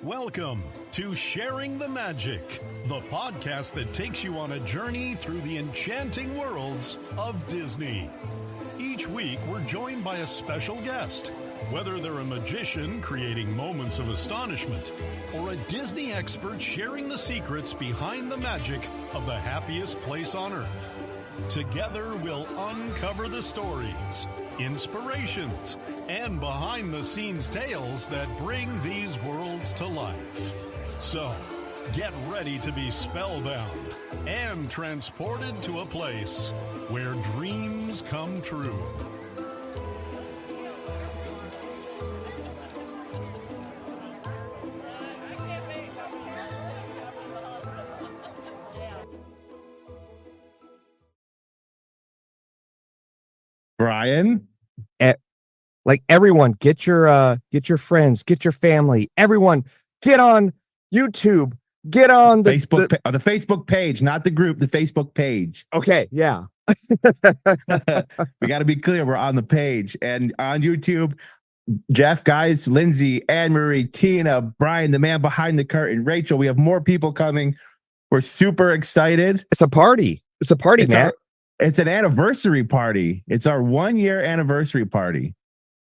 Welcome to Sharing the Magic, the podcast that takes you on a journey through the enchanting worlds of Disney. Each week, we're joined by a special guest, whether they're a magician creating moments of astonishment or a Disney expert sharing the secrets behind the magic of the happiest place on earth. Together, we'll uncover the stories, inspirations, and behind-the-scenes tales that bring these worlds to life. So, get ready to be spellbound and transported to a place where dreams come true. Brian, like everyone, get your friends, get your family, everyone, get on YouTube, get on the Facebook page, not the group, the Facebook page. Okay, yeah. We got to be clear, we're on the page and on YouTube. Jeff, guys, Lindsay, Anne-Marie, Tina, Brian, the man behind the curtain, Rachel. We have more people coming. We're super excited. It's a party. It's a party, man. It's an anniversary party. It's our 1-year anniversary party.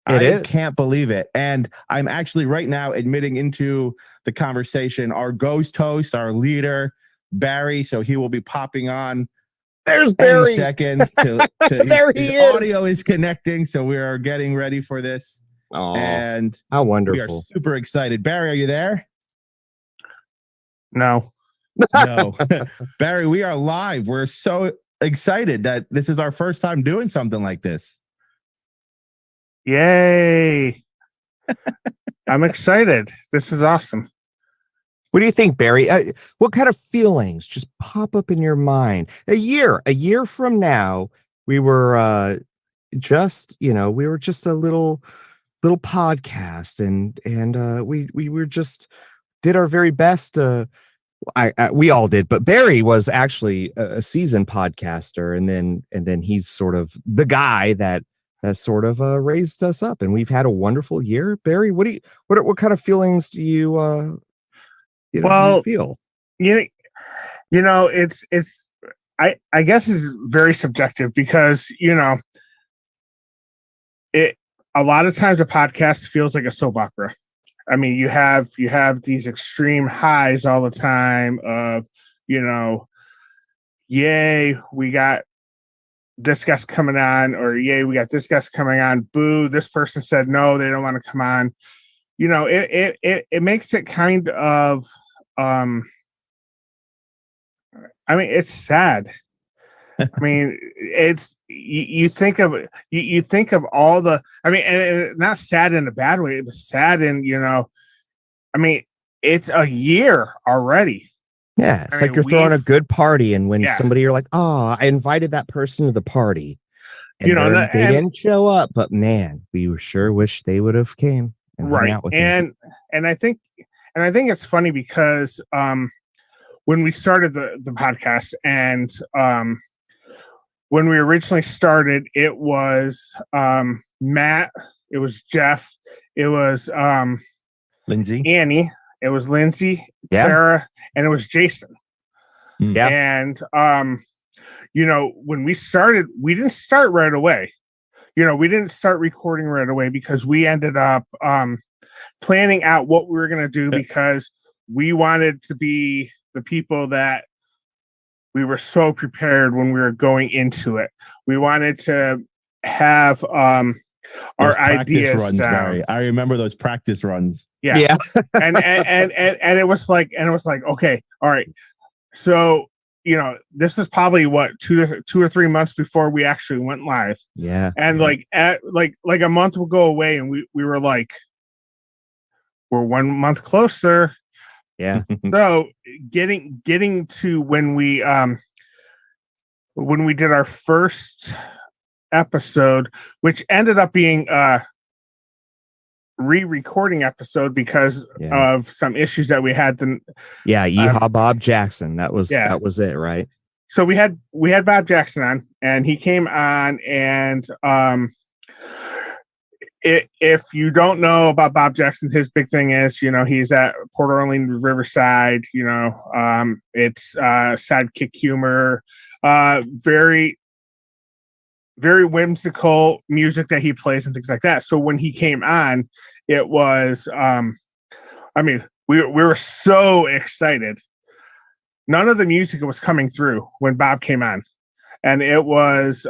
I can't believe it. And I'm actually right now admitting into the conversation our ghost host, our leader, Barry. So he will be popping on. There's Barry. In a second. There he is. Audio is connecting. So we are getting ready for this. Oh, and how wonderful. We are super excited. Barry, are you there? No. Barry, we are live. We're so excited that this is our first time doing something like this. Yay. I'm excited. This is awesome. What do you think, Barry? What kind of feelings just pop up in your mind? A year from now, we were just a little podcast and we were just did our very best. We all did, but Barry was actually a seasoned podcaster, and then he's sort of the guy that sort of raised us up, and we've had a wonderful year. Barry, what kind of feelings do you feel? It's I guess it's very subjective because it a lot of times a podcast feels like a soap opera. I mean, you have these extreme highs all the time of, yay, we got this guest coming on, or yay, we got this guest coming on. Boo, this person said no, they don't want to come on. It makes it kind of, it's sad. I mean, it's you think of all the. I mean, and not sad in a bad way. It was sad in it's a year already. Yeah, it's like you're throwing a good party, and when somebody you're like, oh, I invited that person to the party, and they didn't show up, but man, we sure wish they would have came and hung out with us. And I think it's funny because when we started the podcast and when we originally started, it was Matt, it was Jeff, it was Lindsay, Annie, it was Lindsay, Tara, and it was Jason. Yeah. And when we started, we didn't start right away. We didn't start recording right away because we ended up planning out what we were going to do because we wanted to be the people that we were so prepared when we were going into it. We wanted to have our ideas runs, down. Barry. I remember those practice runs. Yeah. and it was like, okay, all right. So, this is probably what 2 or 3 months before we actually went live. Yeah. And like a month will go away and we were like, we're 1 month closer. Yeah. So getting to when we did our first episode, which ended up being a re-recording episode because of some issues that we had. Yeehaw Bob Jackson. That was it, right? So we had Bob Jackson on, and he came on, and if you don't know about Bob Jackson, his big thing is, he's at Port Orleans Riverside. It's sidekick humor, very, very whimsical music that he plays and things like that. So when he came on, it was, we were so excited. None of the music was coming through when Bob came on, and it was,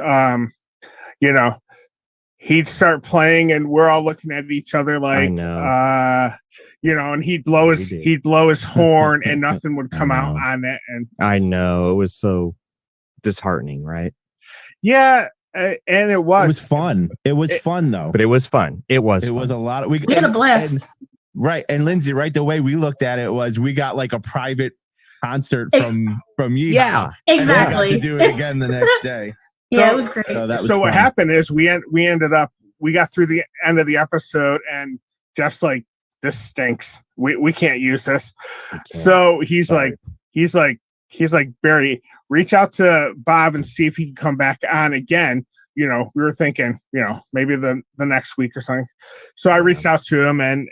he'd start playing and we're all looking at each other like, and he'd blow his horn and nothing would come out on it. And I know it was so disheartening, right? Yeah. And it was fun. It was fun though. But it was fun. It was a lot of, we had a blast. Right. And Lindsay, right, the way we looked at it was we got like a private concert from Yeehaw. Yeah, exactly. And we got to do it again the next day. Yeah, it was great. So what happened is we got through the end of the episode and Jeff's like, this stinks. We can't use this. So he's like, Barry, reach out to Bob and see if he can come back on again. We were thinking, maybe the next week or something. So I reached out to him and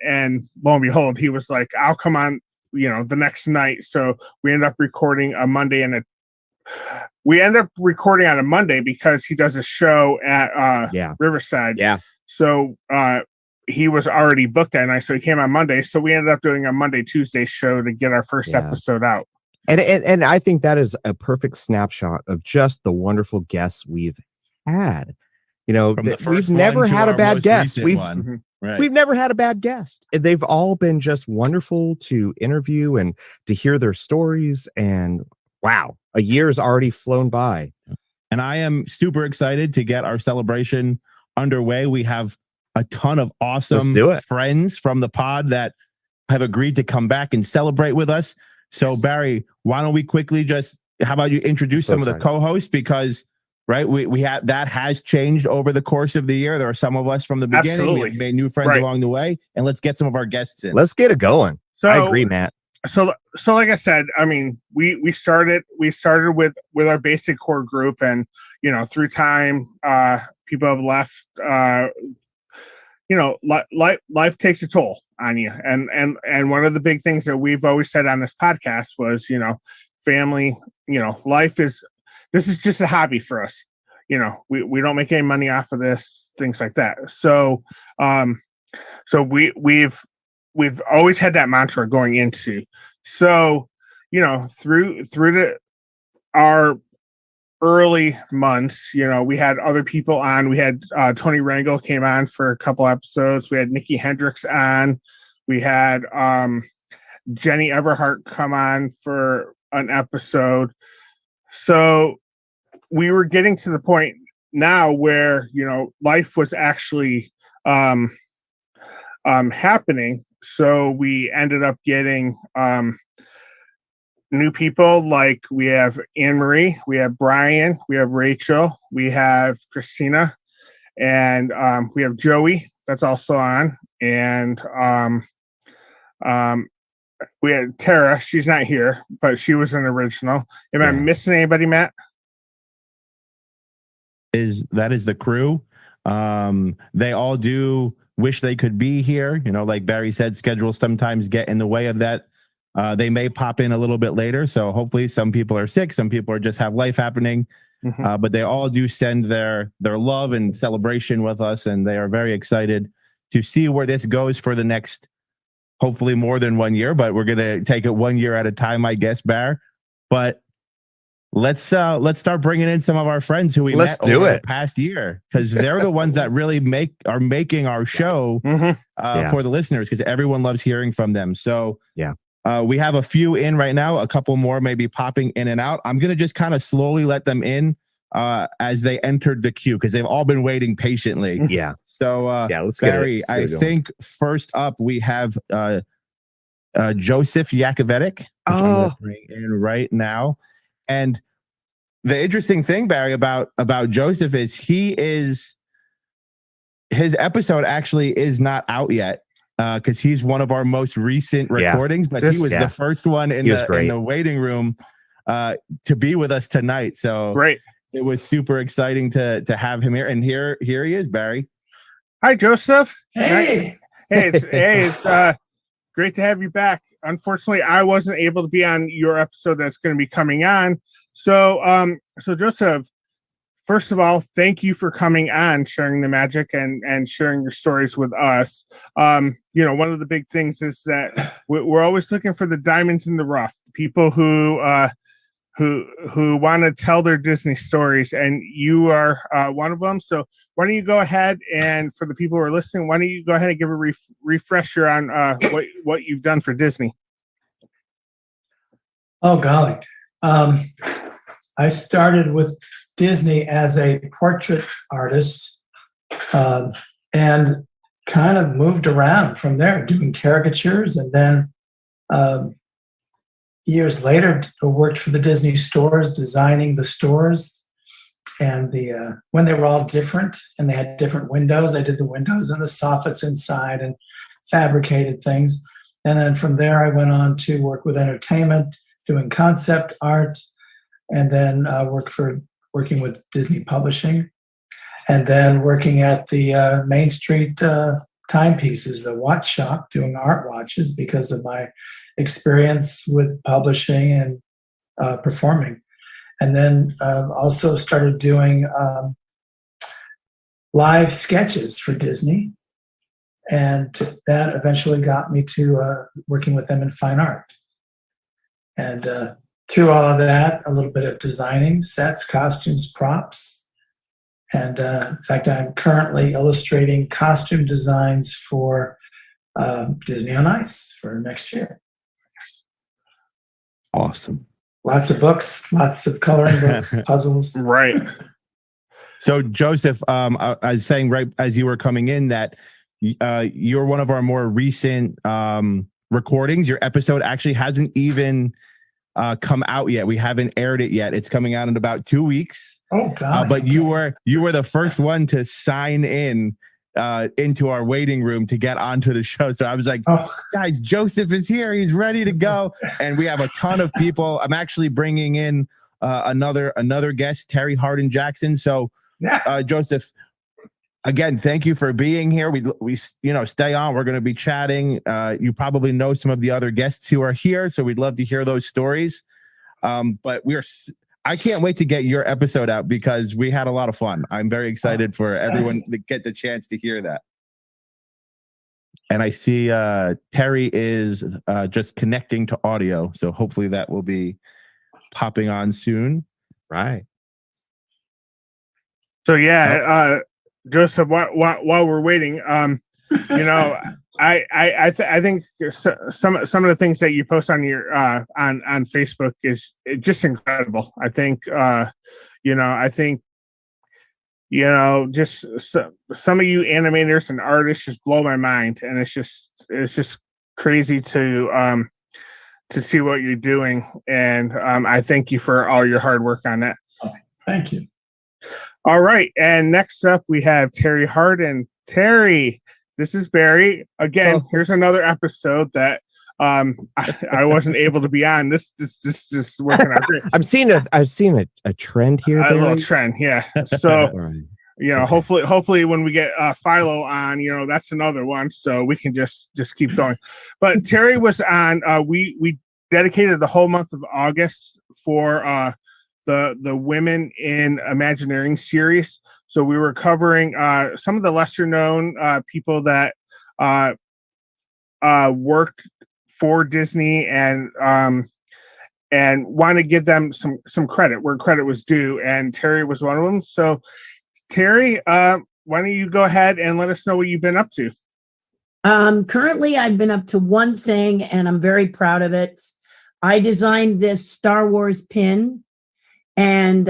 lo and behold, he was like, I'll come on, the next night. So we ended up recording a Monday on a Monday because he does a show at Riverside. Yeah. So he was already booked that night. So he came on Monday. So we ended up doing a Monday, Tuesday show to get our first episode out. And I think that is a perfect snapshot of just the wonderful guests we've had. We've never had a bad guest. We've never had a bad guest. They've all been just wonderful to interview and to hear their stories. And wow, a year has already flown by. And I am super excited to get our celebration underway. We have a ton of awesome friends from the pod that have agreed to come back and celebrate with us. So Barry, why don't we quickly how about you introduce some of the co-hosts? Because we have that has changed over the course of the year. There are some of us from the beginning. Absolutely. We've made new friends along the way, and let's get some of our guests in. Let's get it going. So, I agree, Matt. So like I said, we started with our basic core group, and through time, people have left. Life takes a toll on you, and one of the big things that we've always said on this podcast was, family. This is just a hobby for us. We don't make any money off of this, things like that. So, we've always had that mantra going into. So, through our early months, we had other people on. We had Tony Rangel came on for a couple episodes. We had Nikki Hendricks on. We had Jenny Everhart come on for an episode. So we were getting to the point now where, life was actually happening. So we ended up getting new people. Like we have Anne-Marie, we have Brian, we have Rachel, we have Christina, and we have Joey that's also on. And we had Tara. She's not here, but she was an original. Am I missing anybody, Matt? That is the crew. They all do wish they could be here. Like Barry said, schedules sometimes get in the way of that. They may pop in a little bit later. So hopefully some people are sick. Some people are just have life happening. But they all do send their love and celebration with us. And they are very excited to see where this goes for the next, hopefully more than 1 year, but we're going to take it 1 year at a time, I guess, Bear. But let's start bringing in some of our friends who we met over the past year, because they're the ones that really are making our show for the listeners, because everyone loves hearing from them. So we have a few in right now, a couple more maybe popping in and out. I'm going to just kind of slowly let them in as they entered the queue, because they've all been waiting patiently. Yeah. So let's Barry, get I think first up we have Joseph Yakovetic. I'm bring in right now. And the interesting thing, Barry, about Joseph is his episode actually is not out yet, because he's one of our most recent recordings, but he was the first one in the waiting room to be with us tonight. So great. It was super exciting to have him here. And here he is, Barry. Hi, Joseph. Hey. It's great to have you back. Unfortunately, I wasn't able to be on your episode that's going to be coming on. So Joseph, first of all, thank you for coming on, sharing the magic and sharing your stories with us. One of the big things is that we're always looking for the diamonds in the rough, people who want to tell their Disney stories, and you are one of them. So why don't you go ahead, and for the people who are listening, why don't you go ahead and give a refresher on what you've done for Disney? Oh, golly. I started with Disney as a portrait artist and kind of moved around from there, doing caricatures. And then years later, I worked for the Disney stores, designing the stores. And when they were all different and they had different windows, I did the windows and the soffits inside and fabricated things. And then from there, I went on to work with entertainment, doing concept art, and then working with Disney Publishing, and then working at the Main Street timepieces, the watch shop, doing art watches because of my experience with publishing and performing. And then also started doing live sketches for Disney. And that eventually got me to working with them in fine art. And through all of that, a little bit of designing sets, costumes, props. And in fact, I'm currently illustrating costume designs for Disney on Ice for next year. Awesome. Lots of books, lots of coloring books, puzzles. Right. So Joseph, I was saying right as you were coming in that you're one of our more recent recordings. Your episode actually hasn't even come out yet. We haven't aired it yet. It's coming out in about 2 weeks. Oh God! But you were the first one to sign in into our waiting room to get onto the show. So I was like, guys, Joseph is here. He's ready to go. And we have a ton of people. I'm actually bringing in another guest, Terry Hardin Jackson. So Joseph, again, thank you for being here. We stay on. We're going to be chatting. You probably know some of the other guests who are here, so we'd love to hear those stories. But I can't wait to get your episode out because we had a lot of fun. I'm very excited for everyone to get the chance to hear that. And I see Terry is just connecting to audio, so hopefully that will be popping on soon. Right. So Joseph, while we're waiting, I think some of the things that you post on your on Facebook is just incredible. I think just some of you animators and artists just blow my mind, and it's just crazy to see what you're doing, and I thank you for all your hard work on that. Thank you. All right, and next up we have Terry Hardin. Terry, this is Barry. Again, here's another episode that I wasn't able to be on. This is working out great. I've seen a trend here. A little trend, yeah. So right. hopefully when we get Philo on, that's another one. So we can just keep going. But Terry was on. We dedicated the whole month of August for the Women in Imagineering series. So we were covering some of the lesser known people that worked for Disney and want to give them some credit where credit was due. And Terry was one of them. So Terry, why don't you go ahead and let us know what you've been up to? Currently, I've been up to one thing, and I'm very proud of it. I designed this Star Wars pin, and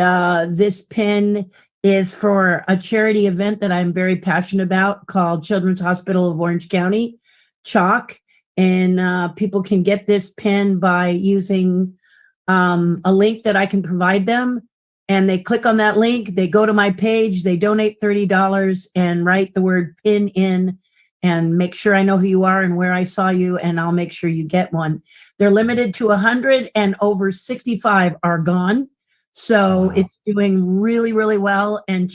this pin is for a charity event that I'm very passionate about called Children's Hospital of Orange County, CHOC. And people can get this pin by using a link that I can provide them. And they click on that link, they go to my page, they donate $30 and write the word pin in and make sure I know who you are and where I saw you, and I'll make sure you get one. They're limited to 100, and over 65 are gone. So Wow. it's doing really, really well. And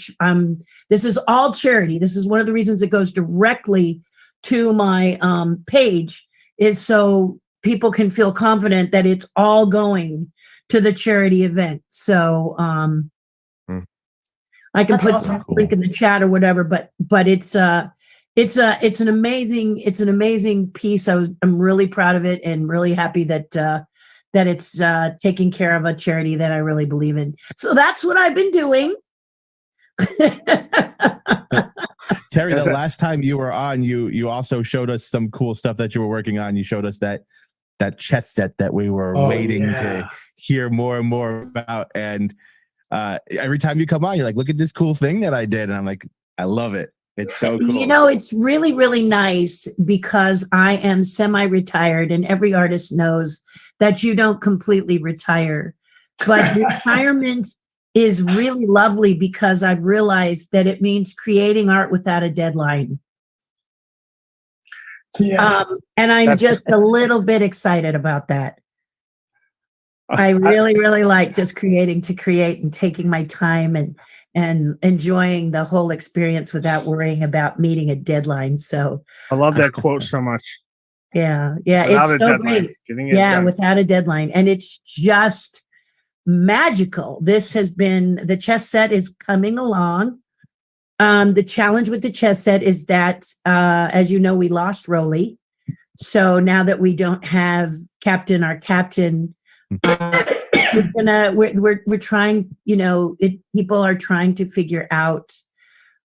this is all charity. This is one of the reasons it goes directly to my page, is so people can feel confident that it's all going to the charity event. So I can That's put awesome. a link in the chat or whatever, but it's an amazing piece. I'm really proud of it and really happy that it's taking care of a charity that I really believe in. So that's what I've been doing. Terry, the last time you were on, you also showed us some cool stuff that you were working on. You showed us that chess set that we were waiting to hear more and more about. And every time you come on, you're like, look at this cool thing that I did. And I'm like, I love it. It's so cool. You know, it's really, really nice because I am semi-retired, and every artist knows that you don't completely retire. But retirement is really lovely because I've realized that it means creating art without a deadline. Yeah. And I'm just a little bit excited about that. I really, really like just creating to create and taking my time and enjoying the whole experience without worrying about meeting a deadline. So I love that quote so much. Yeah, Without a it's so deadline, great. getting it Yeah, done. without a deadline. And it's just magical. The chess set is coming along. The challenge with the chess set is that, as you know, we lost Rolly. So now that we don't have our captain, we're trying, people are trying to figure out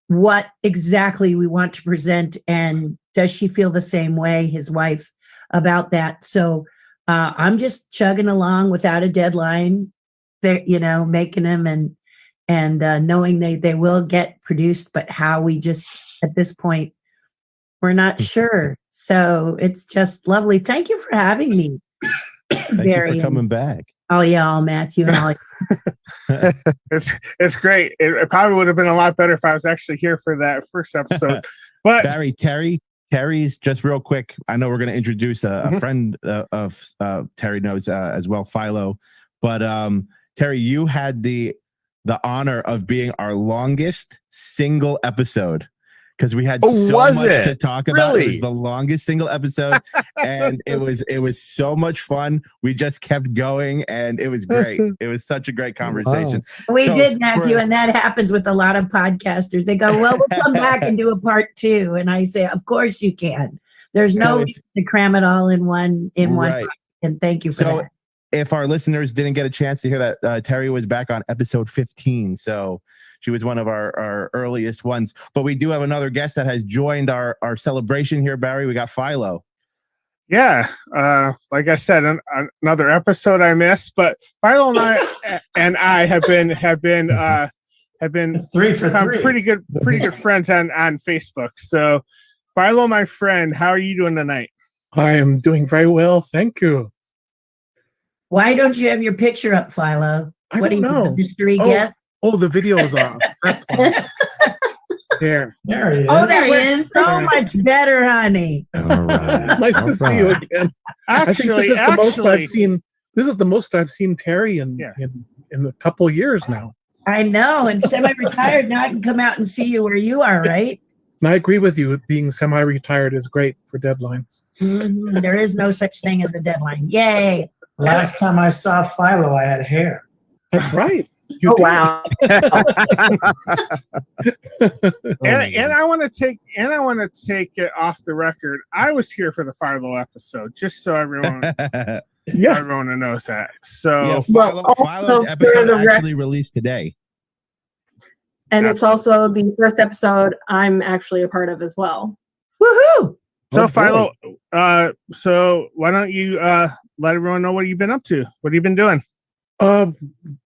what exactly we want to present, and does she feel the same way, his wife, about that. So I'm just chugging along without a deadline, making them and knowing they will get produced, but how we just, at this point, we're not sure. So it's just lovely. Thank you for having me. Thank you for coming back. Oh yeah, all Matthew and all. It's great. It probably would have been a lot better if I was actually here for that first episode. But Barry, Terry's just real quick. I know we're going to introduce a friend of Terry knows as well, Philo. But Terry, you had the honor of being our longest single episode, because we had so much to talk about. It was the longest single episode, and it was so much fun. We just kept going, and it was great. It was such a great conversation. Wow. We did, Matthew, and that happens with a lot of podcasters. They go, "Well, we'll come back and do a part 2," and I say, "Of course you can. There's no reason to cram it all in one. And thank you for that." If our listeners didn't get a chance to hear that, Terry was back on episode 15, so she was one of our earliest ones. But we do have another guest that has joined our celebration here, Barry. We got Philo. Yeah, like I said, another episode I missed, but Philo and I have been 3 for 3. pretty good friends on Facebook. So, Philo, my friend, how are you doing tonight? I am doing very well, thank you. Why don't you have your picture up, Philo? I don't know. Mystery guest? Oh, the video is off. That's why. There he is. Oh, there he is. So much better, honey. All right. Nice to see you again. I think this is the most I've seen. This is the most I've seen Terry in a couple of years now. I know, and semi-retired. Now I can come out and see you where you are, right? And I agree with you. Being semi-retired is great for deadlines. Mm-hmm. There is no such thing as a deadline. Yay! Last time I saw Philo, I had hair. That's right. Wow! and I want to take it off the record. I was here for the Philo episode, just so everyone knows that. So Philo's episode actually released today, and it's also the first episode I'm actually a part of as well. Woohoo! So Philo, so why don't you let everyone know what you've been up to? What have you been doing?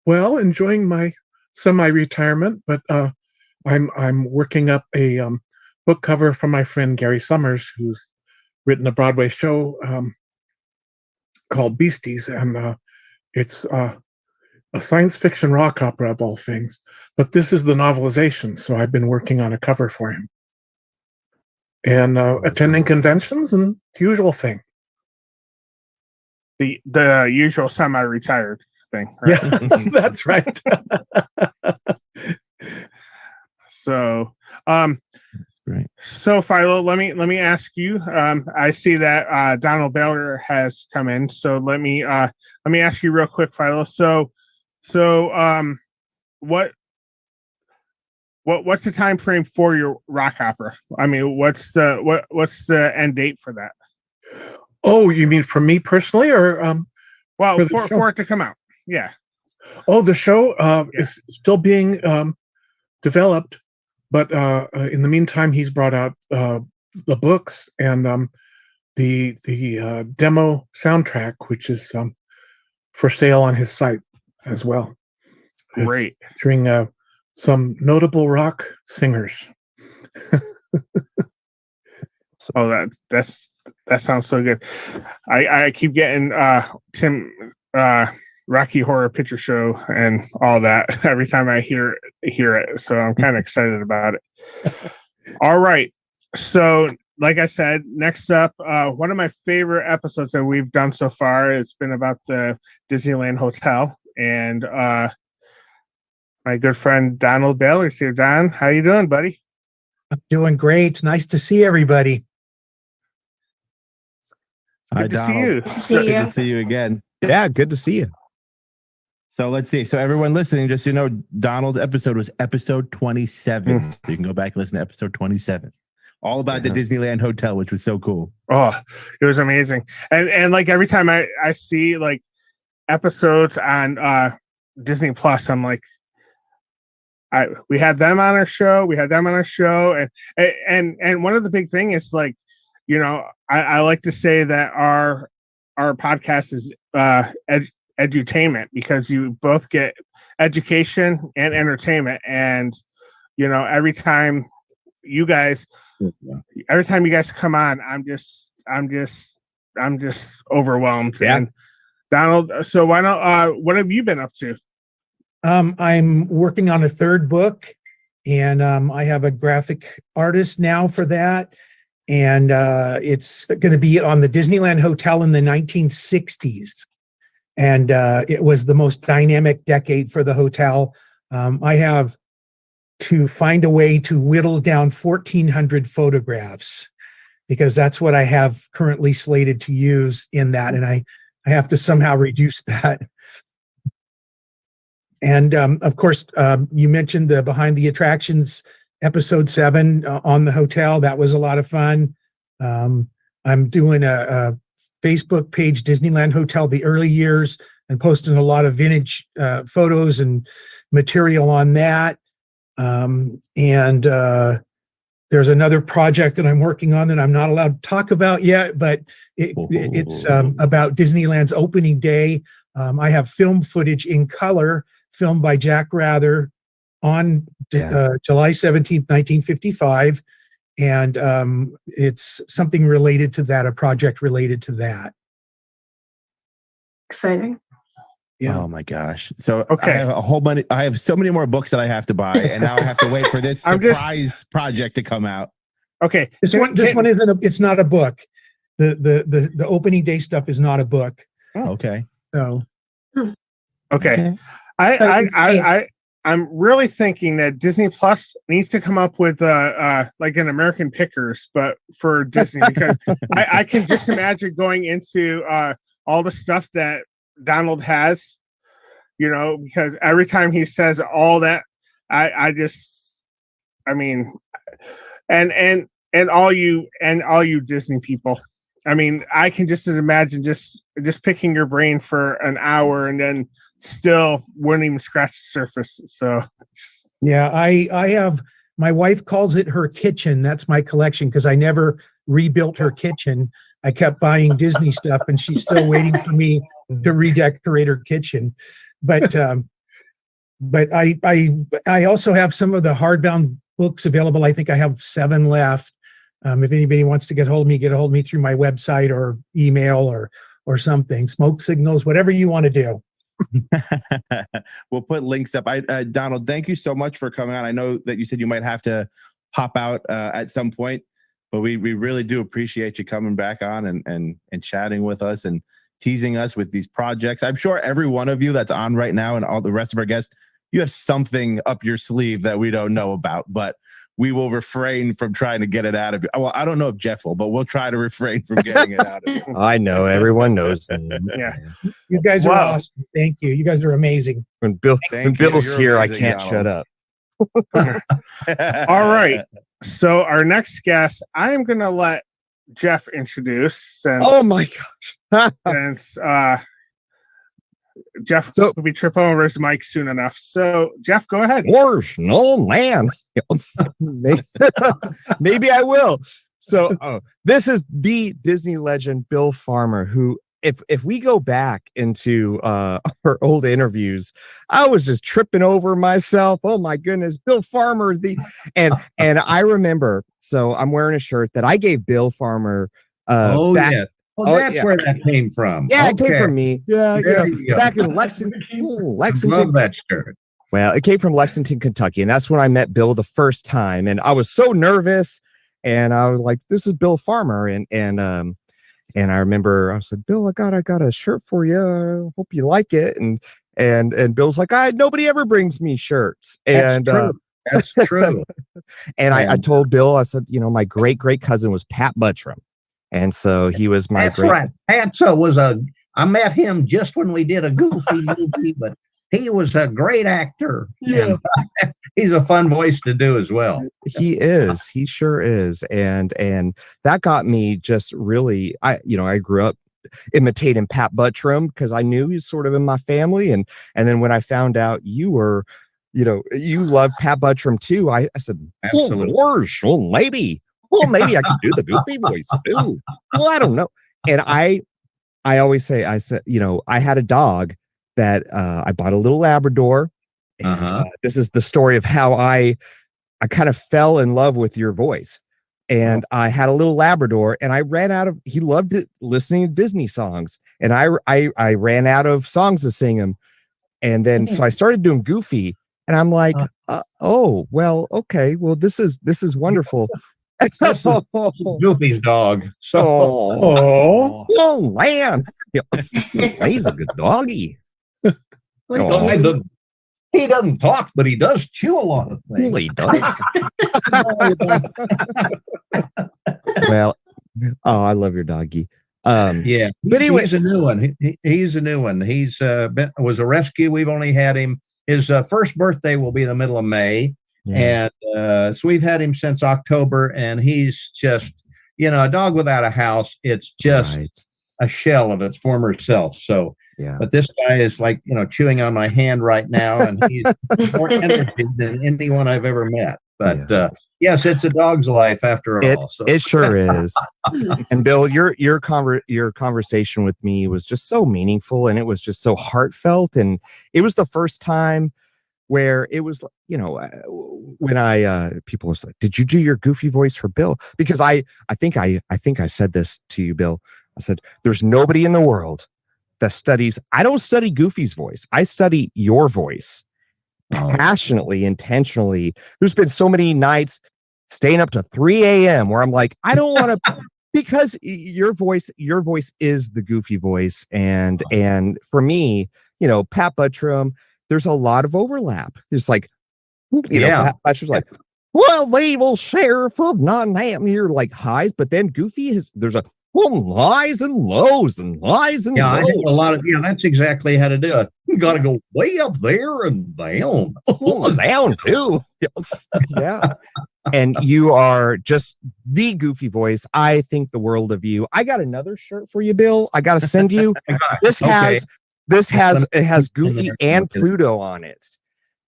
Well, enjoying my semi-retirement, but I'm working up a book cover for my friend Gary Summers, who's written a Broadway show called Beasties, and it's a science fiction rock opera of all things. But this is the novelization, so I've been working on a cover for him and attending conventions and the usual thing. The usual semi-retired thing. Right? Yeah, that's right. So, Right. so Philo, let me ask you. I see that Donald Baylor has come in. So let me ask you real quick, Philo. So, what's the time frame for your rock opera? I mean, what's the end date for that? Oh, you mean for me personally, or Well, for the show? for it to come out. Yeah. Oh, the show is still being developed, but in the meantime, he's brought out the books and the demo soundtrack, which is for sale on his site as well. Great. Featuring some notable rock singers. Oh, that sounds so good. I keep getting Tim Rocky Horror Picture Show and all that every time I hear it. So I'm kind of excited about it. All right. So like I said, next up, one of my favorite episodes that we've done so far, it's been about the Disneyland Hotel, and my good friend Donald Baylor's here. Don, how you doing, buddy? I'm doing great. Nice to see everybody. Good to see you. Nice to see Good you. to see you again. Yeah, good to see you. So let's see. So everyone listening, just so you know, Donald's episode was episode 27. So you can go back and listen to episode 27. All about the Disneyland Hotel, which was so cool. Oh, it was amazing. And like every time I see like episodes on Disney Plus, I'm like, we had them on our show. And one of the big thing is like, you know, I like to say that our podcast is edutainment, because you both get education and entertainment. And you know, every time you guys come on, I'm just overwhelmed. Yeah. And Donald, so why don't what have you been up to? I'm working on a third book, and I have a graphic artist now for that. And it's going to be on the Disneyland Hotel in the 1960s. And it was the most dynamic decade for the hotel. I have to find a way to whittle down 1,400 photographs, because that's what I have currently slated to use in that. And I have to somehow reduce that. And of course, you mentioned the Behind the Attractions episode 7 on the hotel. That was a lot of fun. I'm doing a Facebook page, Disneyland Hotel, the early years, and posting a lot of vintage photos and material on that. And there's another project that I'm working on that I'm not allowed to talk about yet, but it's about Disneyland's opening day. I have film footage in color filmed by Jack Rather on July 17th, 1955. And it's something related to that, a project related to that. Exciting. Yeah. Oh my gosh. So Okay. I have so many more books that I have to buy, and now I have to wait for this surprise project to come out. Okay. This one isn't it's not a book. The opening day stuff is not a book. Okay. So Okay. I'm really thinking that Disney Plus needs to come up with like an American Pickers, but for Disney, because I can just imagine going into all the stuff that Donald has, you know, because every time he says all that, I mean, and all you Disney people, I mean, I can just imagine just picking your brain for an hour and then still wouldn't even scratch the surface. So yeah, I have, my wife calls it her kitchen. That's my collection, because I never rebuilt her kitchen. I kept buying Disney stuff, and she's still waiting for me to redecorate her kitchen. But I also have some of the hardbound books available. I think I have 7 left. If anybody wants to get hold of me through my website or email or something, smoke signals, whatever you want to do. We'll put links up. Donald, thank you so much for coming on. I know that you said you might have to pop out at some point, but we really do appreciate you coming back on and chatting with us and teasing us with these projects. I'm sure every one of you that's on right now and all the rest of our guests, you have something up your sleeve that we don't know about, but we will refrain from trying to get it out of you. Well, I don't know if Jeff will, but we'll try to refrain from getting it out of you. I know everyone knows me. Yeah. You guys are Wow. awesome. Thank you. You guys are amazing. When Thank you. Bill's You're here, I amazing, can't Donald. shut up. All right. So our next guest, I'm gonna let Jeff introduce. Since, Oh my gosh. since Jeff So- will be tripping over his mic soon enough. So Jeff, go ahead. Worse, no man. Maybe I will. So this is the Disney legend Bill Farmer, who if we go back into our old interviews, I was just tripping over myself. Oh my goodness, Bill Farmer, and I remember, so I'm wearing a shirt that I gave Bill Farmer back. Yeah. Well, Oh, that's yeah. where that came from. Yeah, it came Okay. from me. Yeah, There you go. back in Lexington. Love that shirt. Well, it came from Lexington, Kentucky, and that's when I met Bill the first time. And I was so nervous, and I was like, "This is Bill Farmer," and I remember I said, "Bill, I got a shirt for you. I hope you like it." And Bill's like, "Nobody ever brings me shirts." And That's true. That's true. and I told Bill, I said, my great cousin was Pat Buttram, and so he was my That's great. right. Patso was I met him just when we did a Goofy movie, but he was a great actor. Yeah. And he's a fun voice to do as well. He sure is. And that got me just really, I grew up imitating Pat Buttram because I knew he was sort of in my family. And then when I found out you were, you love Pat Buttram too, I said, Absolutely. Well, maybe I can do the Goofy voice too. Well, I don't know. And I always say, I said, I had a dog that I bought a little Labrador. And, this is the story of how I kind of fell in love with your voice. And I had a little Labrador, and I ran out of. He loved it, listening to Disney songs, and I ran out of songs to sing him. And then so I started doing Goofy, and I'm like, oh well, okay, well this is wonderful. Goofy's dog. So Oh man, he's a good doggy. he doesn't talk, but he does chew a lot of things. Really does. Well, I love your doggy. Yeah, but anyway, he's a new one. He's a new one. He's was a rescue. We've only had him. His first birthday will be the middle of May, and so we've had him since October. And he's just, a dog without a house. It's just a shell of its former self. So, but this guy is like, chewing on my hand right now, and he's more energy than anyone I've ever met. But yes, it's a dog's life after all. So. It sure is. And Bill, your conversation with me was just so meaningful, and it was just so heartfelt, and it was the first time where it was, when people was like, "Did you do your Goofy voice for Bill?" Because I think I said this to you, Bill. I said, "There's nobody in the world that studies. I don't study Goofy's voice. I study your voice." Passionately, intentionally. There's been so many nights staying up to 3 a.m. where I'm like, I don't want to, because your voice is the Goofy voice. And for me, Pat Buttram, there's a lot of overlap. There's like, Pat Buttram's like, well, the evil sheriff of Nottingham, you're like highs, but then Goofy there's a highs and lows and highs and lows. I think a lot of, that's exactly how to do it. You got to go way up there and down. Down too. Yeah. And you are just the Goofy voice. I think the world of you. I got another shirt for you, Bill. I got to send you. It has Goofy and Pluto on it.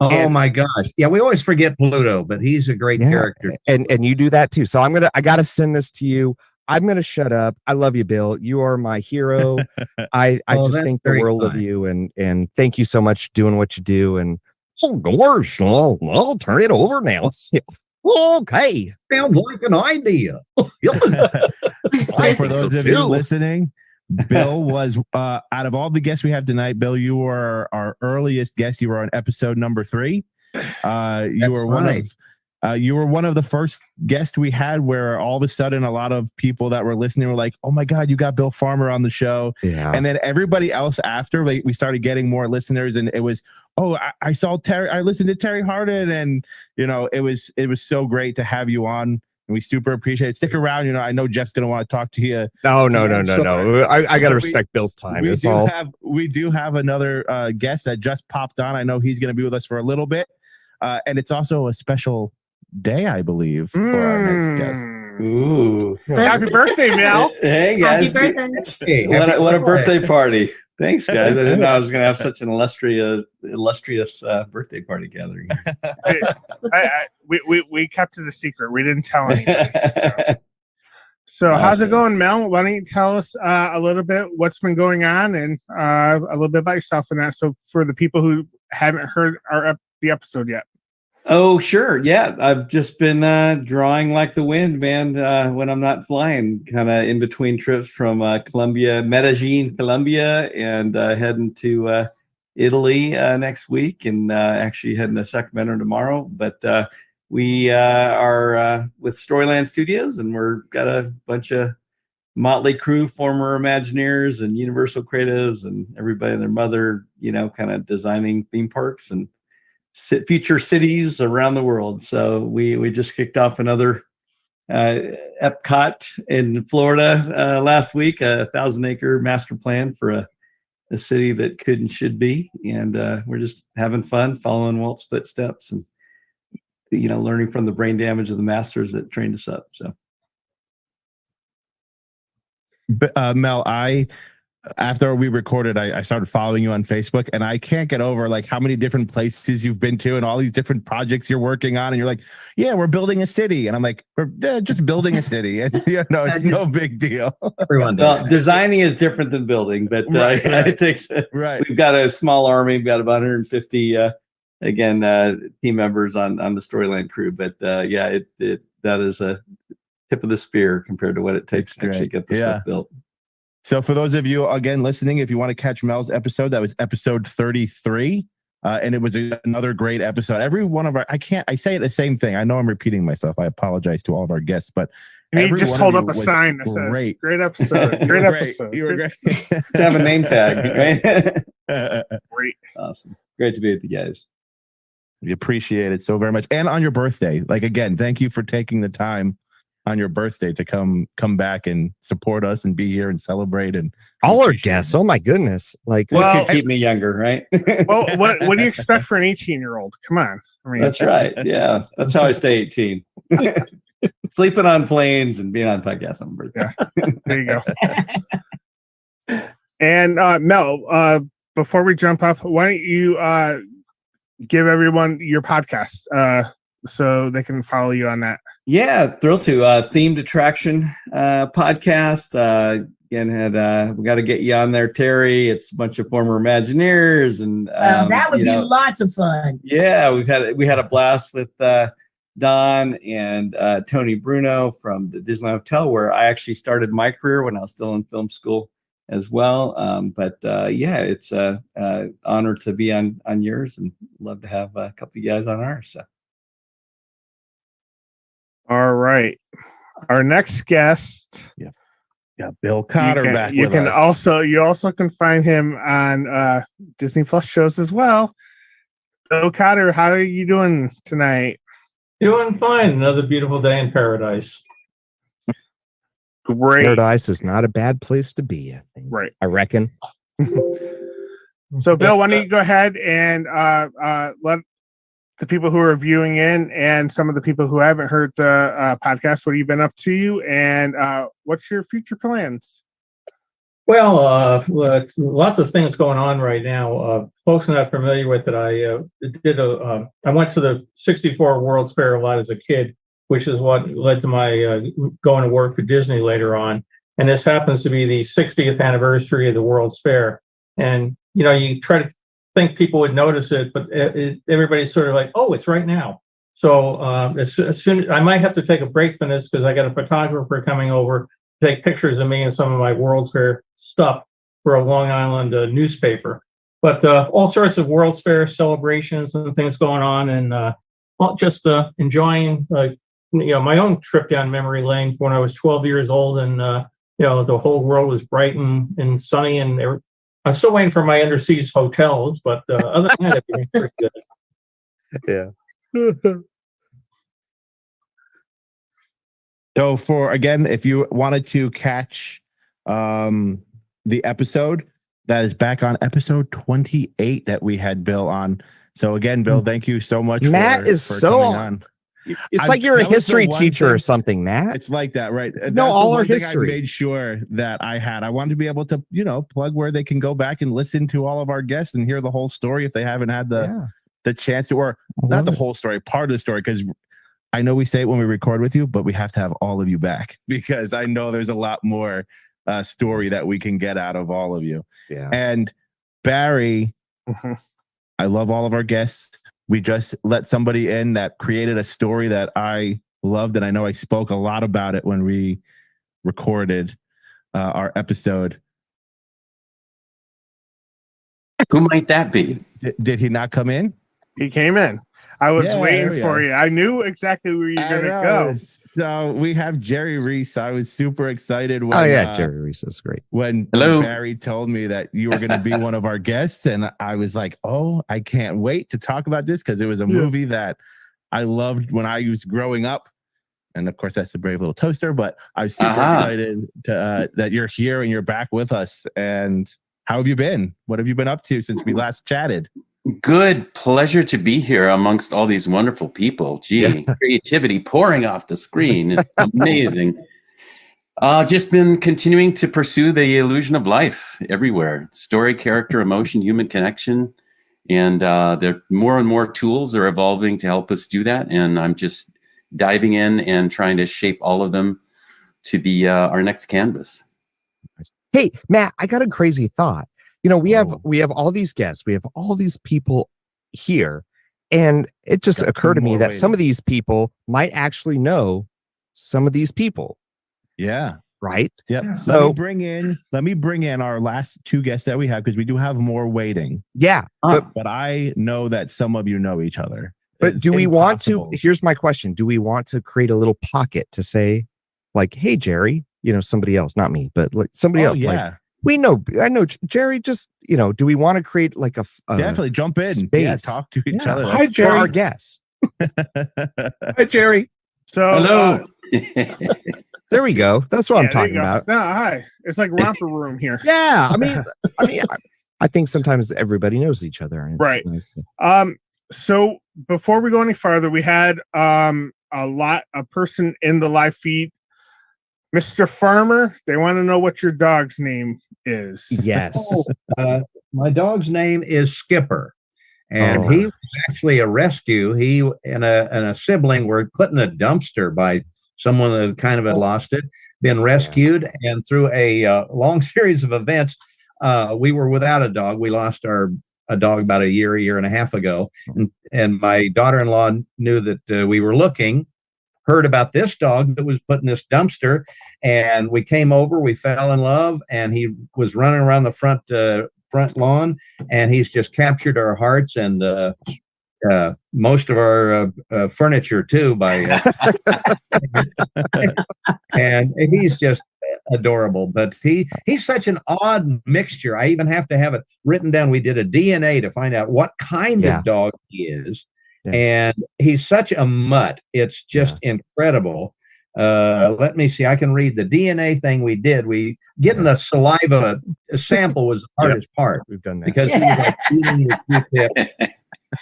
Oh my gosh. Yeah, we always forget Pluto, but he's a great character. And you do that too. So I got to send this to you. I'm going to shut up. I love you, Bill. You are my hero. I just think the world of you, and thank you so much for doing what you do. And gosh, I'll turn it over now. Okay. Sounds like an idea. For those of you listening, Bill was out of all the guests we have tonight, Bill, you were our earliest guest. You were on episode number 3. You were one of You were one of the first guests we had where all of a sudden a lot of people that were listening were like, oh my God, you got Bill Farmer on the show. Yeah. And then everybody else after, like, we started getting more listeners, and it was, oh, I saw Terry, I listened to Terry Hardin, and it was so great to have you on, and we super appreciate it. Stick around, I know Jeff's gonna want to talk to you. No. I gotta respect Bill's time. We do have another guest that just popped on. I know he's gonna be with us for a little bit. And it's also a special day, I believe, for our next guest. Ooh. Happy birthday, Mel. Hey, guys. Happy birthday. Hey, What a birthday party. Thanks, guys. I didn't know I was going to have such an illustrious birthday party gathering. We kept it a secret. We didn't tell anybody. So how's it going, Mel? Why don't you tell us a little bit what's been going on, and a little bit about yourself and that. So for the people who haven't heard the episode yet. Oh, sure. Yeah. I've just been drawing like the wind, man, when I'm not flying, kind of in between trips from Medellin, Colombia, and heading to Italy next week, and actually heading to Sacramento tomorrow. But we are with Storyland Studios, and we've got a bunch of motley crew, former Imagineers and Universal creatives, and everybody and their mother, kind of designing theme parks and future cities around the world. So we just kicked off another Epcot in Florida last week, 1,000-acre master plan for a city that could and should be. And we're just having fun, following Walt's footsteps, and learning from the brain damage of the masters that trained us up. So, Mel, after we recorded, I started following you on Facebook, and I can't get over like how many different places you've been to and all these different projects you're working on. And you're like, yeah, we're building a city. And I'm like, we're just building a city. It's, it's no big deal. Everyone does. Well, designing is different than building, but right. It takes, we've got a small army. We've got about 150, team members on the Storyland crew. But that is a tip of the spear compared to what it takes to actually get the stuff built. So for those of you, again, listening, if you want to catch Mel's episode, that was episode 33. And it was another great episode. Every one of I say the same thing. I know I'm repeating myself. I apologize to all of our guests, but you just hold up a sign that says, great episode. Great episode. You were great. Have a name tag, right? Great. Awesome. Great to be with you guys. We appreciate it so very much. And on your birthday, again, thank you for taking the time on your birthday to come back and support us and be here and celebrate, and all our guests. Oh my goodness! It could keep me younger, right? Well, what do you expect for an 18-year-old? Come on. That's right. Yeah, that's how I stay 18. Sleeping on planes and being on podcasts on my birthday. Yeah. There you go. And Mel, before we jump up, why don't you give everyone your podcast so they can follow you on that? Yeah, thrilled to. Themed Attraction podcast. Again, we got to get you on there, Terry. It's a bunch of former Imagineers, and that would be lots of fun. Yeah, we had a blast with Don and Tony Bruno from the Disneyland Hotel, where I actually started my career when I was still in film school as well. It's an honor to be on yours, and love to have a couple of guys on ours. So. All right. Our next guest. Yeah, Bill Cotter back with us. You also can find him on Disney Plus shows as well. Bill Cotter, how are you doing tonight? Doing fine. Another beautiful day in paradise. Great. Paradise is not a bad place to be, I think. Right. I reckon. So, Bill, why don't you go ahead and let the people who are viewing in and some of the people who haven't heard the podcast, what have you been up to, and what's your future plans? Well, lots of things going on right now. Folks not familiar with it, I went to the 64 World's Fair a lot as a kid, which is what led to my going to work for Disney later on. And this happens to be the 60th anniversary of the World's Fair. And, you try to think people would notice it, but everybody's sort of like, oh, it's right now. So as soon I might have to take a break from this because I got a photographer coming over to take pictures of me and some of my World's Fair stuff for a Long Island newspaper. But all sorts of World's Fair celebrations and things going on, and well, just enjoying my own trip down memory lane when I was 12 years old, and the whole world was bright and sunny, and I'm still waiting for my underseas hotels, but other than that, everything's pretty good. Yeah. So if you wanted to catch the episode, that is back on episode 28 that we had Bill on. So again, Bill, thank you so much. Matt is so coming on. It's like you're a history teacher or something, Matt. It's like that, right? No, all our history. I made sure that I wanted to be able to, plug where they can go back and listen to all of our guests and hear the whole story if they haven't had the chance to, or not the whole story, part of the story, because I know we say it when we record with you, but we have to have all of you back because I know there's a lot more story that we can get out of all of you. Yeah. And Barry, I love all of our guests. We just let somebody in that created a story that I loved, and I know I spoke a lot about it when we recorded our episode. Who might that be? Did he not come in? He came in. I was waiting for you. I knew exactly where you're going to go. So we have Jerry Reese. I was super excited when Jerry Reese is great. When Barry told me that you were going to be one of our guests, and I was like, oh, I can't wait to talk about this because it was a movie that I loved when I was growing up. And of course, that's The Brave Little Toaster, but I was super excited that you're here and you're back with us. And how have you been? What have you been up to since we last chatted? Good. Pleasure to be here amongst all these wonderful people. Gee, creativity pouring off the screen. It's amazing. Just been continuing to pursue the illusion of life everywhere. Story, character, emotion, human connection. And there more and more tools are evolving to help us do that. And I'm just diving in and trying to shape all of them to be our next canvas. Hey, Matt, I got a crazy thought. We have all these guests, we have all these people here, and it just occurred to me that some of these people might actually know some of these people. Yeah. Right. Yep. So let me bring in our last two guests that we have, because we do have more waiting. Yeah. But I know that some of you know each other. But do we want to? Here's my question: do we want to create a little pocket to say, like, "Hey, Jerry," somebody else, not me, but like somebody else, yeah. Like, I know Jerry. Just do we want to create like a definitely jump in, space? Talk to each other. Hi, Jerry. For our guests. Hi, Jerry. So hello. There we go. That's what I'm talking about. No, hi. It's like romper room here. Yeah, I think sometimes everybody knows each other. And right. Nice. So before we go any farther, we had a person in the live feed, Mr. Farmer. They want to know what your dog's name is. Yes. My dog's name is Skipper, and he was actually a rescue. He and a sibling were put in a dumpster by someone that kind of had lost it, been rescued, and through a long series of events, we were without a dog. We lost a dog about a year and a half ago, and my daughter-in-law knew that we were looking, heard about this dog that was put in this dumpster, and we came over. We fell in love, and he was running around the front lawn, and he's just captured our hearts and most of our furniture too. And he's just adorable. But he's such an odd mixture. I even have to have it written down. We did a DNA to find out what kind of dog he is, and he's such a mutt. It's just incredible. Let me see. I can read the DNA thing we did. Getting the saliva sample was the hardest part. We've done that because he was like eating your Q-tip.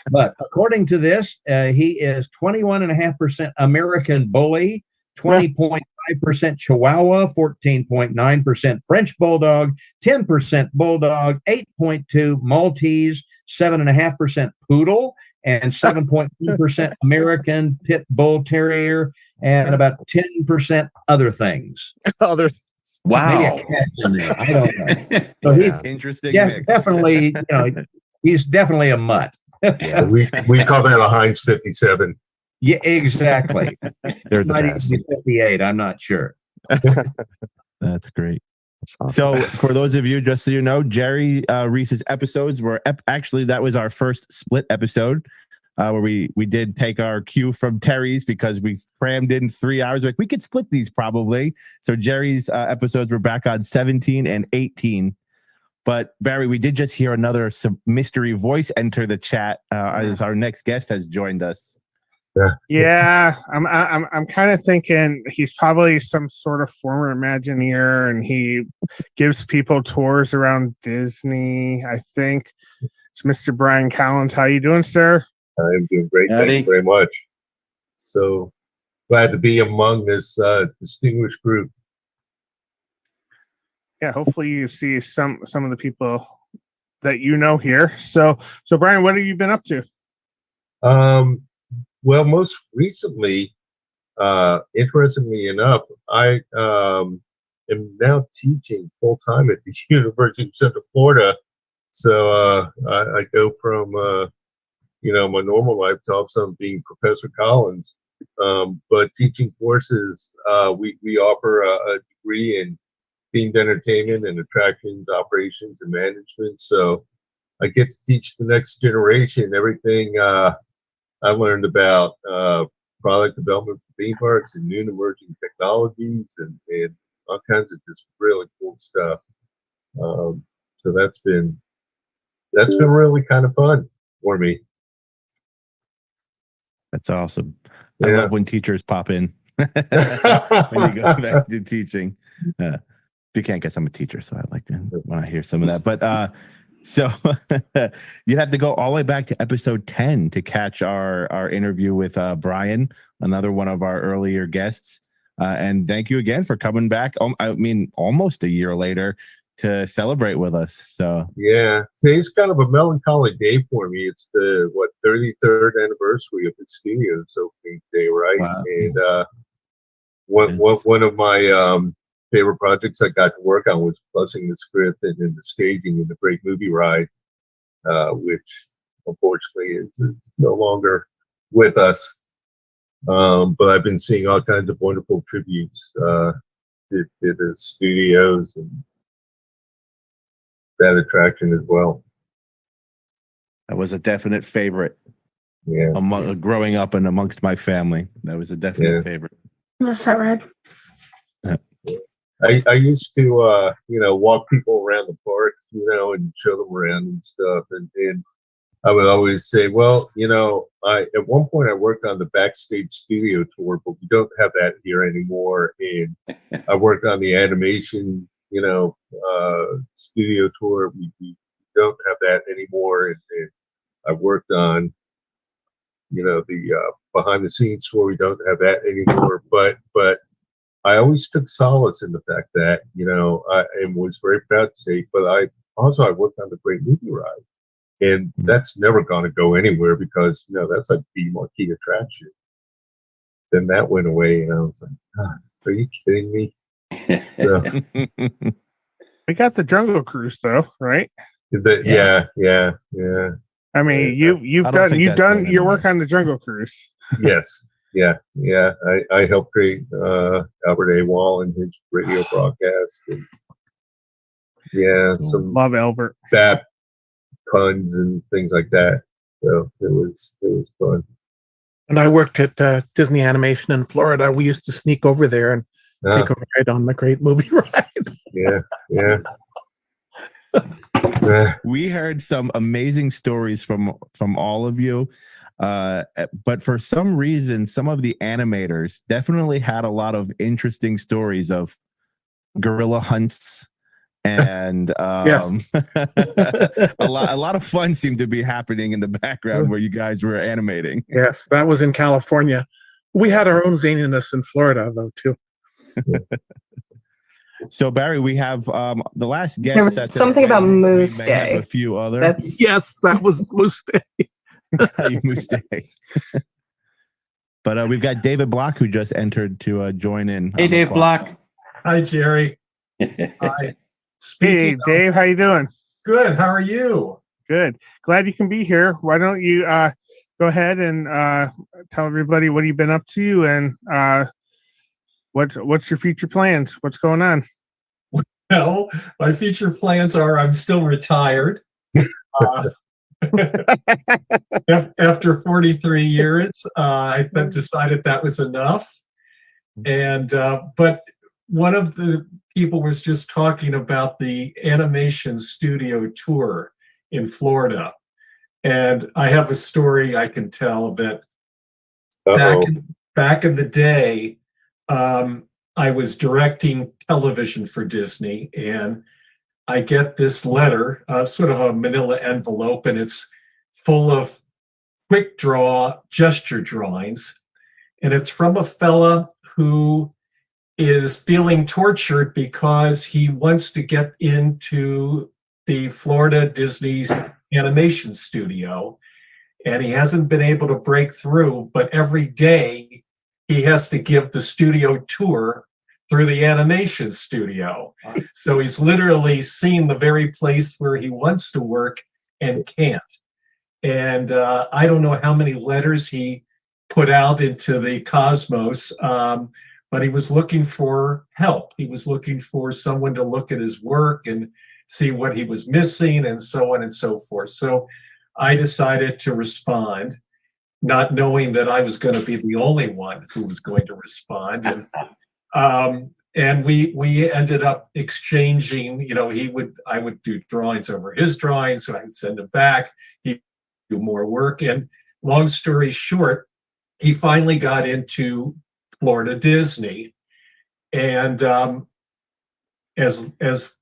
But according to this, he is 21.5% American Bully, 20.5% Chihuahua, 14.9% French Bulldog, 10% Bulldog, 8.2% Maltese, 7.5% Poodle, and 7.2% American Pit Bull Terrier, and about 10% other things. Wow. Maybe a cat in there. I don't know. So he's interesting. Mix. Definitely, he's definitely a mutt. Yeah, we call that a Heinz 57. Yeah, exactly. They're the best. 58, I'm not sure. That's great. So for those of you, just so you know, Jerry Reese's episodes were actually, that was our first split episode. where we did take our cue from Terry's because we crammed in 3 hours. Like we could split these probably. So Jerry's episodes were back on 17 and 18. But Barry, we did just hear another mystery voice enter the chat as our next guest has joined us. Yeah, I'm kind of thinking he's probably some sort of former Imagineer, and he gives people tours around Disney. I think it's Mr. Brian Collins. How you doing, sir? I'm doing great. Thank you very much. So glad to be among this distinguished group. Yeah, hopefully you see some of the people that you know here. So Brian, what have you been up to? Well, most recently, interestingly enough, I am now teaching full time at the University of Central Florida. So I go from my normal life to also being Professor Collins, but teaching courses. We offer a degree in themed entertainment and attractions, operations, and management. So I get to teach the next generation everything I learned about product development for theme parks and new and emerging technologies and all kinds of just really cool stuff. So that's been really kind of fun for me. That's awesome. I love when teachers pop in when you go back to teaching. You can't guess I'm a teacher, so I like to when I hear some of that. But so you have to go all the way back to episode 10 to catch our interview with Brian, another one of our earlier guests. And thank you again for coming back. I mean, almost a year later to celebrate with us. So yeah, today's kind of a melancholy day for me. It's the 33rd anniversary of the studio's opening day, right? Wow. And one of my favorite projects I got to work on was plussing the script and the staging in the Great Movie Ride, which unfortunately is no longer with us. But I've been seeing all kinds of wonderful tributes to the studios and that attraction as well. That was a definite favorite. Yeah, growing up and amongst my family, that was a definite favorite. Is that right? I used to walk people around the parks, and show them around and stuff, and I would always say, well, at one point I worked on the backstage studio tour, but we don't have that here anymore. And I worked on the animation, studio tour. We don't have that anymore. And I worked on, the behind the scenes tour. We don't have that anymore. But I always took solace in the fact that, I was very proud to say, but I worked on the Great Movie Ride. And that's never going to go anywhere because, that's like the marquee attraction. Then that went away, and I was like, God, are you kidding me? So, we got the Jungle Cruise, though, right? Yeah. I mean, you've done your work on the Jungle Cruise. Yes. Yeah. I helped create Albert A. Wall and his radio broadcast. And, some love Albert. That puns and things like that. So it was fun. And I worked at Disney Animation in Florida. We used to sneak over there and take a ride on the Great Movie Ride. Yeah. We heard some amazing stories from all of you. But for some reason, some of the animators definitely had a lot of interesting stories of gorilla hunts and a lot of fun seemed to be happening in the background where you guys were animating. Yes, that was in California. We had our own zaniness in Florida, though, too. So Barry, we have the last guest. There was that's something about Moose Day. Day. Have a few other. Yes, that was Moose Day. Moose Day. But we've got David Block who just entered to join in. Hey, Dave Block. Hi, Jerry. Hi. Hey, Dave, how you doing? Good. How are you? Good. Glad you can be here. Why don't you go ahead and tell everybody what you've been up to and what's your future plans? What's going on? Well, my future plans are I'm still retired. After 43 years, I then decided that was enough. And but one of the people was just talking about the animation studio tour in Florida, and I have a story I can tell that back in the day, I was directing television for Disney, and I get this letter, sort of a manila envelope, and it's full of quick draw gesture drawings. And it's from a fella who is feeling tortured because he wants to get into the Florida Disney's animation studio. And he hasn't been able to break through, but every day he has to give the studio tour through the animation studio. So he's literally seen the very place where he wants to work and can't. And I don't know how many letters he put out into the cosmos, but he was looking for help. He was looking for someone to look at his work and see what he was missing and so on and so forth. So I decided to respond, not knowing that I was going to be the only one who was going to respond. And we ended up exchanging, you know, I would do drawings over his drawings, so I'd send them back. He'd do more work. And long story short, he finally got into Florida Disney. And as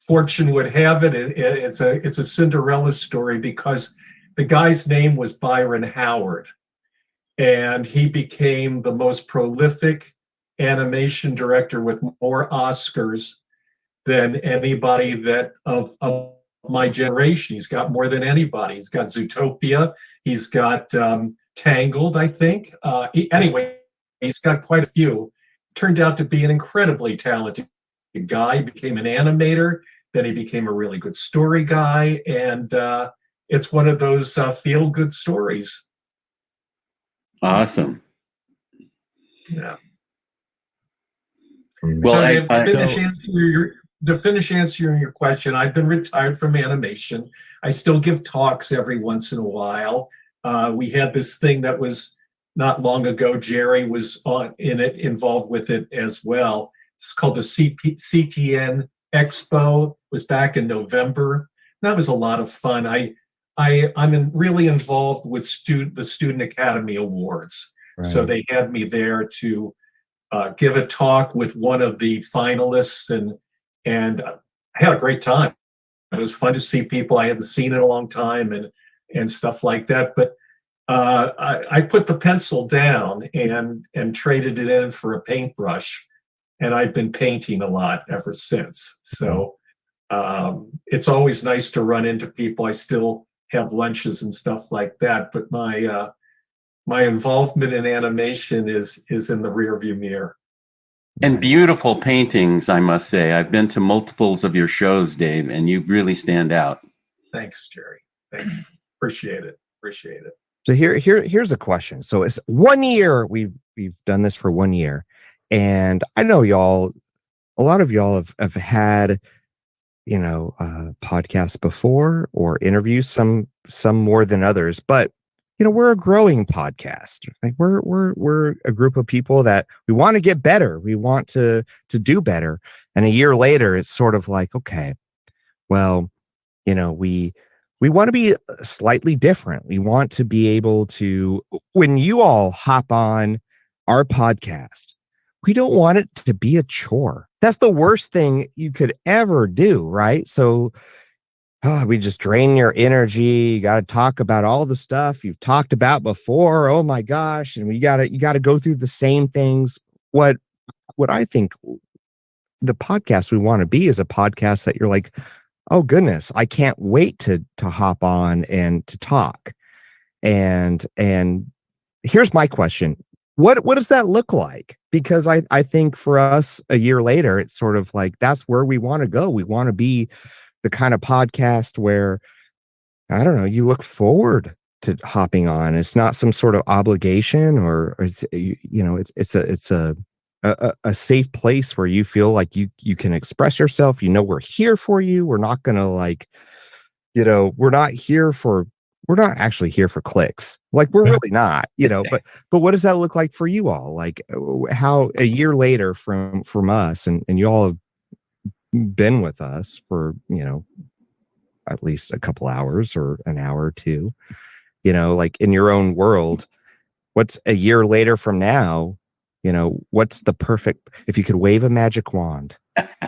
fortune would have it, it's a Cinderella story, because the guy's name was Byron Howard, and he became the most prolific animation director with more Oscars than anybody that of my generation. He's got more than anybody. He's got Zootopia. He's got Tangled, I think. Anyway, he's got quite a few. Turned out to be an incredibly talented guy. He became an animator. Then he became a really good story guy. And it's one of those feel-good stories. Awesome. Yeah. Well, so to finish answering your question, I've been retired from animation. I still give talks every once in a while. We had this thing that was not long ago. Jerry was involved with it as well. It's called the CTN Expo. It was back in November. That was a lot of fun. I'm really involved with the Student Academy Awards. Right. So they had me there to give a talk with one of the finalists, and I had a great time. It was fun to see people I hadn't seen in a long time and stuff like that. But I put the pencil down and traded it in for a paintbrush, and I've been painting a lot ever since. So it's always nice to run into people. I still have lunches and stuff like that, but my involvement in animation is in the rearview mirror. And beautiful paintings, I must say. I've been to multiples of your shows, Dave, and you really stand out. Thanks, Jerry. Thank you. Appreciate it. So here's a question. So it's 1 year. We've done this for 1 year, and I know a lot of y'all have had, you know, podcasts before or interviews, some more than others, but you know, we're a growing podcast. Like we're a group of people that we want to get better. We want to do better. And a year later, it's sort of like, okay, well, you know, we want to be slightly different. We want to be able to, when you all hop on our podcast, we don't want it to be a chore. That's the worst thing you could ever do, right? So we just drain your energy. You got to talk about all the stuff you've talked about before. Oh my gosh. And you got to go through the same things. What I think the podcast we want to be is a podcast that you're like, oh goodness, I can't wait to hop on and to talk. And here's my question. What does that look like? Because I think for us a year later, it's sort of like, that's where we want to go. We want to be the kind of podcast where, I don't know, you look forward to hopping on. It's not some sort of obligation, or it's, you know, it's a safe place where you feel like you can express yourself. You know, we're here for you. We're not going to, like, you know, we're not here for we're not actually here for clicks. Like we're really not, but what does that look like for you all? Like how a year later from us and you all have been with us for, at least a couple hours or an hour or two, like in your own world, what's a year later from now, what's the perfect, if you could wave a magic wand,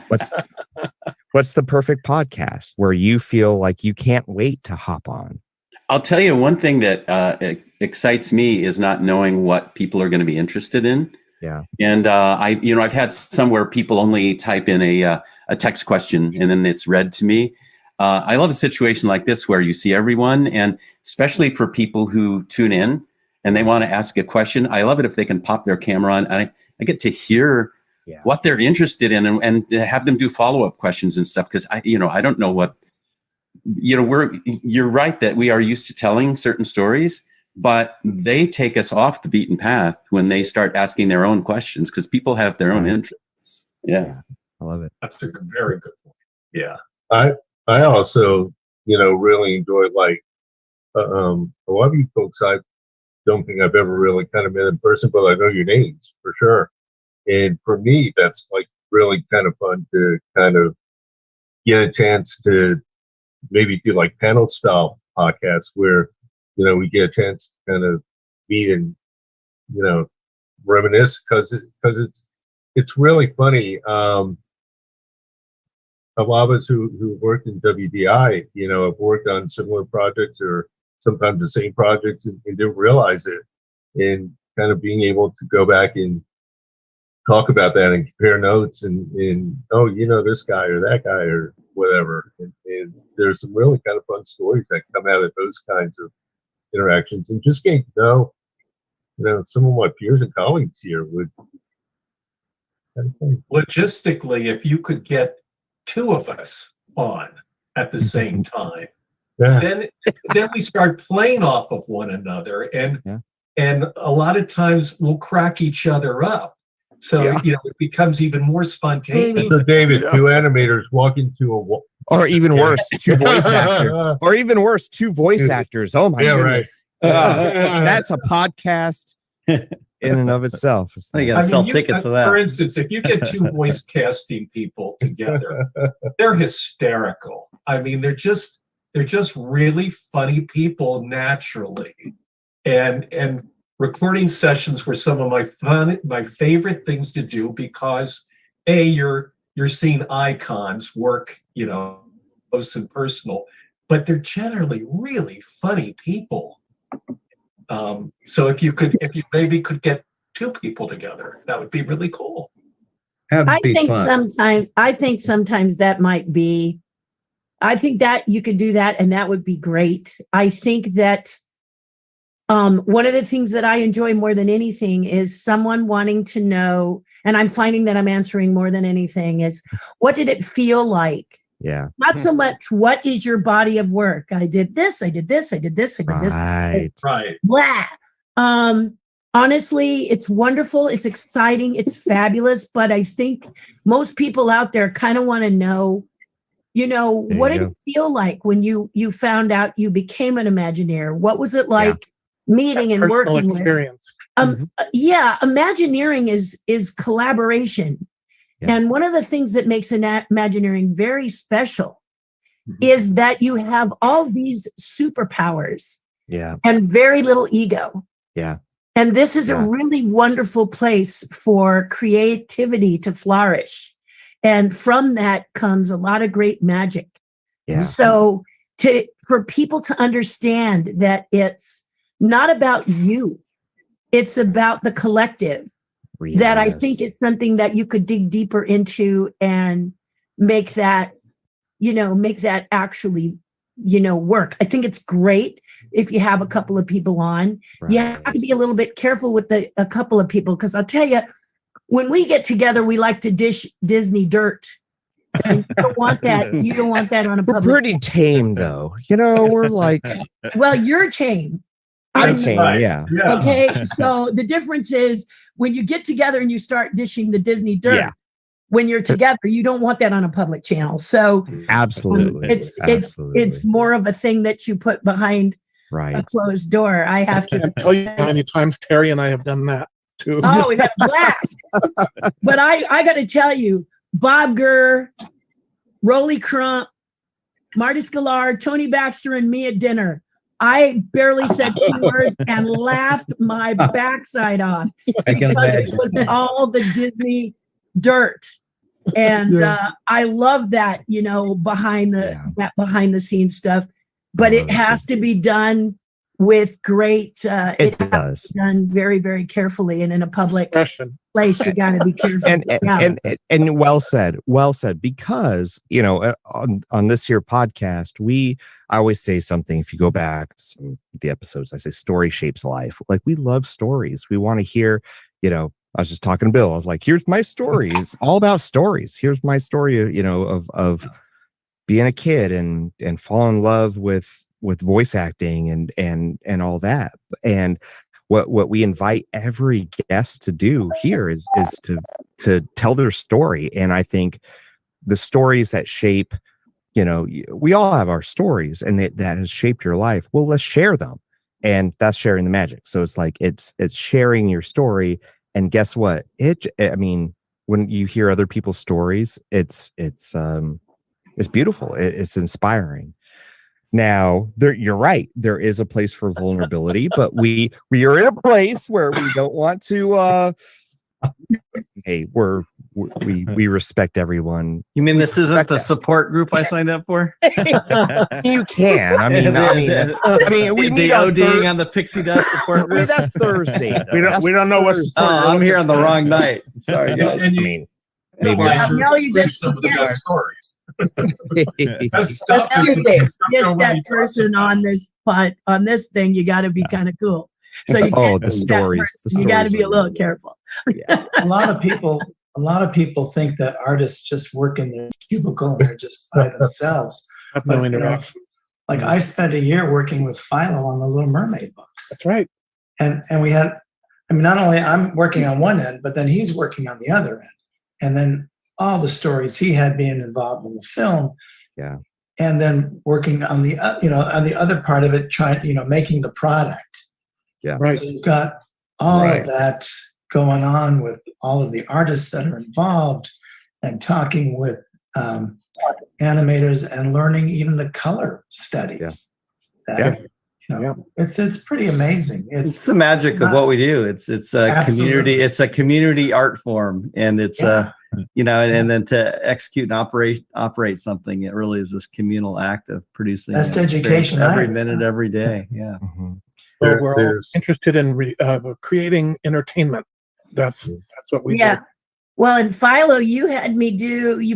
what's the perfect podcast where you feel like you can't wait to hop on? I'll tell you one thing that excites me is not knowing what people are going to be interested in. Yeah. And I've had some where people only type in a text question and then it's read to me. I love a situation like this where you see everyone, and especially for people who tune in and they want to ask a question. I love it if they can pop their camera on. I get to hear what they're interested in and have them do follow-up questions and stuff. Because I don't know what, you're right that we are used to telling certain stories, but they take us off the beaten path when they start asking their own questions because people have their own interests. Yeah. I love it. That's a very good point. Yeah. I also, really enjoy like a lot of you folks. I don't think I've ever really kind of met in person, but I know your names for sure. And for me, that's like really kind of fun to kind of get a chance to maybe do like panel style podcasts where, we get a chance to kind of meet and, reminisce because it's really funny. A lot of us who worked in WDI, have worked on similar projects or sometimes the same projects and didn't realize it. And kind of being able to go back and talk about that and compare notes and this guy or that guy or whatever. And there's some really kind of fun stories that come out of those kinds of interactions, and just getting to know, some of my peers and colleagues here would. Logistically, if you could get two of us on at the same time, then we start playing off of one another, and a lot of times we'll crack each other up. So it becomes even more spontaneous. So David, two animators walk into a wall. Or even worse, two voice actors. Or even worse, two voice actors. Oh my goodness. Right. That's a podcast in and of itself. You gotta sell tickets to that. For instance, if you get two voice casting people together, they're hysterical. I mean, they're just really funny people naturally. And recording sessions were some of my favorite things to do because you're seeing icons work, close and personal, but they're generally really funny people. So if you maybe could get two people together, that would be really cool. I think sometimes that might be, I think that you could do that and that would be great. I think that one of the things that I enjoy more than anything is someone wanting to know, and I'm finding that I'm answering more than anything, is what did it feel like? Yeah. Not so much what is your body of work? I did this, I did this, I did this, I did this. Right. Blah. Honestly, it's wonderful. It's exciting. It's fabulous. But I think most people out there kind of want to know, what did it feel like when you found out you became an Imagineer? What was it like meeting and working experience. Imagineering is collaboration. And one of the things that makes Imagineering very special is that you have all these superpowers and very little ego. Yeah. And this is a really wonderful place for creativity to flourish. And from that comes a lot of great magic. Yeah. So for people to understand that it's not about you, it's about the collective. Yes. That I think is something that you could dig deeper into and make that actually, work. I think it's great if you have a couple of people on. Right. You have to be a little bit careful with a couple of people, because I'll tell you, when we get together, we like to dish Disney dirt. And you don't want that. You don't want that on a public. We're pretty tame, though. We're like. Well, you're tame. I'm tame, yeah. Okay, so the difference is when you get together and you start dishing the Disney dirt. When you're together, you don't want that on a public channel. So absolutely, it's more of a thing that you put behind Right. a closed door. I have I to. can't tell you how many times Terry and I have done that too. Oh, we've had a blast. But I got to tell you, Bob Gurr, Rolly Crump, Marty Sklar, Tony Baxter, and me at dinner. I barely said 2 words and laughed my backside off because it was all the Disney dirt. And I love that, you know, behind the scenes stuff. But it has to be done with great. It does. Done very, very carefully, and in a public place, you got to be careful. And well said, because, you know, on this here podcast, I always say something. If you go back to some of the episodes, I say story shapes life. Like, we love stories. We want to hear, you know, I was just talking to Bill. I was like, here's my story. It's all about stories. Here's my story, you know, of being a kid and fall in love with voice acting and all that. And what we invite every guest to do here is to tell their story. And I think the stories that shape, you know, we all have our stories, and that has shaped your life. Well, let's share them. And that's sharing the magic. So it's like, it's sharing your story. And guess what? I mean, when you hear other people's stories, it's beautiful. It's inspiring. Now, you're right. There is a place for vulnerability, but we are in a place where we don't want to. Hey, we respect everyone. You mean this isn't the support group I signed up for? You can. I mean, we need ODing on the pixie dust support group. I mean, that's Thursday. We don't know what. I'm here on the wrong night. Sorry, guys. And maybe. No, you just some of the best stories. Just that person on this thing, you got to be kind of cool. So you can't the stories. You got to be a little careful. A lot of people think that artists just work in their cubicle and they're just by themselves. No interaction. Like, I spent a year working with Philo on the Little Mermaid books. That's right. And we had, I mean, not only I'm working on one end, but then he's working on the other end. And then all the stories he had being involved in the film. Yeah. And then working on the, on the other part of it, making the product. Yeah. Right. So you've got all of that going on with all of the artists that are involved, and talking with animators and learning even the color studies. It's pretty amazing. It's the magic of what we do. It's a community. It's a community art form, and it's and then to execute and operate something, it really is this communal act of producing. That's education every minute, every day. Yeah. Mm-hmm. Well, we're all interested in creating entertainment. That's what we do. Well, and Philo, you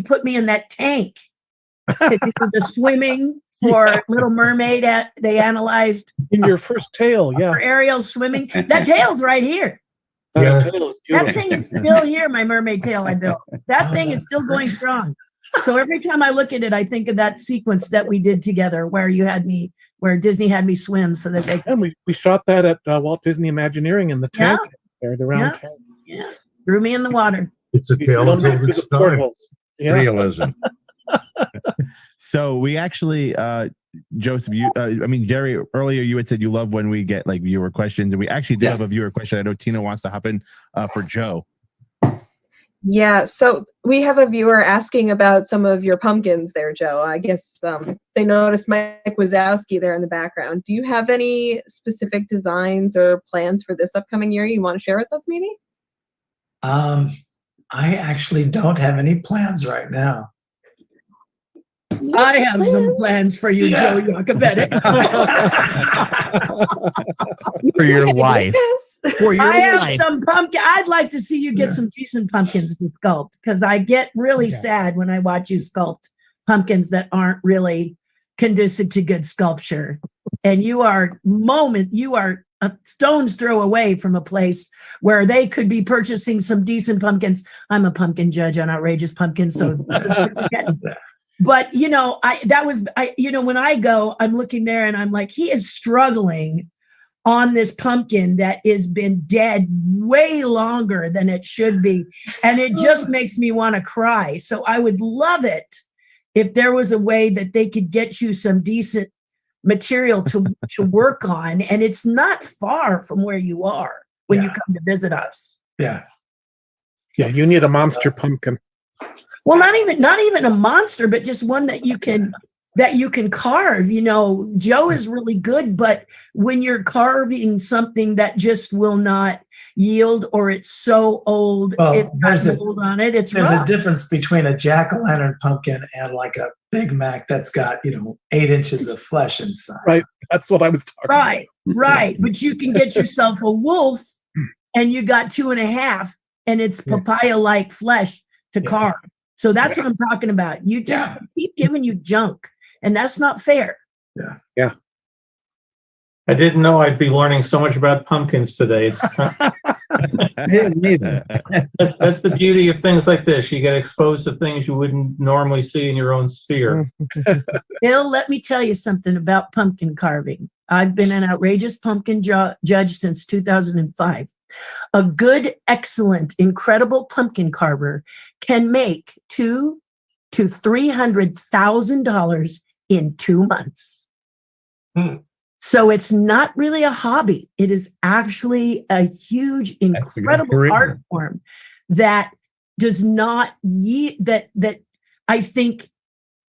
put me in that tank to do the swimming for Little Mermaid. They analyzed in your first tail, for Ariel swimming. That tail's right here. That thing is still here. My mermaid tail I built. That thing is still going strong. So every time I look at it, I think of that sequence that we did together, where Disney had me swim so that they. And we shot that at Walt Disney Imagineering in the tank. There, the round tank. Yeah, threw me in the water. It's a tale of its time. Realism. So we actually, Joseph, Jerry, earlier you had said you love when we get like viewer questions, and we actually do have a viewer question. I know Tina wants to hop in for Joe. Yeah, so we have a viewer asking about some of your pumpkins there, Joe. I guess they noticed Mike Wazowski there in the background. Do you have any specific designs or plans for this upcoming year you want to share with us, maybe? I actually don't have any plans right now. I have some plans for you, Joe Iacobetti. For your life. I have some pumpkin. I'd like to see you get some decent pumpkins to sculpt, because I get really sad when I watch you sculpt pumpkins that aren't really conducive to good sculpture. And you are a stone's throw away from a place where they could be purchasing some decent pumpkins. I'm a pumpkin judge on outrageous pumpkins, so but when I go, I'm looking there and I'm like, he is struggling on this pumpkin that has been dead way longer than it should be. And it just makes me want to cry. So I would love it if there was a way that they could get you some decent material to work on, and it's not far from where you are when you come to visit us. Yeah. Yeah, you need a monster pumpkin. Well, not even a monster, but just one that you can carve. You know, Joe is really good, but when you're carving something that just will not yield, or it's so old, it's got mold on it. There's a difference between a jack-o'-lantern pumpkin and like a Big Mac that's got 8 inches of flesh inside. Right, that's what I was talking about. Right. But you can get yourself a wolf, and you got 2.5, and it's papaya-like flesh to carve. So that's what I'm talking about. You just keep giving you junk, and that's not fair. Yeah. I didn't know I'd be learning so much about pumpkins today. It's Neither. that's the beauty of things like this. You get exposed to things you wouldn't normally see in your own sphere. Bill, let me tell you something about pumpkin carving. I've been an outrageous pumpkin judge since 2005. A good, excellent, incredible pumpkin carver can make $200,000 to $300,000 in 2 months. So it's not really a hobby. It is actually a huge, incredible art form that does not that I think,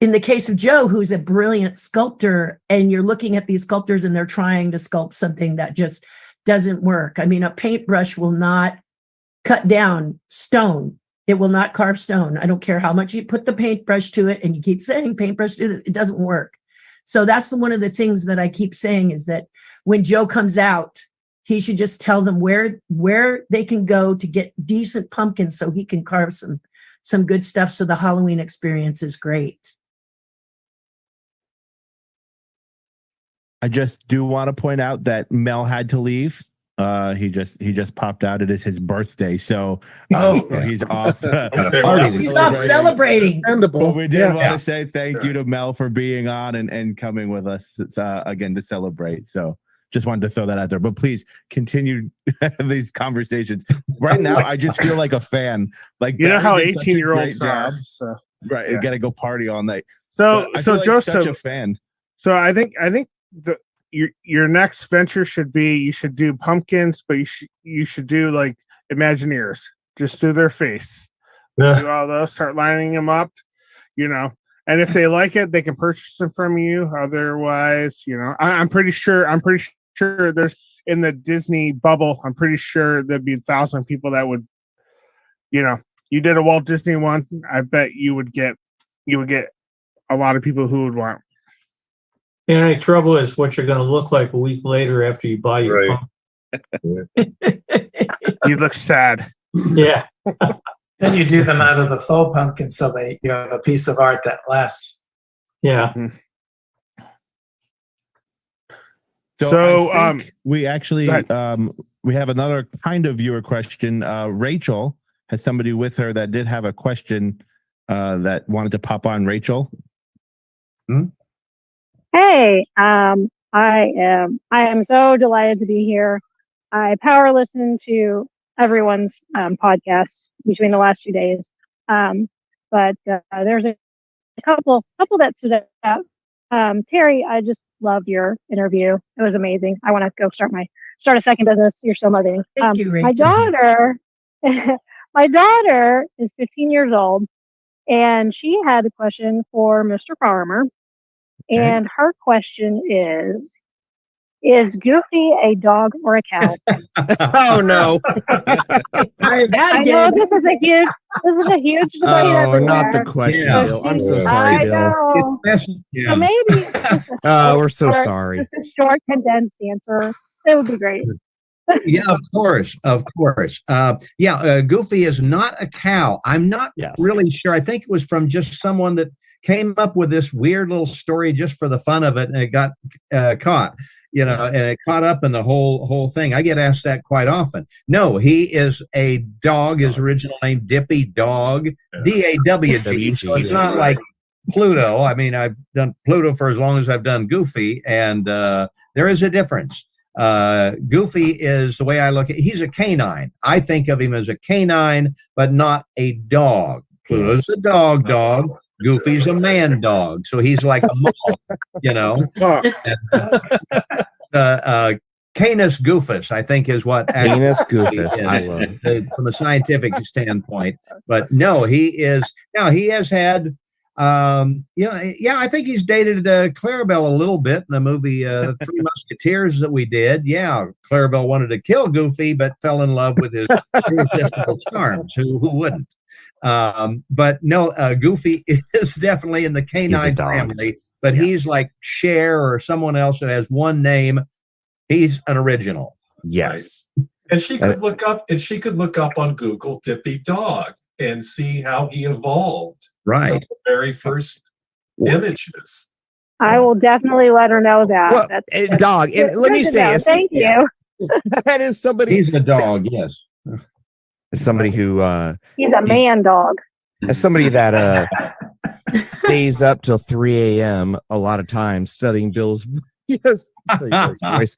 in the case of Joe, who's a brilliant sculptor, and you're looking at these sculptors and they're trying to sculpt something that just doesn't work. I mean, a paintbrush will not cut down stone. It will not carve stone. I don't care how much you put the paintbrush to it, and you keep saying paintbrush to it, it doesn't work. So that's one of the things that I keep saying, is that when Joe comes out, he should just tell them where they can go to get decent pumpkins, so he can carve some good stuff, so the Halloween experience is great. I just do want to point out that Mel had to leave. He just popped out. It is his birthday, so he's off. Stop celebrating. But we did want to say thank you to Mel for being on and coming with us again to celebrate. So just wanted to throw that out there. But please continue these conversations. Right now, I just feel like a fan. Like, you know how Barry did such a 18-year-olds great are. job. So. Right, you got to go party all night. So I feel like Joseph, such a fan. So I think your next venture should be, you should do pumpkins, but you should do like Imagineers. Just do their face. Do all those, start lining them up, and if they like it, they can purchase them from you. Otherwise, I'm pretty sure there's, in the Disney bubble, I'm pretty sure there'd be 1,000 people that would, you did a Walt Disney one. I bet you would get a lot of people who would want. The only trouble is what you're going to look like a week later after you buy your pumpkin. You look sad. Yeah. Then you do them out of the faux pumpkin, so you have a piece of art that lasts. Yeah. So I think we actually we have another kind of viewer question. Rachel has somebody with her that did have a question that wanted to pop on. Rachel. Hey, I am so delighted to be here. I power listened to everyone's podcast between the last 2 days, but there's a couple that stood out. Terry, I just loved your interview. It was amazing. I want to go start a second business. You're so motivating. Thank you, Rachel. My daughter is 15 years old, and she had a question for Mr. Farmer. Okay. And her question is Goofy a dog or a cow? Oh no! I know this is a huge debate. Oh, not the question, Bill. I'm so sorry, Bill. So maybe we're so sorry. Just a short, condensed answer. It would be great. Yeah, of course. Goofy is not a cow. I'm not really sure. I think it was from just someone that came up with this weird little story just for the fun of it, and it got caught. And it caught up in the whole thing. I get asked that quite often. No, he is a dog. His original name, Dippy Dog, D-A-W-G. So it's not like Pluto. I mean, I've done Pluto for as long as I've done Goofy, and there is a difference. Goofy is, the way I look at it, he's a canine. I think of him as a canine, but not a dog. Pluto's a dog. Goofy's a man dog, so he's like a mall, you know. And, Canis goofus, I think, is what Canis goofus. I love it. From a scientific standpoint. But no, he is now. He has had, I think he's dated Clarabelle a little bit in the movie The Three Musketeers that we did. Yeah, Clarabelle wanted to kill Goofy, but fell in love with his irresistible charms. Who wouldn't? But no, Goofy is definitely in the canine family, but he's like Cher or someone else that has one name. He's an original. Yes. And she could look up on Google Dippy Dog and see how he evolved. Right. The very first images. I will definitely let her know that. Well, that's dog. And let me say, thank you. That is somebody. He's a dog. Yes. Somebody who. He's a man dog. As somebody that stays up till 3 a.m. a lot of times studying Bill's voice,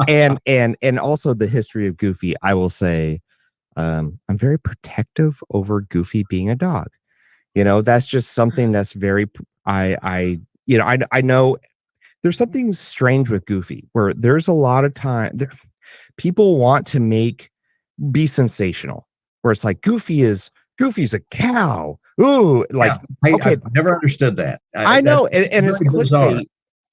and also the history of Goofy, I will say, I'm very protective over Goofy being a dog. You know, that's just something that's very. I know there's something strange with Goofy where there's a lot of time people want to be sensational, where it's like Goofy's a cow. Ooh, like I've never understood that. I know, and it's bizarre. clickbait,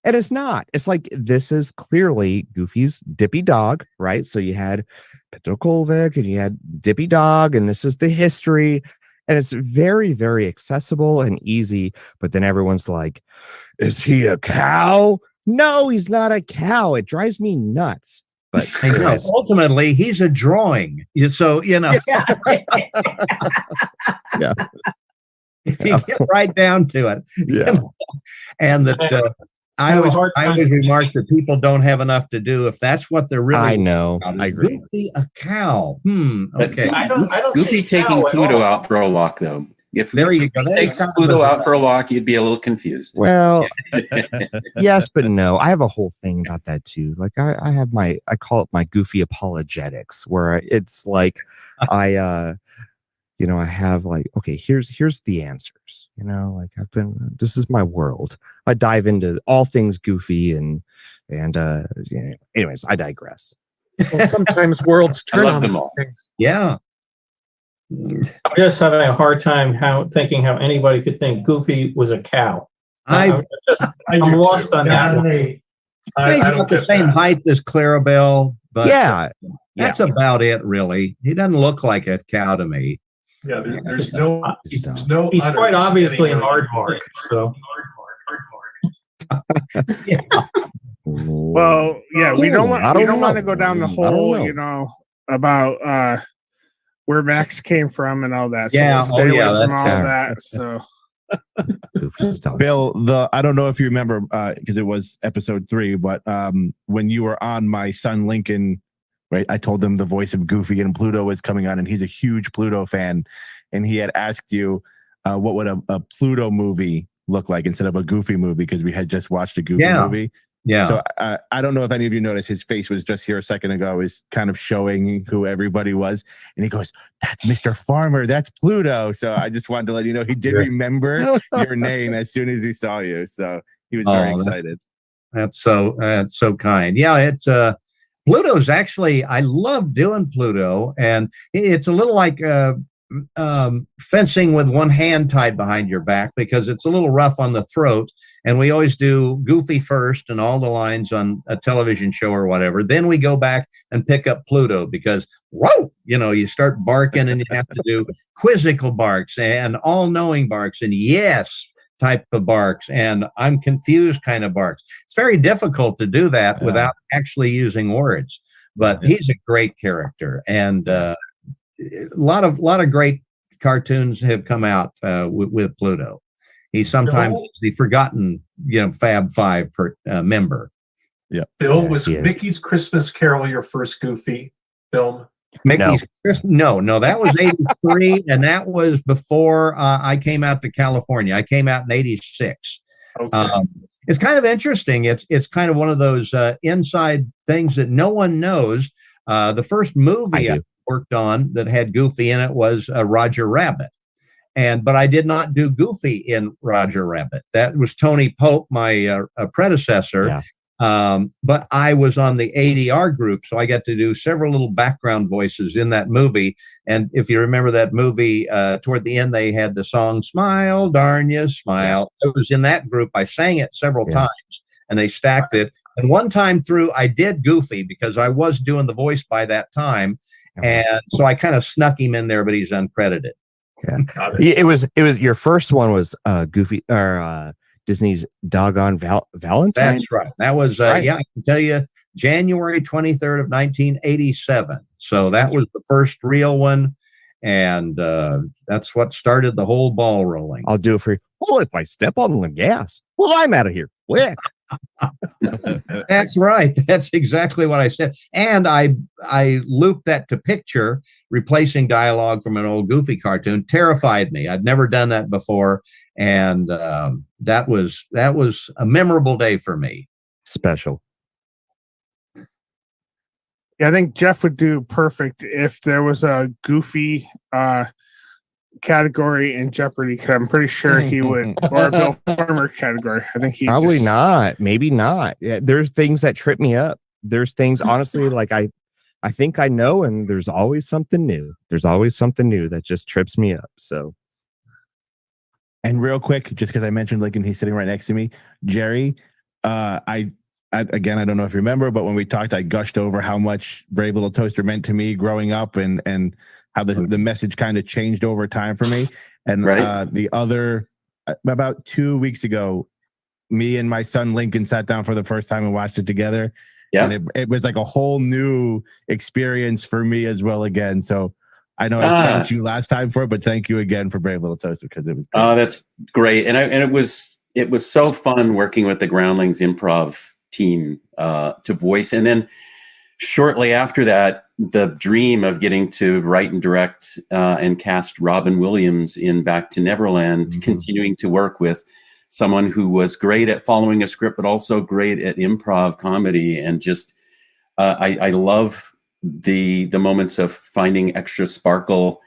and it's not. It's like this is clearly Goofy's Dippy Dog, right? So you had Petrokovic and you had Dippy Dog, and this is the history, and it's very, very accessible and easy. But then everyone's like, "Is he a cow?" No, he's not a cow. It drives me nuts. But ultimately, he's a drawing. So yeah. If you get right down to it, and that I always remark that people don't have enough to do if that's what they're really. I know. I agree. Goofy, a cow. Okay. I don't Goofy taking Pluto out for a walk, though. If there you go. Takes Pluto out for a walk, you'd be a little confused. Well, yes, but no. I have a whole thing about that too. Like I call it my Goofy apologetics, where it's like I have like, okay, here's the answers. You know, like this is my world. I dive into all things Goofy and anyways, I digress. Well, sometimes worlds turn on these things. Yeah. I'm just having a hard time thinking how anybody could think Goofy was a cow. I'm lost on that one. He's got the same height as Clarabelle, but that's about it, really. He doesn't look like a cow to me. Yeah, there's no. He's quite obviously an aardvark. So. Well, yeah, we don't want to go down the whole, about where Max came from and all that. So stay away from all that. So, Bill, I don't know if you remember because it was episode 3, but when you were on, my son Lincoln, right? I told him the voice of Goofy and Pluto was coming on, and he's a huge Pluto fan, and he had asked you what would a Pluto movie look like instead of a Goofy movie, because we had just watched a Goofy movie. Yeah. So I don't know if any of you noticed, his face was just here a second ago, is kind of showing who everybody was. And he goes, "That's Mr. Farmer. That's Pluto." So I just wanted to let you know he did remember your name as soon as he saw you. So he was very excited. That's so kind. Yeah, it's Pluto's actually, I love doing Pluto, and it's a little like fencing with one hand tied behind your back, because it's a little rough on the throat. And we always do Goofy first and all the lines on a television show or whatever. Then we go back and pick up Pluto, because whoa, you start barking and you have to do quizzical barks and all-knowing barks and yes type of barks and I'm confused kind of barks. It's very difficult to do that without actually using words. But he's a great character, and a lot of great cartoons have come out with Pluto. He's sometimes the forgotten, Fab Five member. Yeah. Bill, was Mickey's Christmas Carol your first Goofy film? Mickey's no, that was 83, and that was before I came out to California. I came out in 86. Okay. It's kind of interesting. It's kind of one of those inside things that no one knows. The first movie I worked on that had Goofy in it was Roger Rabbit. but I did not do Goofy in Roger Rabbit. That was Tony Pope, my predecessor. Yeah. But I was on the ADR group, so I got to do several little background voices in that movie. And if you remember that movie, toward the end, they had the song "Smile, Darn You, Smile." I was in that group. I sang it several times, and they stacked it. And one time through, I did Goofy because I was doing the voice by that time, and so I kind of snuck him in there, but he's uncredited. Yeah, it was your first one was Goofy or Disney's Doggone Valentine. That's right. That was right. yeah, I can tell you, January 23rd of 1987. So that was the first real one, and that's what started the whole ball rolling. I'll do it for you. Well, if I step on the gas, well, I'm out of here. Quick. That's right. That's exactly what I said. And I looped that to picture, replacing dialogue from an old Goofy cartoon. Terrified me. I'd never done that before, and that was a memorable day for me. Special. Yeah, I think Jeff would do perfect if there was a Goofy category in Jeopardy, because I'm pretty sure he would, or a Bill Farmer category. I think he probably not. Maybe not. Yeah, there's things that trip me up. There's things, honestly, like I think I know, and there's always something new. There's always something new that just trips me up. So, and real quick, just because I mentioned Lincoln, he's sitting right next to me, Jerry. I again, I don't know if you remember, but when we talked, I gushed over how much Brave Little Toaster meant to me growing up, and how the message kind of changed over time for me. And the other, about 2 weeks ago, me and my son Lincoln sat down for the first time and watched it together. Yeah. And it was like a whole new experience for me as well again. So I know I thanked you last time for it, but thank you again for Brave Little Toaster, because it was great. Oh, that's great. And it was so fun working with the Groundlings improv team to voice. And then shortly after that, the dream of getting to write and direct and cast Robin Williams in Back to Neverland, continuing to work with someone who was great at following a script, but also great at improv comedy. And just, I love the moments of finding extra sparkle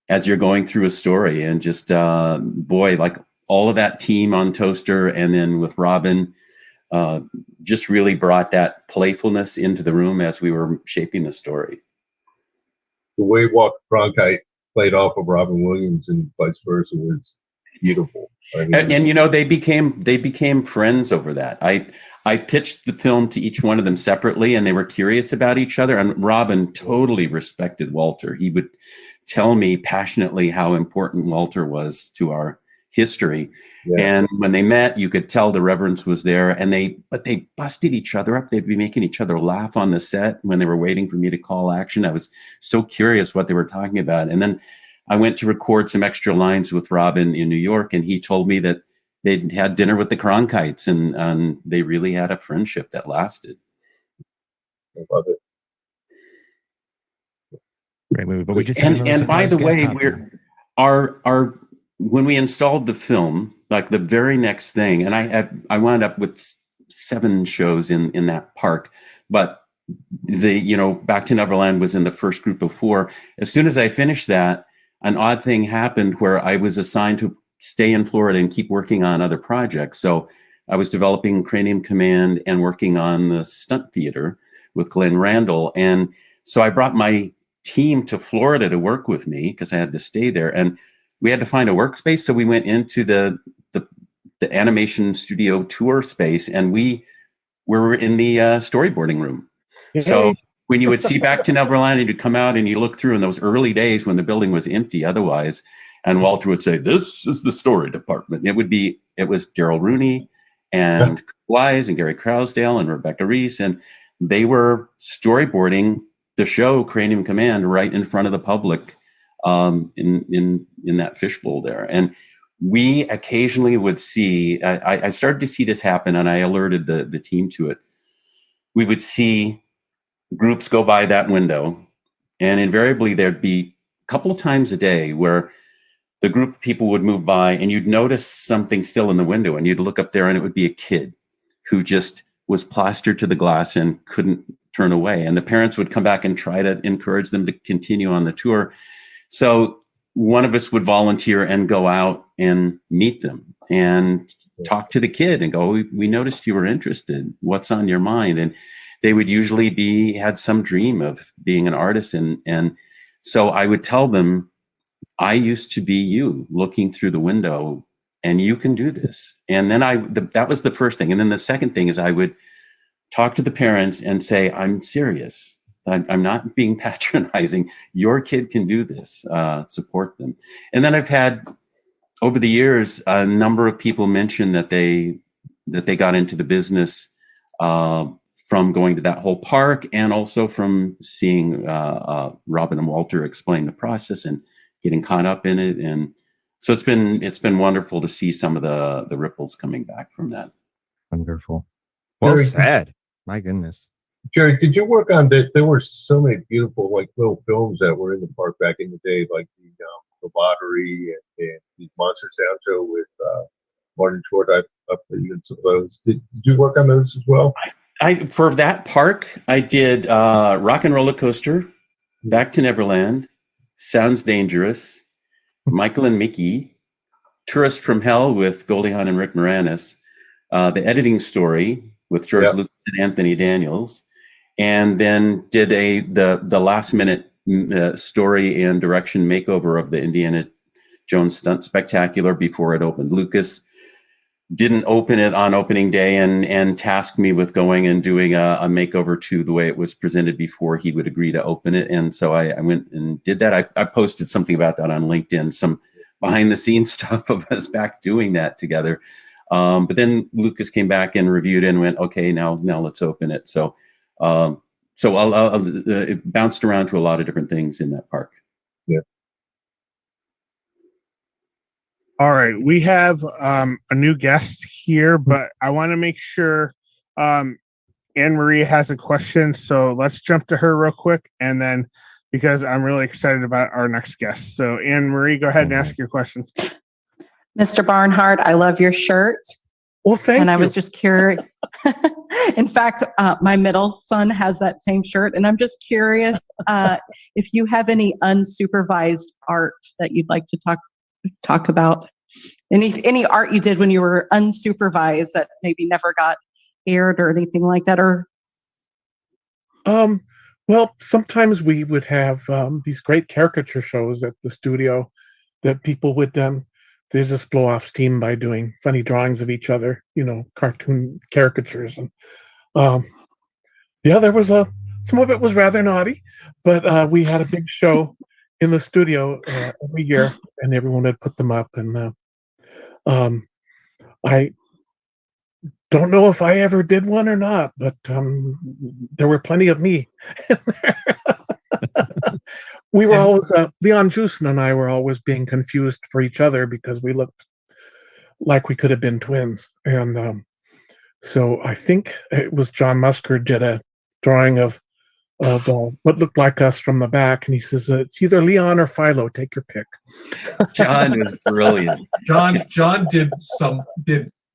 as you're going through a story. And just, boy, like all of that team on Toaster, and then with Robin, just really brought that playfulness into the room as we were shaping the story. The way Walter Cronkite played off of Robin Williams and vice versa was beautiful. I mean, and you know, they became friends over that. I pitched the film to each one of them separately, and they were curious about each other. And Robin totally respected Walter. He would tell me passionately how important Walter was to our history. Yeah. And when they met, you could tell the reverence was there, and they busted each other up. They'd be making each other laugh on the set when they were waiting for me to call action. I was so curious what they were talking about. And then I went to record some extra lines with Robin in New York, and he told me that they'd had dinner with the Cronkites, and they really had a friendship that lasted. I love it. Great movie. But we just and by the way, when we installed the film, like the very next thing, and I wound up with 7 shows in that park, but Back to Neverland was in the first group of 4. As soon as I finished that, an odd thing happened where I was assigned to stay in Florida and keep working on other projects. So I was developing Cranium Command and working on the stunt theater with Glenn Randall. And so I brought my team to Florida to work with me because I had to stay there. And we had to find a workspace. So we went into the animation studio tour space, and we were in the storyboarding room. Yay. So when you would see Back to Neverland, and you'd come out and you look through in those early days when the building was empty otherwise, and Walter would say, "This is the story department." It was Daryl Rooney and Wise and Gary Crousdale and Rebecca Reese, and they were storyboarding the show Cranium Command right in front of the public in that fishbowl there. And we occasionally would see, I started to see this happen, and I alerted the team to it. We would see groups go by that window, and invariably there'd be a couple of times a day where the group of people would move by, and you'd notice something still in the window, and you'd look up there, and it would be a kid who just was plastered to the glass and couldn't turn away. And the parents would come back and try to encourage them to continue on the tour. So one of us would volunteer and go out and meet them and talk to the kid and go, we noticed you were interested. What's on your mind? And they would usually had some dream of being an artist. And so I would tell them, I used to be you looking through the window, and you can do this. And then that was the first thing. And then the second thing is I would talk to the parents and say, I'm serious. I'm not being patronizing. Your kid can do this. Support them. And then I've had, over the years, a number of people mention that they got into the business from going to that whole park, and also from seeing Robin and Walter explain the process and getting caught up in it. And so it's been wonderful to see some of the ripples coming back from that. Wonderful. Well Jerry, said. My goodness. Jerry, did you work on this? There were so many beautiful, like, little films that were in the park back in the day, like the Lottery and the Monster Sound Show with Martin Short. I played in some of those. Did you work on those as well? For that park, I did Rock and Roller Coaster, Back to Neverland, Sounds Dangerous, Michael and Mickey, Tourist from Hell with Goldie Hawn and Rick Moranis, The Editing Story with George Lucas and Anthony Daniels, and then did the last minute story and direction makeover of the Indiana Jones Stunt Spectacular before it opened. Lucas didn't open it on opening day and tasked me with going and doing a makeover to the way it was presented before he would agree to open it. And so I went and did that. I posted something about that on LinkedIn, some behind the scenes stuff of us back doing that together. But then Lucas came back and reviewed it and went, okay, now let's open it. So it bounced around to a lot of different things in that park. Yeah. All right, we have a new guest here, but I want to make sure Anne Marie has a question. So let's jump to her real quick, and then because I'm really excited about our next guest. So Anne Marie, go ahead and ask your question. Mr. Barnhart, I love your shirt. Well, thank you. And I was just curious. In fact, my middle son has that same shirt, and I'm just curious if you have any unsupervised art that you'd like to talk about. Any art you did when you were unsupervised that maybe never got aired or anything like that, or well, sometimes we would have these great caricature shows at the studio that people would they just blow off steam by doing funny drawings of each other, cartoon caricatures. And there was some of it was rather naughty, but we had a big show in the studio every year, and everyone would put them up. And I don't know if I ever did one or not, but there were plenty of me. We were always, Leon Jusen and I were always being confused for each other because we looked like we could have been twins. And so I think it was John Musker did a drawing of what looked like us from the back, and he says it's either Leon or Philo, take your pick. John is brilliant. John did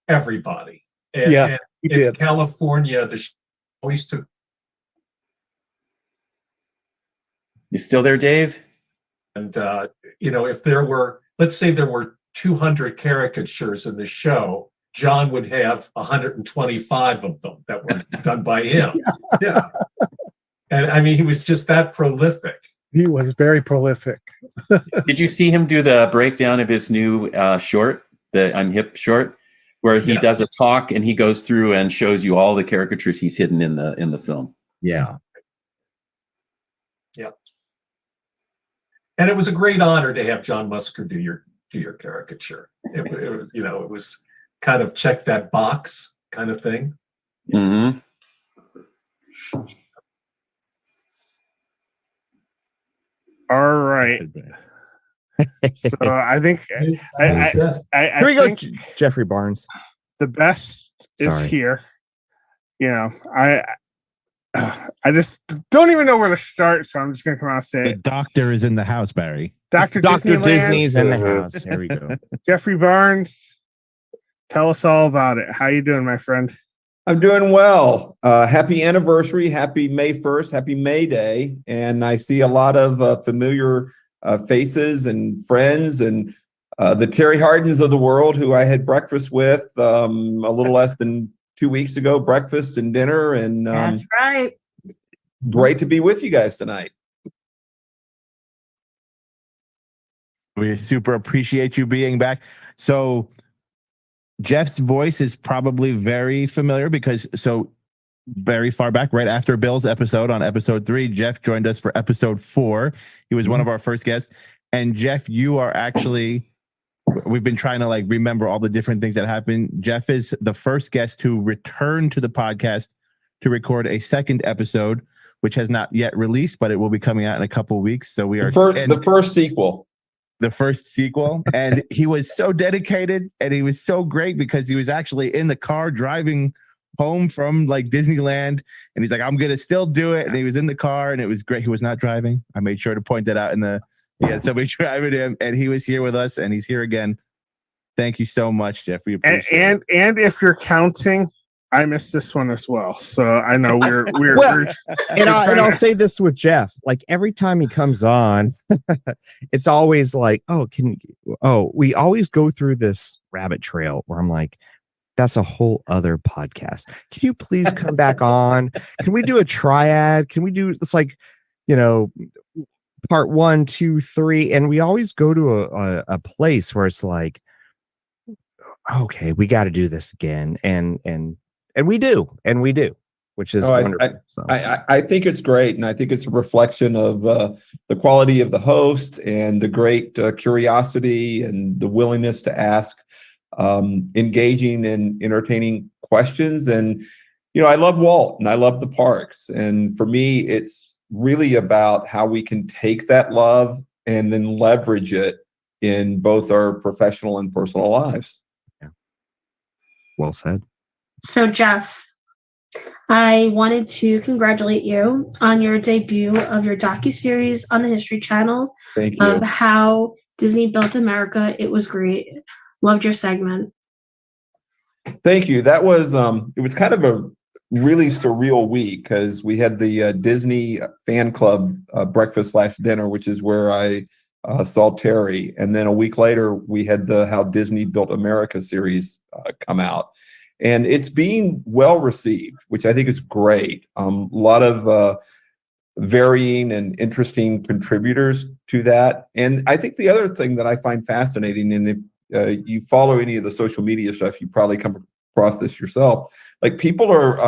everybody. And he in did. California, the show always took. You still there, Dave? And if there were, let's say there were 200 caricatures in the show, John would have 125 of them that were done by him. Yeah. And I mean, he was just that prolific. He was very prolific. Did you see him do the breakdown of his new short, the Unhip short, where he does a talk and he goes through and shows you all the caricatures he's hidden in the film? Yeah. Yeah. And it was a great honor to have John Musker do your caricature. It was kind of check that box kind of thing. Mm-hmm. All right. So I think Here we go, Jeffrey Barnes. The best is Sorry. here. I just don't even know where to start, so I'm just gonna come out and say The it. doctor is in the house, Barry. Dr. Disney's in the house. Here we go. Jeffrey Barnes, tell us all about it. How you doing, my friend? I'm doing well. Happy anniversary. Happy May 1st. Happy May Day. And I see a lot of familiar faces and friends, and the Terry Hardens of the world, who I had breakfast with a little less than 2 weeks ago, breakfast and dinner, and That's right. great to be with you guys tonight. We super appreciate you being back. So Jeff's voice is probably very familiar because very far back, right after Bill's episode on episode 3, Jeff joined us for episode 4. He was one of our first guests. And Jeff, you are actually, we've been trying to like remember all the different things that happened. Jeff is the first guest to return to the podcast to record a second episode, which has not yet released, but it will be coming out in a couple of weeks. So we are the first sequel. The first sequel. And he was so dedicated and he was so great because he was actually in the car driving home from like Disneyland, and he's like, I'm gonna still do it. And he was in the car and it was great. He was not driving. I made sure to point that out he had somebody driving him, and he was here with us, and he's here again. Thank you so much, Jeff. We appreciate it. And if you're counting, I missed this one as well. So I know we're and I'll say this with Jeff, like every time he comes on, it's always like, we always go through this rabbit trail where I'm like, that's a whole other podcast. Can you please come back on? Can we do a triad? Can we do, it's like, part 1, 2, 3. And we always go to a place where it's like, okay, we got to do this again. And we do, which is wonderful. I think it's great. And I think it's a reflection of the quality of the host and the great curiosity and the willingness to ask engaging and entertaining questions. And I love Walt and I love the parks, and for me it's really about how we can take that love and then leverage it in both our professional and personal lives. Well said. So Jeff, I wanted to congratulate you on your debut of your docuseries on the History Channel. Thank you. Of how Disney built America. It was great. Loved your segment. Thank you. That was it was kind of a really surreal week because we had the Disney fan club breakfast/dinner, which is where I saw Terry, and then a week later we had the How Disney Built America series come out, and it's being well received, which I think is great. A lot of varying and interesting contributors to that, and I think the other thing that I find fascinating, and if you follow any of the social media stuff, you probably come across this yourself. Like people are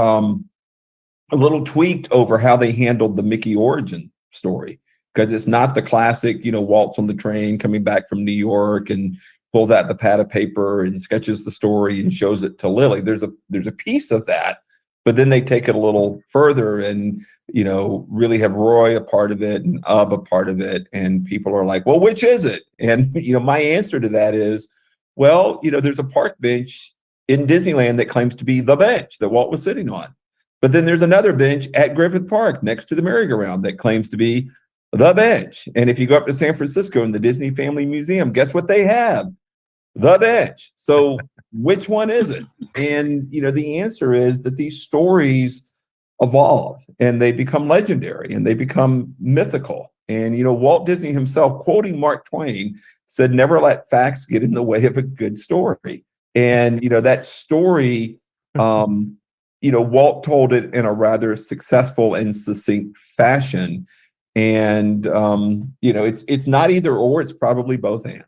a little tweaked over how they handled the Mickey origin story, because it's not the classic, Walt's on the train coming back from New York and pulls out the pad of paper and sketches the story and shows it to Lily. There's a piece of that, but then they take it a little further and really have Roy a part of it and Ub a part of it, and people are like, well, which is it? And my answer to that is, well, there's a park bench in Disneyland that claims to be the bench that Walt was sitting on, but then there's another bench at Griffith Park next to the merry-go-round that claims to be the bench. And if you go up to San Francisco in the Disney Family Museum, guess what they have? The bench. So which one is it? And the answer is that these stories evolve and they become legendary and they become mythical. And Walt Disney himself, quoting Mark Twain, said, never let facts get in the way of a good story. And that story, Walt told it in a rather successful and succinct fashion. And it's not either or, it's probably both and.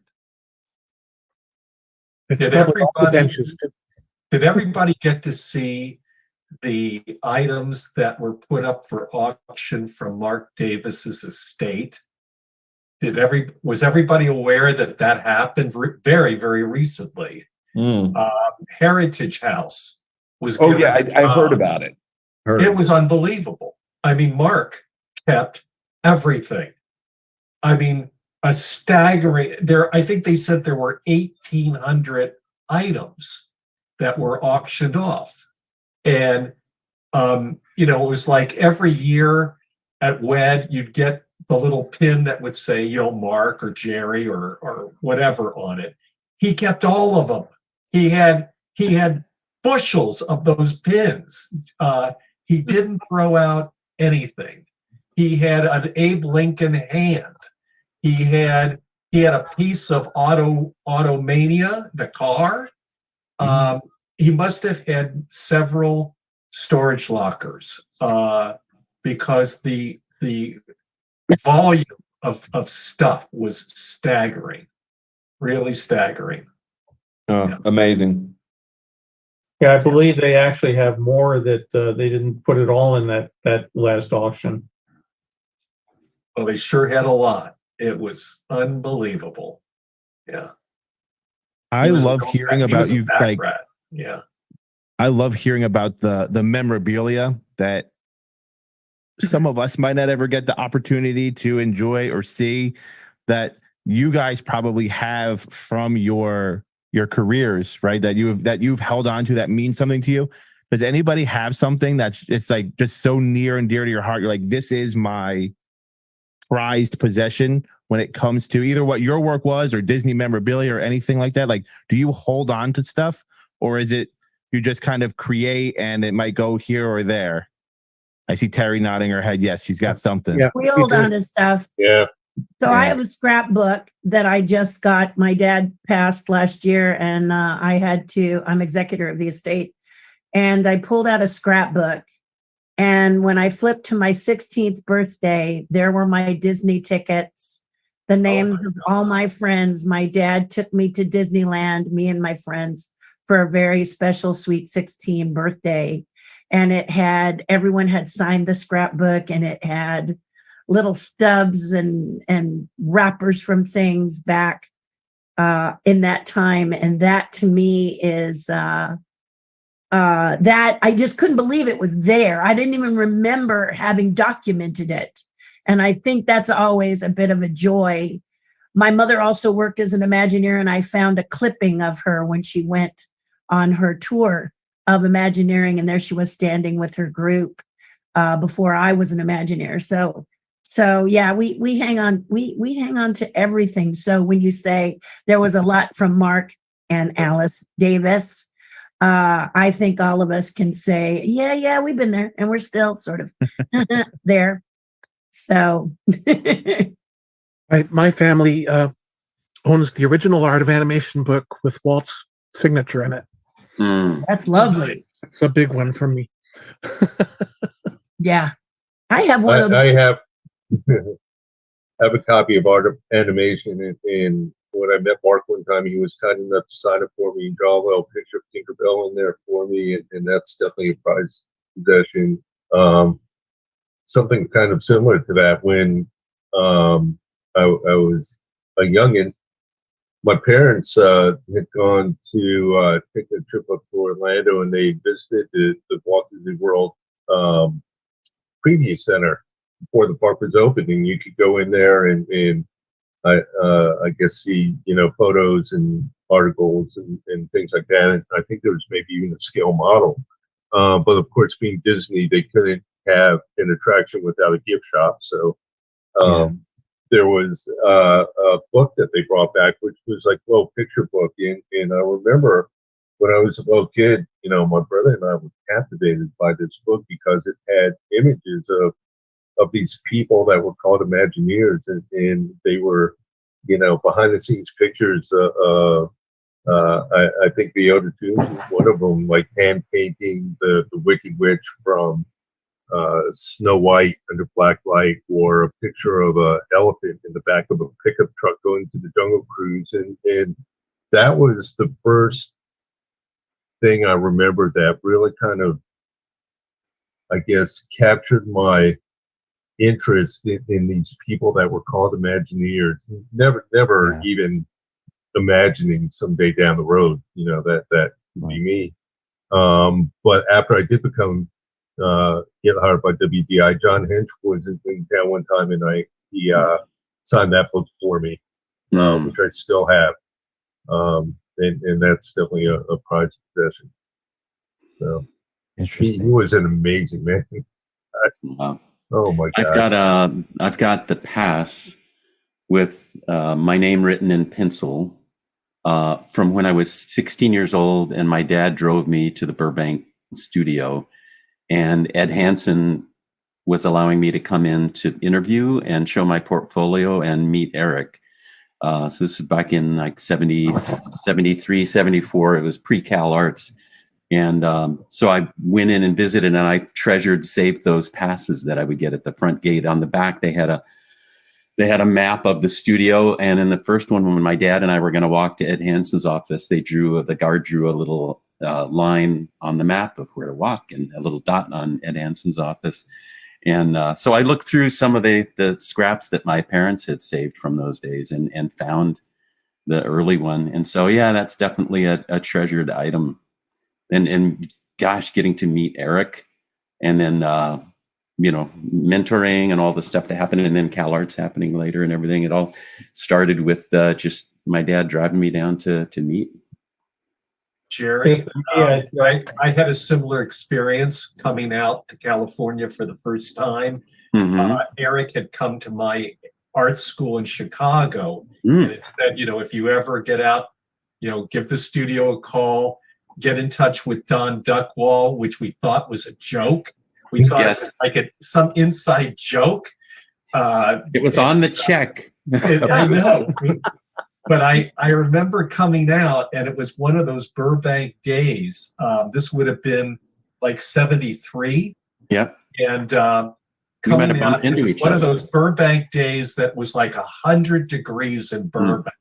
Did everybody get to see the items that were put up for auction from Mark Davis's estate? Was everybody aware that happened very, very recently? Heritage House was. Oh yeah, I heard about it. It was unbelievable. I mean, Mark kept everything. I mean, a staggering. I think they said there were 1,800 items that were auctioned off, and it was like every year at WED you'd get the little pin that would say, Mark or Jerry or whatever on it. He kept all of them. He had bushels of those pins. He didn't throw out anything. He had an Abe Lincoln hand. He had a piece of Automania, the car. He must have had several storage lockers because the volume of stuff was staggering, really staggering. Oh, amazing. Yeah, I believe they actually have more that they didn't put it all in that last auction. Well, they sure had a lot. It was unbelievable. Yeah. I He was a love real hearing back- he was about a you, back like rat. Yeah. I love hearing about the memorabilia that some of us might not ever get the opportunity to enjoy or see, that you guys probably have from your careers, right? That you've held on to, that means something to you. Does anybody have something that's just like just so near and dear to your heart? You're like, this is my prized possession when it comes to either what your work was or Disney memorabilia or anything like that? Like, do you hold on to stuff, or is it you just kind of create and it might go here or there? I see Terry nodding her head. Yes, she's got something. Yeah, We hold on to stuff. Yeah. So I have a scrapbook that I just got. My dad passed last year, and I'm executor of the estate. And I pulled out a scrapbook. And when I flipped to my 16th birthday, there were my Disney tickets, the names of all my friends. My dad took me to Disneyland, me and my friends, for a very special Sweet 16 birthday. And everyone had signed the scrapbook, and it had little stubs and wrappers from things back in that time. And that to me is that I just couldn't believe it was there. I didn't even remember having documented it. And I think that's always a bit of a joy. My mother also worked as an Imagineer, and I found a clipping of her when she went on her tour of Imagineering, and there she was standing with her group before I was an Imagineer. So yeah, we hang on, we hang on to everything. So when you say there was a lot from Mark and Alice Davis, I think all of us can say, yeah, we've been there, and we're still sort of there. So My family owns the original Art of Animation book with Walt's signature in it. That's lovely. It's a big one for me. Yeah, I have one of those. I have have a copy of Art of Animation, and when I met Mark one time, he was kind enough to sign it for me and draw a little picture of Tinkerbell in there for me, and that's definitely a prized possession. Something kind of similar to that when I was a youngin'. My parents had gone to take a trip up to Orlando, and they visited the Walt Disney World preview center before the park was open, and you could go in there and I guess see photos and articles and things like that. And I think there was maybe even a scale model, but of course, being Disney, they couldn't have an attraction without a gift shop. So there was a book that they brought back, which was like a little picture book, and I remember when I was a little kid, my brother and I were captivated by this book because it had images of these people that were called Imagineers, and they were, behind the scenes pictures. I think the other two was one of them, like hand painting the Wicked Witch from Snow White under black light, or a picture of an elephant in the back of a pickup truck going to the Jungle Cruise, and that was the first thing I remember that really kind of, I guess, captured my interest in these people that were called Imagineers. Never even imagining someday down the road, that would be me. But after I did become get hired by WDI, John Hench was in town one time, and he signed that book for me, which I still have. And that's definitely a prized possession. So interesting. He was an amazing man. Wow. Oh my God! I've got the pass with my name written in pencil from when I was 16 years old, and my dad drove me to the Burbank studio, and Ed Hansen was allowing me to come in to interview and show my portfolio and meet Eric. So this was back in like 73, 74. It was pre-Cal Arts. And so I went in and visited, and I saved those passes that I would get at the front gate. On the back, they had a map of the studio. And in the first one, when my dad and I were going to walk to Ed Hansen's office, the guard drew a little line on the map of where to walk and a little dot on Ed Hansen's office. And so I looked through some of the scraps that my parents had saved from those days and found the early one. And so, yeah, that's definitely a treasured item. And gosh, getting to meet Eric and then, mentoring and all the stuff that happened, and then Cal Arts happening later and everything. It all started with just my dad driving me down to meet. Jerry, I had a similar experience coming out to California for the first time. Eric had come to my art school in Chicago, and it said, if you ever get out, give the studio a call, get in touch with Don Duckwall, which we thought was a joke. We thought it was like some inside joke. It was on the check. I know. But I remember coming out, and it was one of those Burbank days. This would have been like 73. Yep. And coming out, it was one of those Burbank days that was like 100 degrees in Burbank.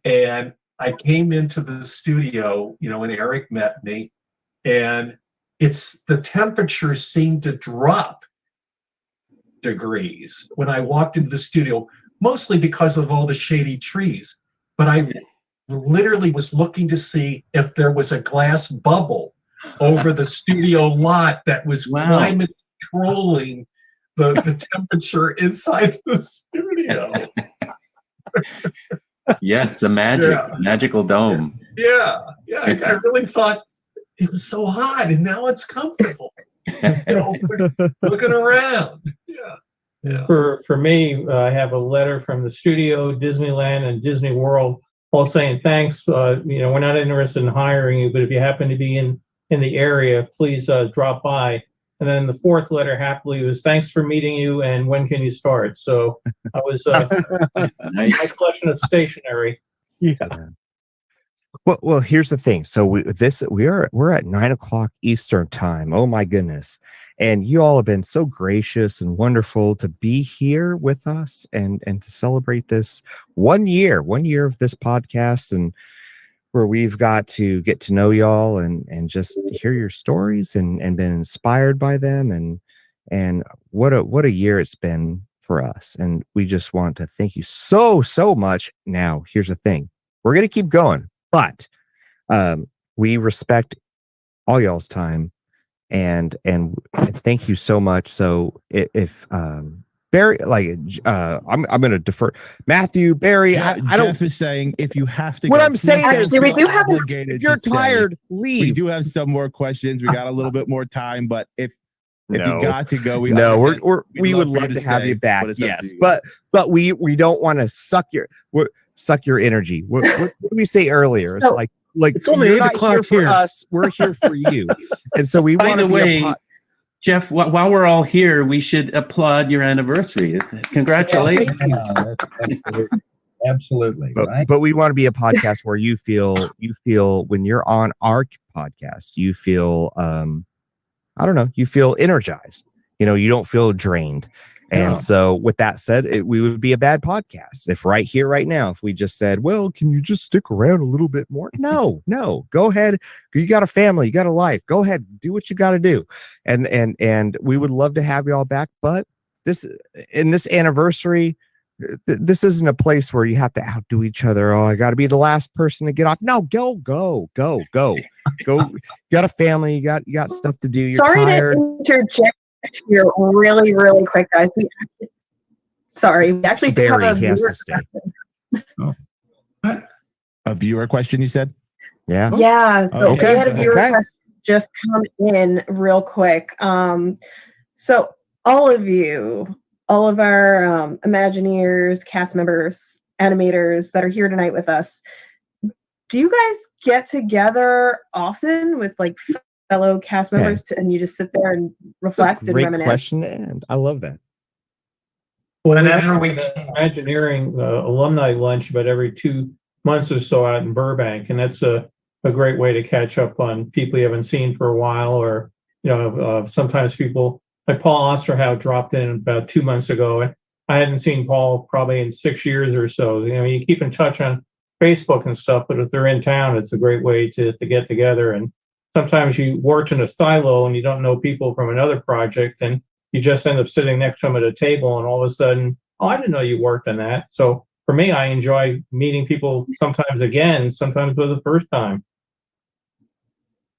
And I came into the studio, when Eric met me, and the temperature seemed to drop degrees when I walked into the studio, mostly because of all the shady trees. But I literally was looking to see if there was a glass bubble over the studio lot that was climate controlling the temperature inside the studio. Yes, the magical dome. Yeah. I really thought it was so hot, and now it's comfortable. Looking around. Yeah. For me, I have a letter from the studio, Disneyland, and Disney World, all saying thanks. We're not interested in hiring you, but if you happen to be in the area, please drop by. And then the fourth letter, happily, was thanks for meeting you, and when can you start? So I was my collection of stationery. Yeah. Well, here's the thing. So we're at 9:00 Eastern time. Oh my goodness. And you all have been so gracious and wonderful to be here with us and to celebrate this 1 year of this podcast, and where we've got to get to know y'all and just hear your stories and been inspired by them. And what a year it's been for us. And we just want to thank you so much. Now, here's the thing. We're going to keep going, but we respect all y'all's time. And thank you so much. So if Barry, I'm going to defer Matthew, Barry. Jeff is saying if you have to. What go, I'm saying is, we do have. If you're tired, leave. We do have some more questions. We got a little bit more time, but if you got to go, we would love to have you back. Yes, but we don't want to suck your energy. What did we say earlier? So, it's like it's only you're 8 not o'clock here for here. us. We're here for you. And so we want to be Jeff, while we're all here, we should applaud your anniversary. Congratulations. Absolutely. But we want to be a podcast where you feel when you're on our podcast, you feel you feel energized. You don't feel drained. And so with that said, we would be a bad podcast if right here, right now, if we just said, well, can you just stick around a little bit more? No, go ahead. You got a family, you got a life. Go ahead, do what you got to do. And we would love to have you all back. But this anniversary, this isn't a place where you have to outdo each other. Oh, I got to be the last person to get off. No, go. You got a family, you got stuff to do. You're tired. To interject here really, really quick, guys. Sorry, we actually do have a viewer question. A viewer question, you said? Yeah. Yeah. So Okay. we had a viewer question just come in real quick. So all of our Imagineers, cast members, animators that are here tonight with us, do you guys get together often with like fellow cast members, and you just sit there and reflect and Great reminisce? question to end. I love that. Whenever we Imagineering alumni lunch about every 2 months or so out in Burbank, and that's a great way to catch up on people you haven't seen for a while, or sometimes people like Paul Osterhout dropped in about 2 months ago, and I hadn't seen Paul probably in 6 years or so. You keep in touch on Facebook and stuff, but if they're in town, it's a great way to get together. And sometimes you work in a silo and you don't know people from another project, and you just end up sitting next to them at a table, and all of a sudden, oh, I didn't know you worked on that. So for me, I enjoy meeting people sometimes again, sometimes for the first time.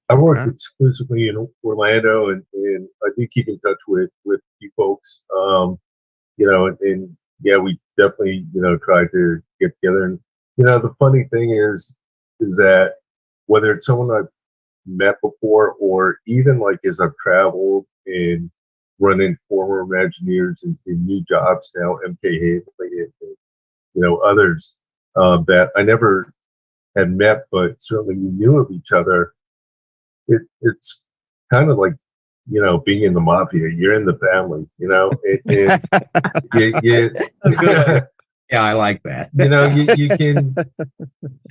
I work exclusively in Orlando, and I do keep in touch with you folks. And yeah, we definitely try to get together. And the funny thing is that whether it's someone I've met before, or even like as I've traveled and run into former Imagineers in new jobs now, MK Haverly and others that I never had met, but certainly we knew of each other. It's kind of like being in the mafia. You're in the family, Yeah, I like that. You can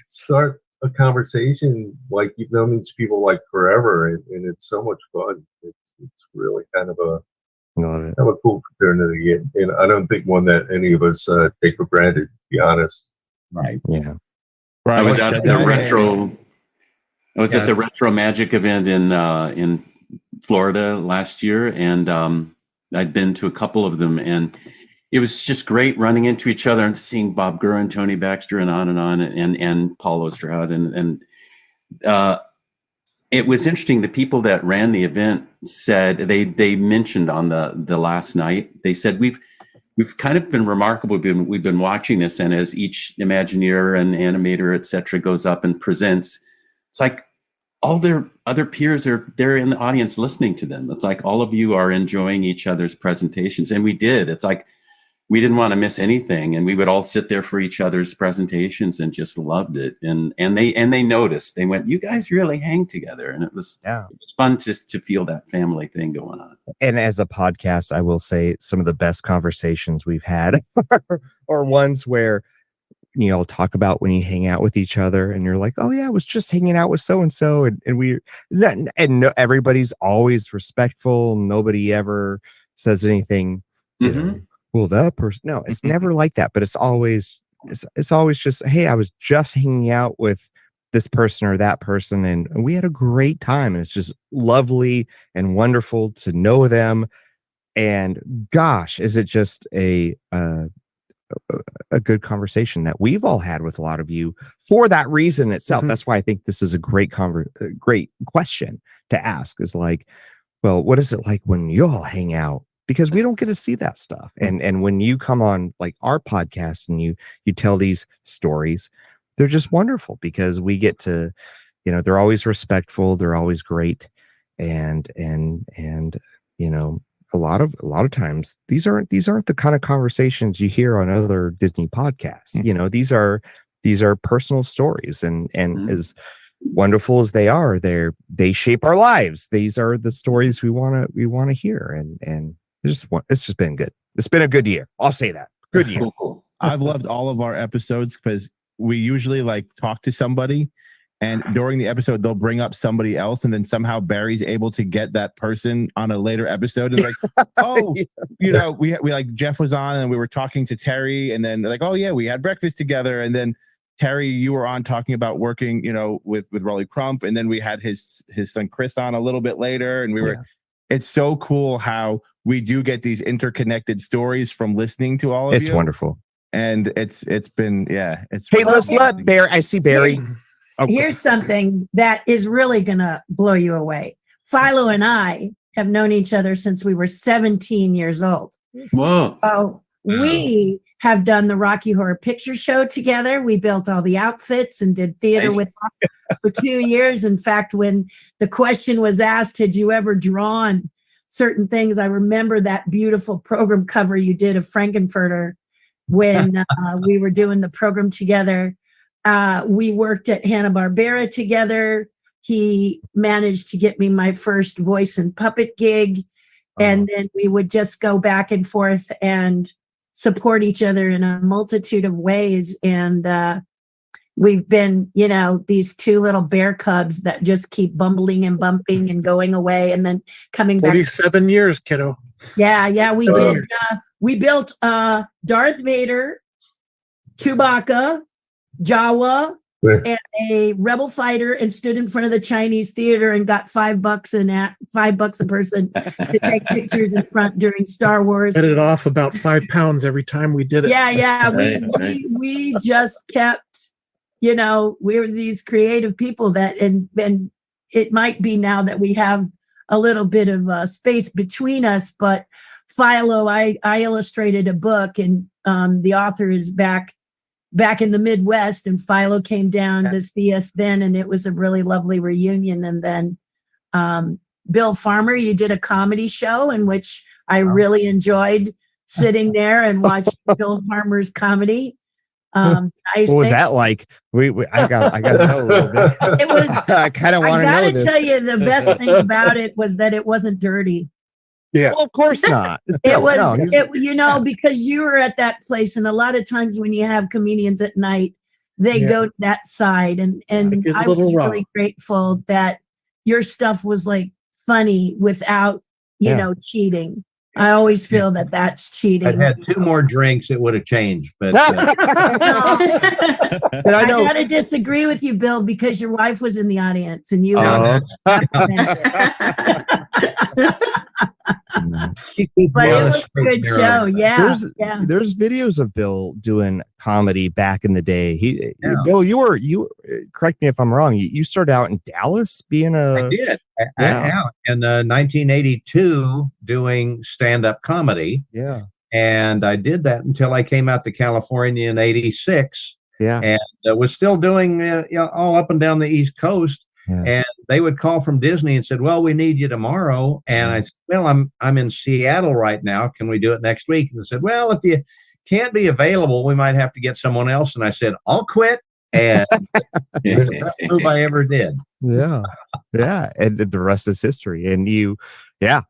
start a conversation like you've known these people like forever, and it's so much fun. It's really kind of a cool fraternity, and I don't think one that any of us take for granted, to be honest. Right. Yeah. I was out at the retro. I was at the Retro Magic event in Florida last year, and I'd been to a couple of them, and it was just great running into each other and seeing Bob Gurr and Tony Baxter and on, and Paul Osterhout, and it was interesting. The people that ran the event said they mentioned on the last night. They said we've kind of been remarkable. We've been watching this, and as each Imagineer and animator, etc., goes up and presents, it's like all their other peers they're in the audience listening to them. It's like all of you are enjoying each other's presentations, and we did. It's like we didn't want to miss anything, and we would all sit there for each other's presentations and just loved it. And they noticed. They went, "You guys really hang together," and it was fun to feel that family thing going on. And as a podcast, I will say some of the best conversations we've had are ones where talk about when you hang out with each other and you're like, oh yeah, I was just hanging out with so-and-so. And everybody's always respectful. Nobody ever says anything, well, that person, no, it's never like that, but it's always just, hey, I was just hanging out with this person or that person, and we had a great time. And it's just lovely and wonderful to know them. And gosh, is it just a good conversation that we've all had with a lot of you for that reason itself. That's why I think this is a great question to ask, is like, well, what is it like when you all hang out? Because we don't get to see that stuff. And when you come on like our podcast and you tell these stories, they're just wonderful because we get to, they're always respectful. They're always great. And a lot of times these aren't the kind of conversations you hear on other Disney podcasts. These are personal stories, and as wonderful as they are, they shape our lives. These are the stories we want to hear, and it's just been good. It's been a good year. I'll say that. Good year. I've loved all of our episodes because we usually talk to somebody, and during the episode they'll bring up somebody else, and then somehow Barry's able to get that person on a later episode. And like, oh, we like Jeff was on and we were talking to Terry, and then like, oh yeah, we had breakfast together, and then Terry, you were on talking about working, with Rolly Crump, and then we had his son Chris on a little bit later, and we were. It's so cool how we do get these interconnected stories from listening to all of you. It's wonderful, and it's been it's. Hey, let's let Barry. I see Barry. Here's something that is really going to blow you away. Philo and I have known each other since we were 17 years old. Whoa. So we have done the Rocky Horror Picture Show together. We built all the outfits and did theater with for 2 years. In fact, when the question was asked, had you ever drawn certain things? I remember that beautiful program cover you did of Frankenfurter when we were doing the program together. We worked at Hanna-Barbera together. he managed to get me my first voice and puppet gig. And then we would just go back and forth and support each other in a multitude of ways. And we've been, these two little bear cubs that just keep bumbling and bumping and going away and then coming back. 47 years, kiddo. Yeah, we did. We built Darth Vader, Chewbacca, Jawa, and a rebel fighter, and stood in front of the Chinese theater and got $5 a person to take pictures in front during Star Wars. Headed off about 5 pounds every time we did it. Yeah. We just kept, we were these creative people that, and it might be now that we have a little bit of space between us, but Philo, I illustrated a book, and the author is back in the Midwest, and Philo came down to see us then, and it was a really lovely reunion. And then Bill Farmer, you did a comedy show in which I really enjoyed sitting there and watching Bill Farmer's comedy. What was that like? I got to know a little bit. It was. I kind of want to know this. I got to tell you, the best thing about it was that it wasn't dirty. Yeah. Well, of course not. It was, because you were at that place, and a lot of times when you have comedians at night, they go to that side, and I was really grateful that your stuff was like funny without, cheating. I always feel that that's cheating. I'd had 2 more drinks, it would have changed. But I got to disagree with you, Bill, because your wife was in the audience, and you. But it was a good show. Yeah. There's videos of Bill doing comedy back in the day. Bill, you correct me if I'm wrong. You started out in Dallas being I did. In 1982 doing stand-up comedy. Yeah. And I did that until I came out to California in 86. Yeah. And was still doing all up and down the East Coast. Yeah. And they would call from Disney and said, "Well, we need you tomorrow." And I said, "Well, I'm in Seattle right now. Can we do it next week?" And they said, "Well, if you can't be available, we might have to get someone else." And I said, "I'll quit." And the best move I ever did. Yeah. And the rest is history. And yeah.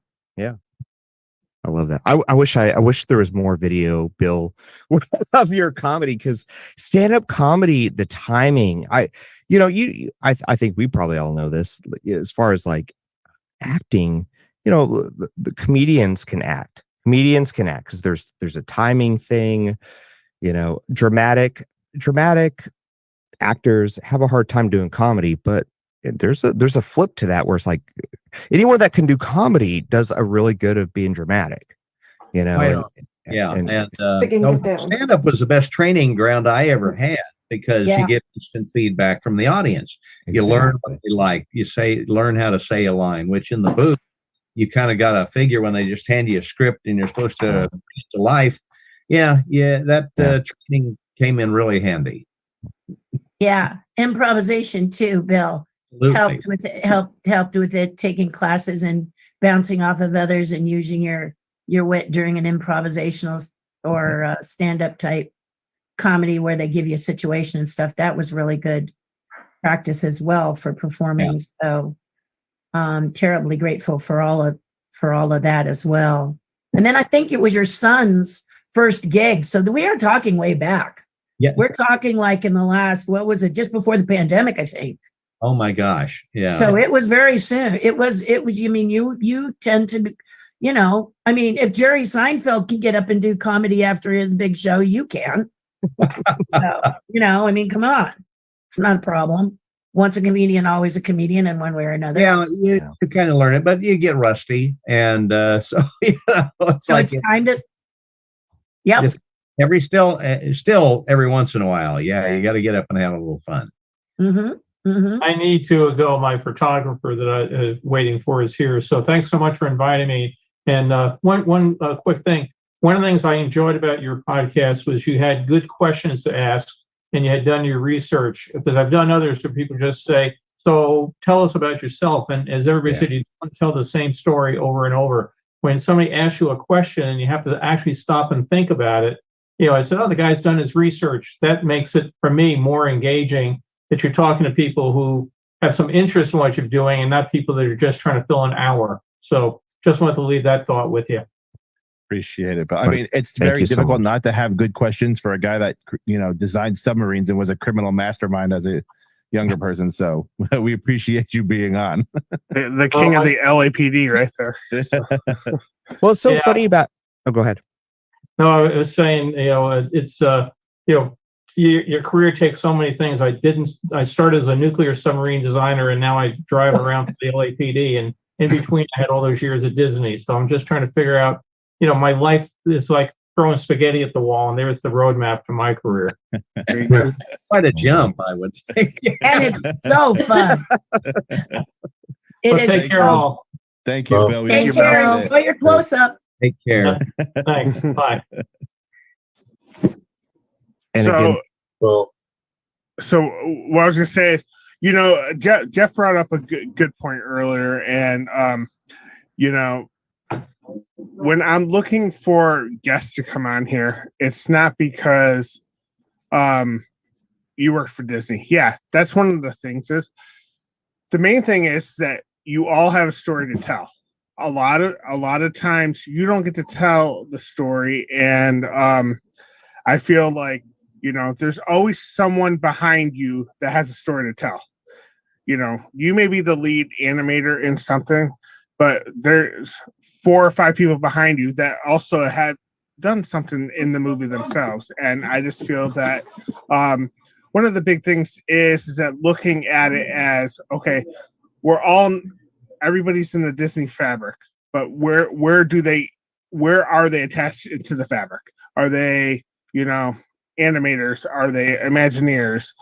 I love that. I wish there was more video, Bill, of your comedy, because stand-up comedy, the timing, I think we probably all know this, as far as like acting, the comedians can act because there's a timing thing, dramatic actors have a hard time doing comedy, but there's a flip to that where it's like anyone that can do comedy does a really good of being dramatic, and stand-up was the best training ground I ever had, because you get instant feedback from the audience. You learn what they like. You learn how to say a line, which in the booth you kind of got to figure when they just hand you a script and you're supposed to bring it to life. That training came in really handy. Yeah, improvisation too, Bill. Absolutely. Helped with it, taking classes and bouncing off of others and using your wit during an improvisational or stand-up type comedy where they give you a situation and stuff. That was really good practice as well for performing. So terribly grateful for all of that as well. And then I think it was your son's first gig. So we are talking way back. Yeah. We're talking like in the last, what was it, just before the pandemic, I think. Oh my gosh. Yeah. So it was very soon. It was, you tend to be, if Jerry Seinfeld can get up and do comedy after his big show, you can. So, come on. It's not a problem. Once a comedian, always a comedian in one way or another. Yeah, you kind of learn it, but you get rusty. And it's like it's kind of, yep. Still every once in a while. Yeah, you got to get up and have a little fun. Mm-hmm. Mm-hmm. I need to go. My photographer that I'm waiting for is here. So thanks so much for inviting me. And one quick thing. One of the things I enjoyed about your podcast was you had good questions to ask and you had done your research. Because I've done others where people just say, "So tell us about yourself." And as everybody said, you don't tell the same story over and over. When somebody asks you a question and you have to actually stop and think about it, I said, "Oh, the guy's done his research." That makes it, for me, more engaging that you're talking to people who have some interest in what you're doing and not people that are just trying to fill an hour. So just wanted to leave that thought with you. Appreciate it. But I Right. mean, it's Thank very you so difficult much. not to have good questions for a guy that, designed submarines and was a criminal mastermind as a younger person. So we appreciate you being on. The king of the LAPD right there. Well, it's so Yeah. funny about. Oh, go ahead. No, I was saying, it's your career takes so many things. I started as a nuclear submarine designer, and now I drive around for the LAPD, and in between I had all those years at Disney. So I'm just trying to figure out, my life is like throwing spaghetti at the wall, and there's the roadmap to my career. Quite a jump, I would think. And it's so fun. Well, take care, all. Thank you, Bill. We Take appreciate care. it. Enjoy your close up. Take care. Thanks. Bye. And So, again, so what I was gonna say is, Jeff brought up a good point earlier, and when I'm looking for guests to come on here, it's not because you work for Disney. Yeah, that's one of the things. Is the main thing is that you all have a story to tell. A lot of times you don't get to tell the story, and I feel like there's always someone behind you that has a story to tell. You may be the lead animator in something, but there's 4 or 5 people behind you that also have done something in the movie themselves. And I just feel that one of the big things is that looking at it as, okay, everybody's in the Disney fabric, but where are they attached to the fabric? Are they, animators? Are they Imagineers?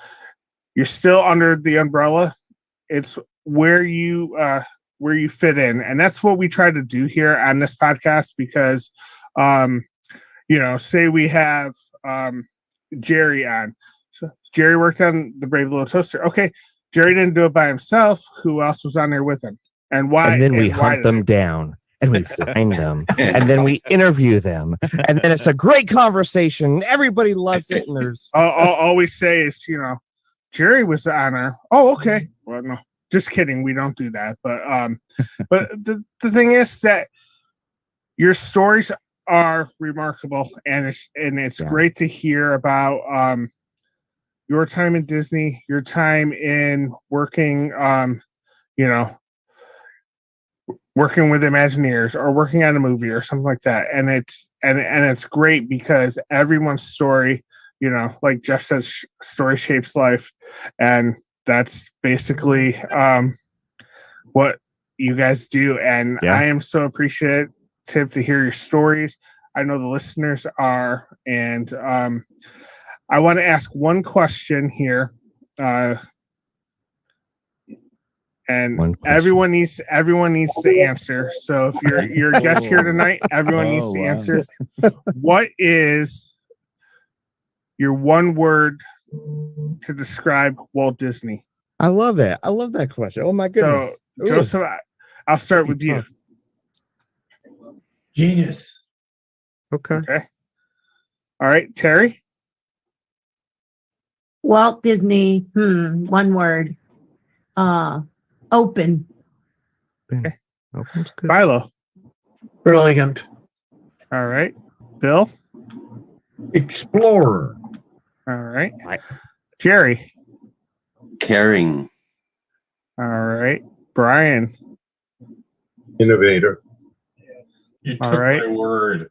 You're still under the umbrella. It's where you fit in, and that's what we try to do here on this podcast. Because, say we have Jerry on. So Jerry worked on the Brave Little Toaster. Okay, Jerry didn't do it by himself. Who else was on there with him? And why? and then we hunt them down. And we find them, and then we interview them, and then it's a great conversation. Everybody loves it, and there's all we say is, Jerry was on her. Oh, okay. Well, no, just kidding. We don't do that. But but the thing is that your stories are remarkable, and it's great to hear about your time in Disney, your time in working, working with Imagineers or working on a movie or something like that. And it's great because everyone's story, like Jeff says, story shapes life. And that's basically what you guys do. And I am so appreciative to hear your stories. I know the listeners are. And I want to ask one question here. And everyone needs to answer. So if you're a guest here tonight, everyone needs to answer. What is your one word to describe Walt Disney? I love it. I love that question. Oh my goodness. So Joseph, I'll start with you. Genius. Okay. All right, Terry. Walt Disney. One word. Open. Okay. Philo. Brilliant. All right. Bill. Explorer. All right. Jerry. Caring. All right. Brian. Innovator. You All took right. my word.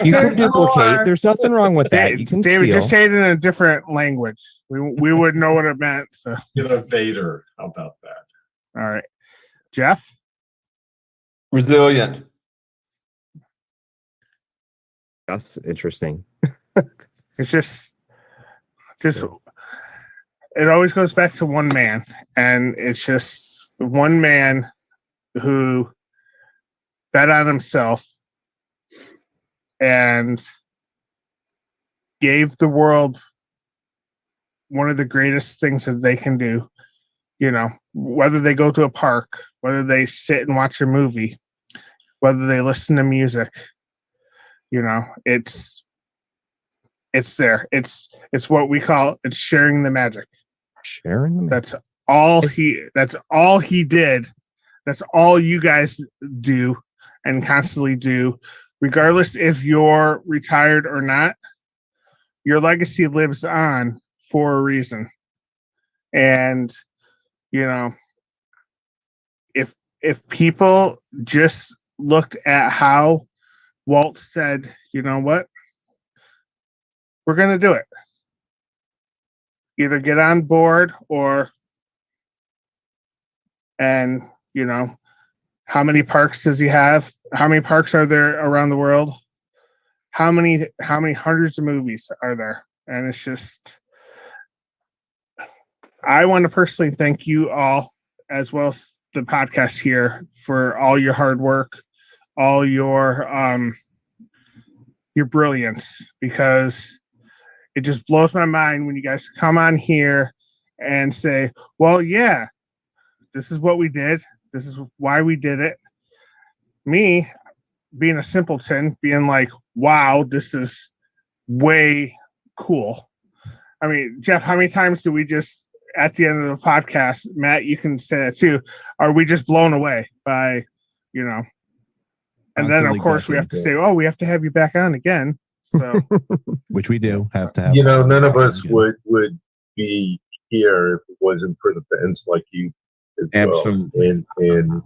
You can duplicate. There's nothing wrong with that. You can David, steal. just say it in a different language. We would know what it meant. So Innovator. How about that? all right. Jeff. Resilient. That's interesting. It's just it always goes back to one man, and it's just one man who bet on himself and gave the world one of the greatest things that they can do. Whether they go to a park, whether they sit and watch a movie, whether they listen to music, it's there. It's what we call it's sharing the magic. Sharing the That's all he did. That's all you guys do and constantly do, regardless if you're retired or not. Your legacy lives on for a reason. And if people just looked at how Walt said, you know what, we're going to do it. Either get on board and how many parks does he have? How many parks are there around the world? How many hundreds of movies are there? And it's just, I want to personally thank you all, as well as the podcast here, for all your hard work, all your brilliance, because it just blows my mind when you guys come on here and say, well, yeah, this is what we did. This is why we did it. Me, being a simpleton, being like, wow, this is way cool. I mean, Jeff, how many times do we just, at the end of the podcast, Matt, you can say that too, are we just blown away by, and then of course we have to say, oh, we have to have you back on again. So, which we do have to have. None of us would be here if it wasn't for the fans like you as Absolutely. Well. And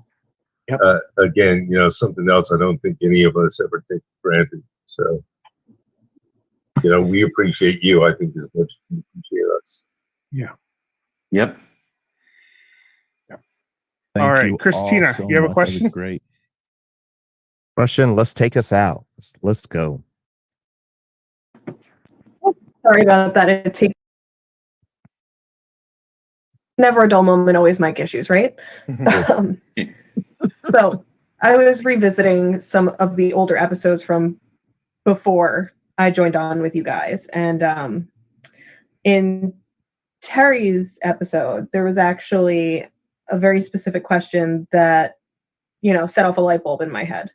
again, something else I don't think any of us ever take for granted. So, we appreciate you, I think, as much as you appreciate us. Yeah. Yep. All right, Christina, so you have a much. question? That was great. Question. Let's take us out. Let's go. Sorry about that. It takes never a dull moment, always mic issues, right? So I was revisiting some of the older episodes from before I joined on with you guys. And in Terry's episode, there was actually a very specific question that, set off a light bulb in my head.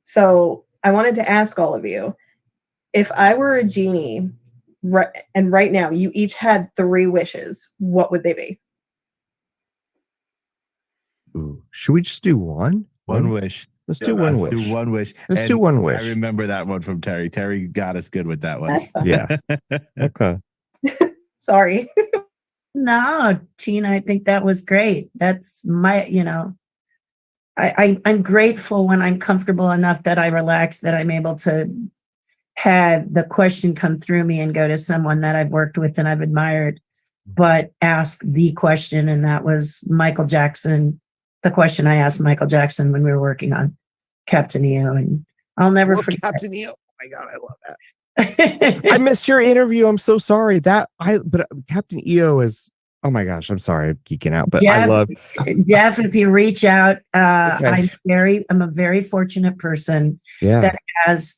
So I wanted to ask all of you, if I were a genie, and right now you each had 3 wishes, what would they be? Ooh. Should we just do one? One wish. Let's do one wish. Do one wish. Let's do one wish. I remember that one from Terry. Terry got us good with that one. Yeah. Okay. Sorry. No, Tina, I think that was great. That's my, I'm grateful when I'm comfortable enough that I relax, that I'm able to have the question come through me and go to someone that I've worked with and I've admired, but ask the question. And that was Michael Jackson. The question I asked Michael Jackson when we were working on Captain EO, and I'll never forget Captain EO. Oh my God, I love that. I missed your interview. I'm so sorry. But Captain EO is, oh my gosh, I'm sorry, I'm geeking out. But Jeff, I love Jeff. If you reach out, Okay. I'm a very fortunate person Yeah. that has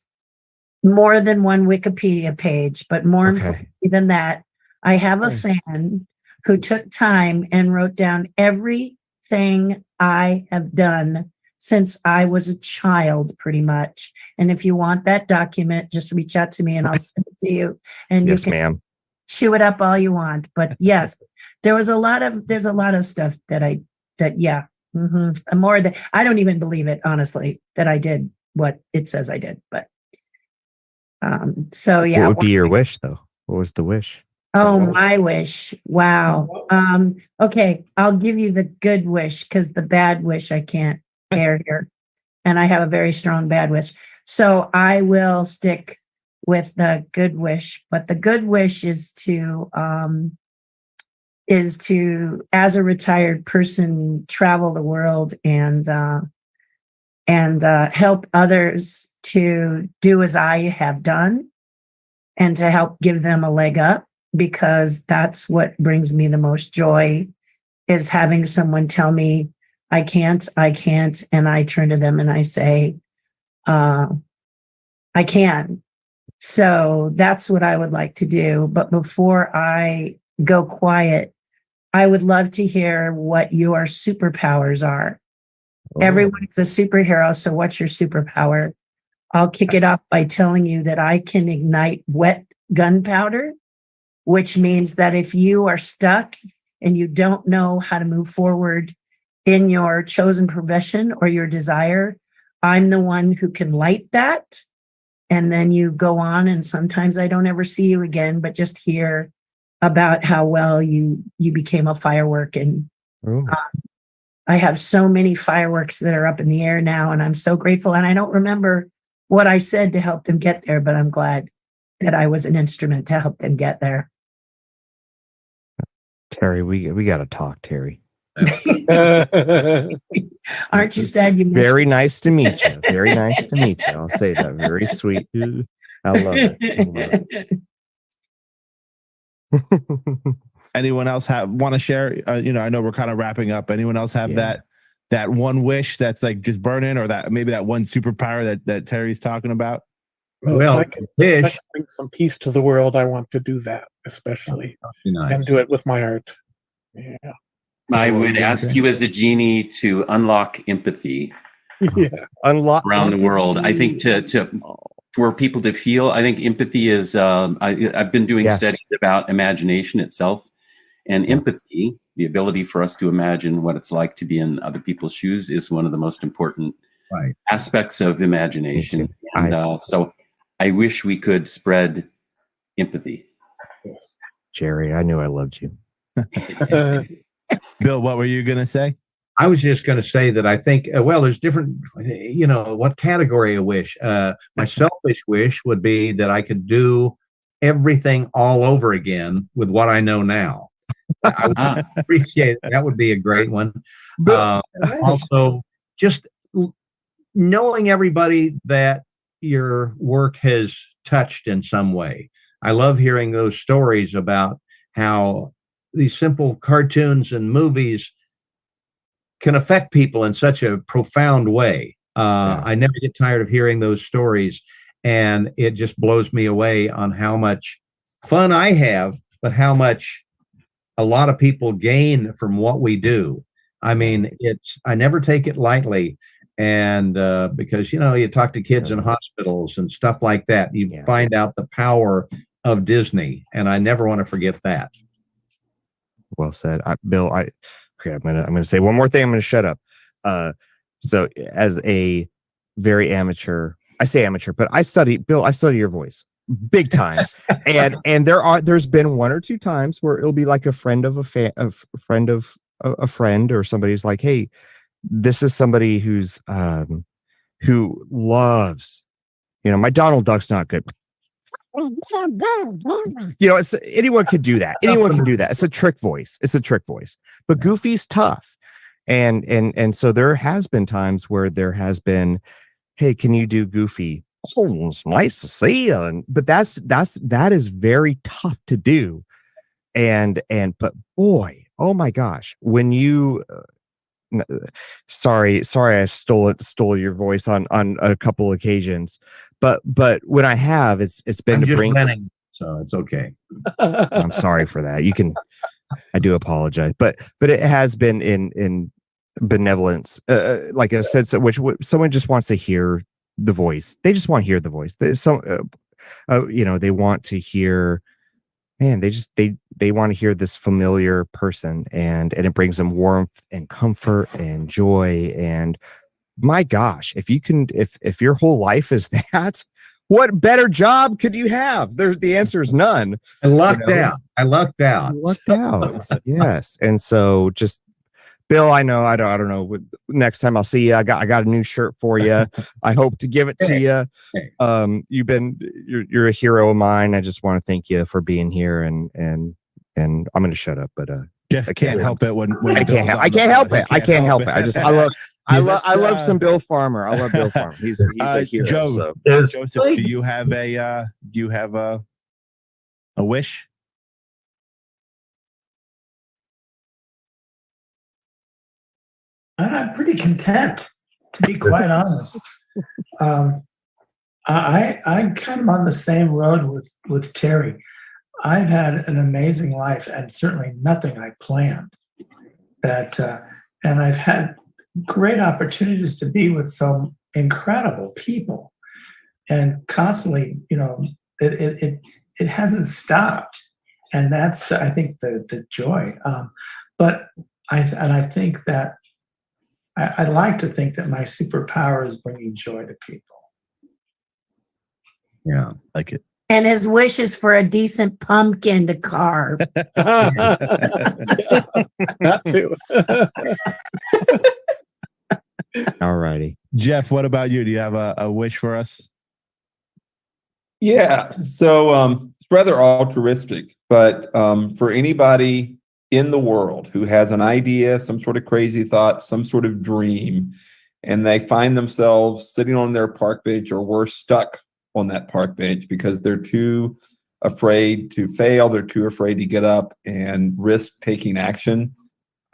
more than one Wikipedia page, but more importantly than that, I have a fan who took time and wrote down everything I have done since I was a child, pretty much. And if you want that document, just reach out to me and I'll send it to you. And Yes, you can ma'am. chew it up all you want. But yes, there's a lot of stuff more than I don't even believe it, honestly, that I did what it says I did. But so yeah. What would be your wish, though? What was the wish? Oh, my wish. Wow. Okay, I'll give you the good wish because the bad wish I can't air here. And I have a very strong bad wish. So I will stick with the good wish. But the good wish is to as a retired person, travel the world and help others to do as I have done and to help give them a leg up, because that's what brings me the most joy, is having someone tell me I can't, and I turn to them and I say, I can. So that's what I would like to do. But before I go quiet, I would love to hear what your superpowers are. Oh. Everyone's a superhero, so what's your superpower? I'll kick it off by telling you that I can ignite wet gunpowder which means that if you are stuck and you don't know how to move forward in your chosen profession or your desire, I'm the one who can light that. And then you go on, and sometimes I don't ever see you again, but just hear about how well you became a firework. And I have so many fireworks that are up in the air now, and I'm so grateful. And I don't remember what I said to help them get there, but I'm glad that I was an instrument to help them get there. Terry, we got to talk, Terry. Aren't you sad you missed Very it? nice to meet you. Very nice to meet you. I'll say that. Very sweet. I love it. Anyone else want to share? I know we're kind of wrapping up. Anyone else have that one wish that's like just burning, or that maybe that one superpower that Terry's talking about? Well, if I can bring some peace to the world, I want to do that, especially, and do it with my art. Yeah. I would ask you as a genie to unlock empathy around the world. I think for people to feel, I think empathy is, I've been doing studies about imagination itself, and empathy, the ability for us to imagine what it's like to be in other people's shoes, is one of the most important aspects of imagination. And so I wish we could spread empathy. Jerry, I knew I loved you. Bill, what were you going to say? I was just going to say that I think, there's different, what category of wish. My selfish wish would be that I could do everything all over again with what I know now. I would appreciate it. That would be a great one. Also, just knowing everybody that your work has touched in some way. I love hearing those stories about how these simple cartoons and movies can affect people in such a profound way. I never get tired of hearing those stories, and it just blows me away on how much fun I have, but how much a lot of people gain from what we do. I mean, I never take it lightly. And because, you talk to kids in hospitals and stuff like that, you find out the power of Disney. And I never want to forget that. Well said. Bill, I'm gonna say one more thing. I'm gonna shut up. So as a very amateur, I say amateur, but I study your voice big time. and there's been one or two times where it'll be like a friend of a friend of a friend, or somebody's like, hey, this is somebody who's who loves, my Donald Duck's not good. Anyone could do that. Anyone can do that. It's a trick voice. But Goofy's tough. And so there has been times where there has been, hey, can you do Goofy? Oh, it's nice to see you. But that is very tough to do. But boy, oh my gosh, when you sorry, I stole your voice on a couple occasions. But when I have, it's been to bring. Winning, so it's okay. I'm sorry for that. I do apologize, but it has been in benevolence. Like I said, which someone just wants to hear the voice. They just want to hear the voice. They want to hear. Man, they want to hear this familiar person, and it brings them warmth and comfort and joy. And my gosh, if your whole life is that, what better job could you have? The answer is none. I lucked out. Yes. And so just, Bill, I know, I don't know. Next time I'll see you, I got a new shirt for you. I hope to give it to you. You're a hero of mine. I just want to thank you for being here, and I'm going to shut up. But Jeff can't help it when I can't help it. I love some Bill Farmer. I love Bill Farmer. He's a hero. Joseph, do you have a wish? I'm pretty content, to be quite honest. I'm kind of on the same road with Terry. I've had an amazing life, and certainly nothing I planned. And I've had great opportunities to be with some incredible people, and constantly, it hasn't stopped. And that's, I think, the joy. But I think that I like to think that my superpower is bringing joy to people. Yeah, like it. And his wish is for a decent pumpkin to carve. That too. All righty. Jeff, what about you? Do you have a wish for us? Yeah. So it's rather altruistic, but for anybody in the world who has an idea, some sort of crazy thought, some sort of dream, and they find themselves sitting on their park bench or worse, stuck on that park bench because they're too afraid to fail, they're too afraid to get up and risk taking action.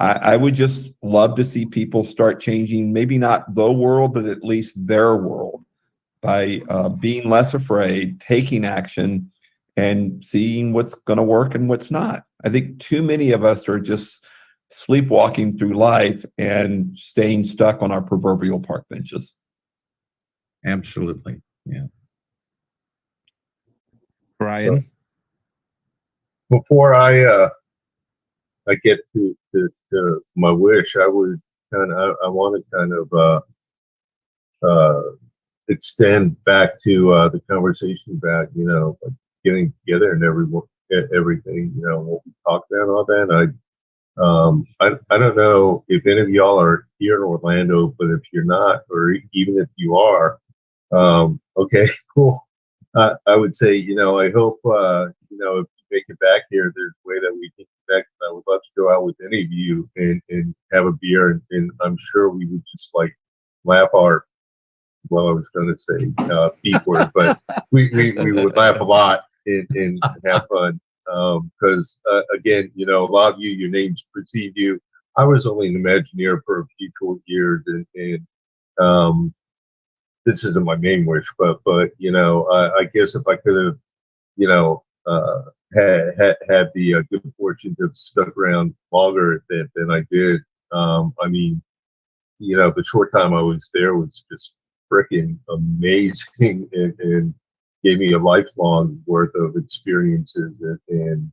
I would just love to see people start changing, maybe not the world, but at least their world by being less afraid, taking action, and seeing what's going to work and what's not. I think too many of us are just sleepwalking through life and staying stuck on our proverbial park benches. Absolutely. Yeah. Brian? Before I get to my wish, I would I want to kind of extend back to the conversation about, like getting together and everything, what we talked about and all that. I don't know if any of y'all are here in Orlando, but if you're not, or even if you are, okay, cool. I would say, I hope, if you make it back here, there's a way that we can connect. I would love to go out with any of you and have a beer, and I'm sure we would just like laugh our, well, I was going to say B word, but we would laugh a lot and have fun. Because again, a lot of you, your names precede you. I was only an Imagineer for a few short years, and this isn't my main wish, but I guess if I could have, had the good fortune to have stuck around longer than I did. I mean, the short time I was there was just freaking amazing and gave me a lifelong worth of experiences and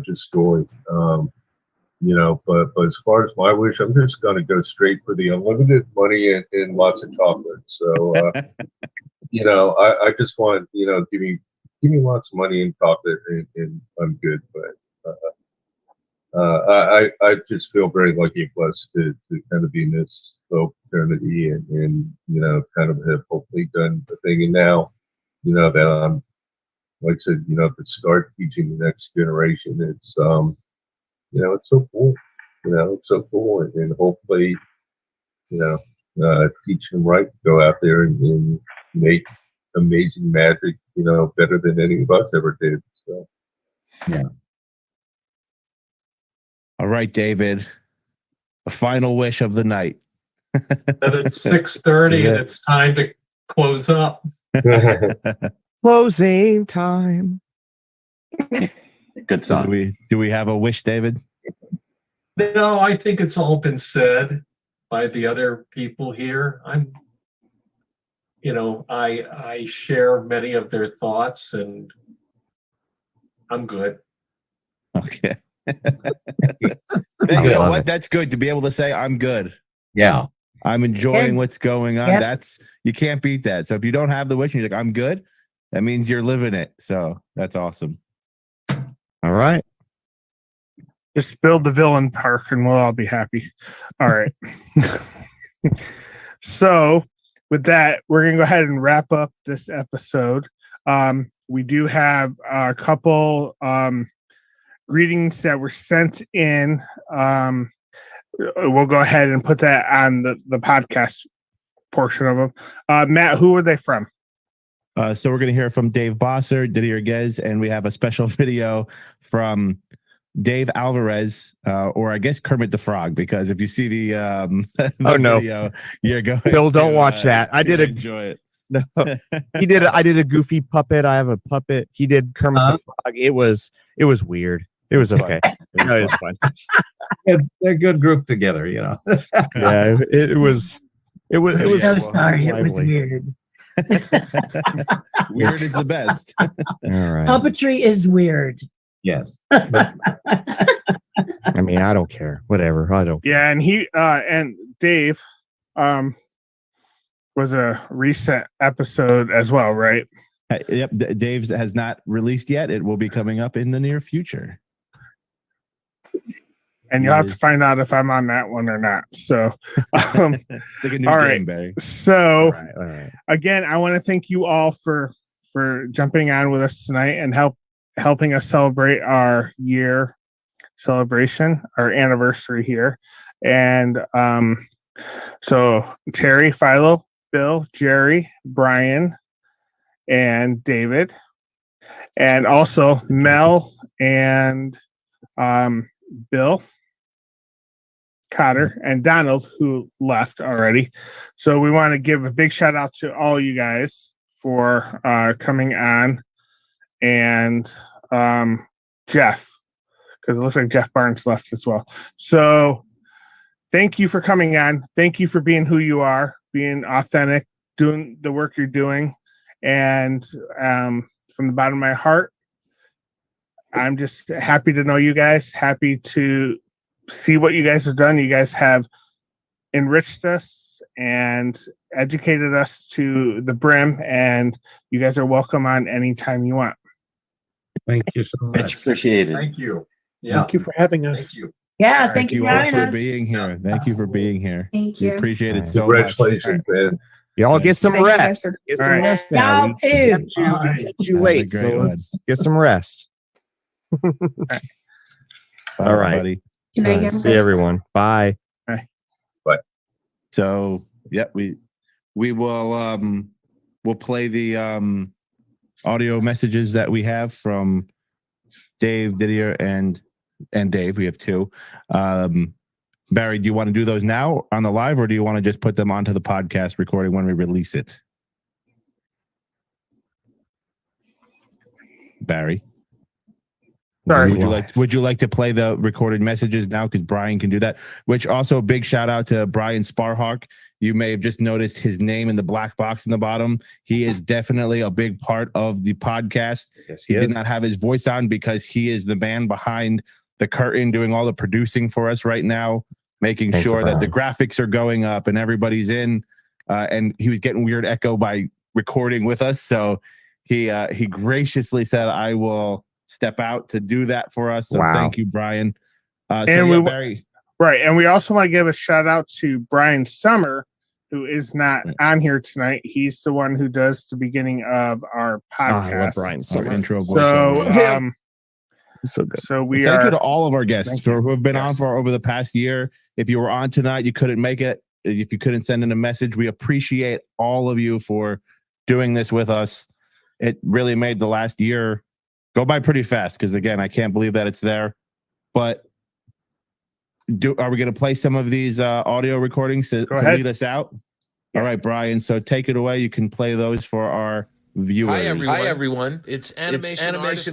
just joy. But as far as my wish, I'm just going to go straight for the unlimited money and lots of chocolate. So, I just want, give me lots of money and chocolate and I'm good. But I just feel very lucky and blessed to kind of be in this fraternity and kind of have hopefully done the thing. And now, that I'm, like I said, to start teaching the next generation, it's, it's so cool. It's so cool. And hopefully, teach them right, go out there and make amazing magic, better than any of us ever did. So, yeah. All right, David. A final wish of the night. That it's 6:30 and it's time to close up. Closing time. Good song. Do we have a wish, David? No, I think it's all been said by the other people here. I share many of their thoughts and I'm good. Okay. You know what? That's good to be able to say I'm good. Yeah. I'm enjoying what's going on. Yep. You can't beat that. So if you don't have the wish and you're like, I'm good, that means you're living it. So that's awesome. All right. Just build the villain park and we'll all be happy. All right. So with that, we're going to go ahead and wrap up this episode. We do have a couple greetings that were sent in. We'll go ahead and put that on the podcast portion of them. Matt, who are they from? So we're going to hear from Dave Bosser, Didier Gez, and we have a special video from Dave Alvarez, or I guess Kermit the Frog, because if you see the video, you're going. Bill, don't watch that. I did enjoy it. No, I did a goofy puppet. I have a puppet. He did Kermit the Frog. It was weird. It was okay. It was fun. They're a good group together, Yeah, it was. So sorry, it was weird. Weird is the best. All right. Puppetry is weird. Yes. I mean, I don't care. Whatever. I don't. Yeah, and he and Dave was a recent episode as well, right? Yep, Dave's has not released yet. It will be coming up in the near future. And you'll have to find out if I'm on that one or not. So, It's like a new all game, right. Barry. So, All right. again, I want to thank you all for jumping on with us tonight and helping us celebrate our year celebration, our anniversary here. And so Terry, Philo, Bill, Jerry, Brian, and David, and also Mel and Bill, Cotter, and Donald, who left already. So we want to give a big shout out to all you guys for coming on, and Jeff, because it looks like Jeff Barnes left as well. So thank you for coming on. Thank you for being who you are, being authentic, doing the work you're doing. And from the bottom of my heart, I'm just happy to know you guys, happy to see what you guys have done. You guys have enriched us and educated us to the brim, and you guys are welcome on anytime you want. Thank you so much. Much appreciated. Thank you. Yeah. Thank you for having us. Thank you. Yeah, thank you for all having for us. being here. Thank you for being here. Thank We you. appreciate it so much. Congratulations, man. Y'all get some Thank you guys rest. for- Get some All right. rest now. Y'all too. Kept you Have a late, great so one. let's get some rest. Bye, All right. everybody. Good night, guys. See everyone. Bye. So yeah, we will we'll play the audio messages that we have from Dave, Didier, and Dave. We have two. Barry, do you want to do those now on the live, or do you want to just put them onto the podcast recording when we release it? Barry. Sorry. Would you like to play the recorded messages now? Because Brian can do that. Which also big shout out to Brian Sparhawk. You may have just noticed his name in the black box in the bottom. He is definitely a big part of the podcast. Yes, he he did is. not have his voice on because he is the man behind the curtain doing all the producing for us right now, making Thank you, sure that the Brian. graphics are going up and everybody's in. And he was getting weird echo by recording with us. So he graciously said, I will step out to do that for us. So Wow. thank you, Brian. And Barry. Right. And we also want to give a shout out to Brian Summer, who is not on here tonight. He's the one who does the beginning of our podcast. I love Brian Our Summer. intro So, voiceover. So good. so we Thank are you to all of our guests Thank you. who have been on Yes. for over the past year. If you were on tonight, you couldn't make it. If you couldn't send in a message, we appreciate all of you for doing this with us. It really made the last year go by pretty fast because, again, I can't believe that it's there. But are we going to play some of these audio recordings to ahead. lead us out? All right, Brian. So take it away. You can play those for our viewers. Hi everyone. It's animation artist,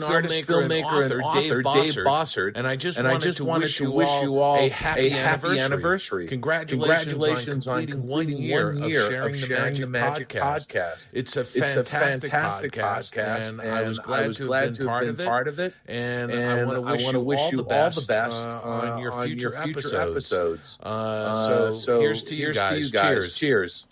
filmmaker, and author Dave Bossert, and I just wanted to wish you all a happy anniversary. Congratulations on completing 1 year of sharing the Magic podcast. It's a fantastic podcast, and I was glad to have been part of it. And I want to wish you all the best on your future episodes. So here's to you guys. Cheers.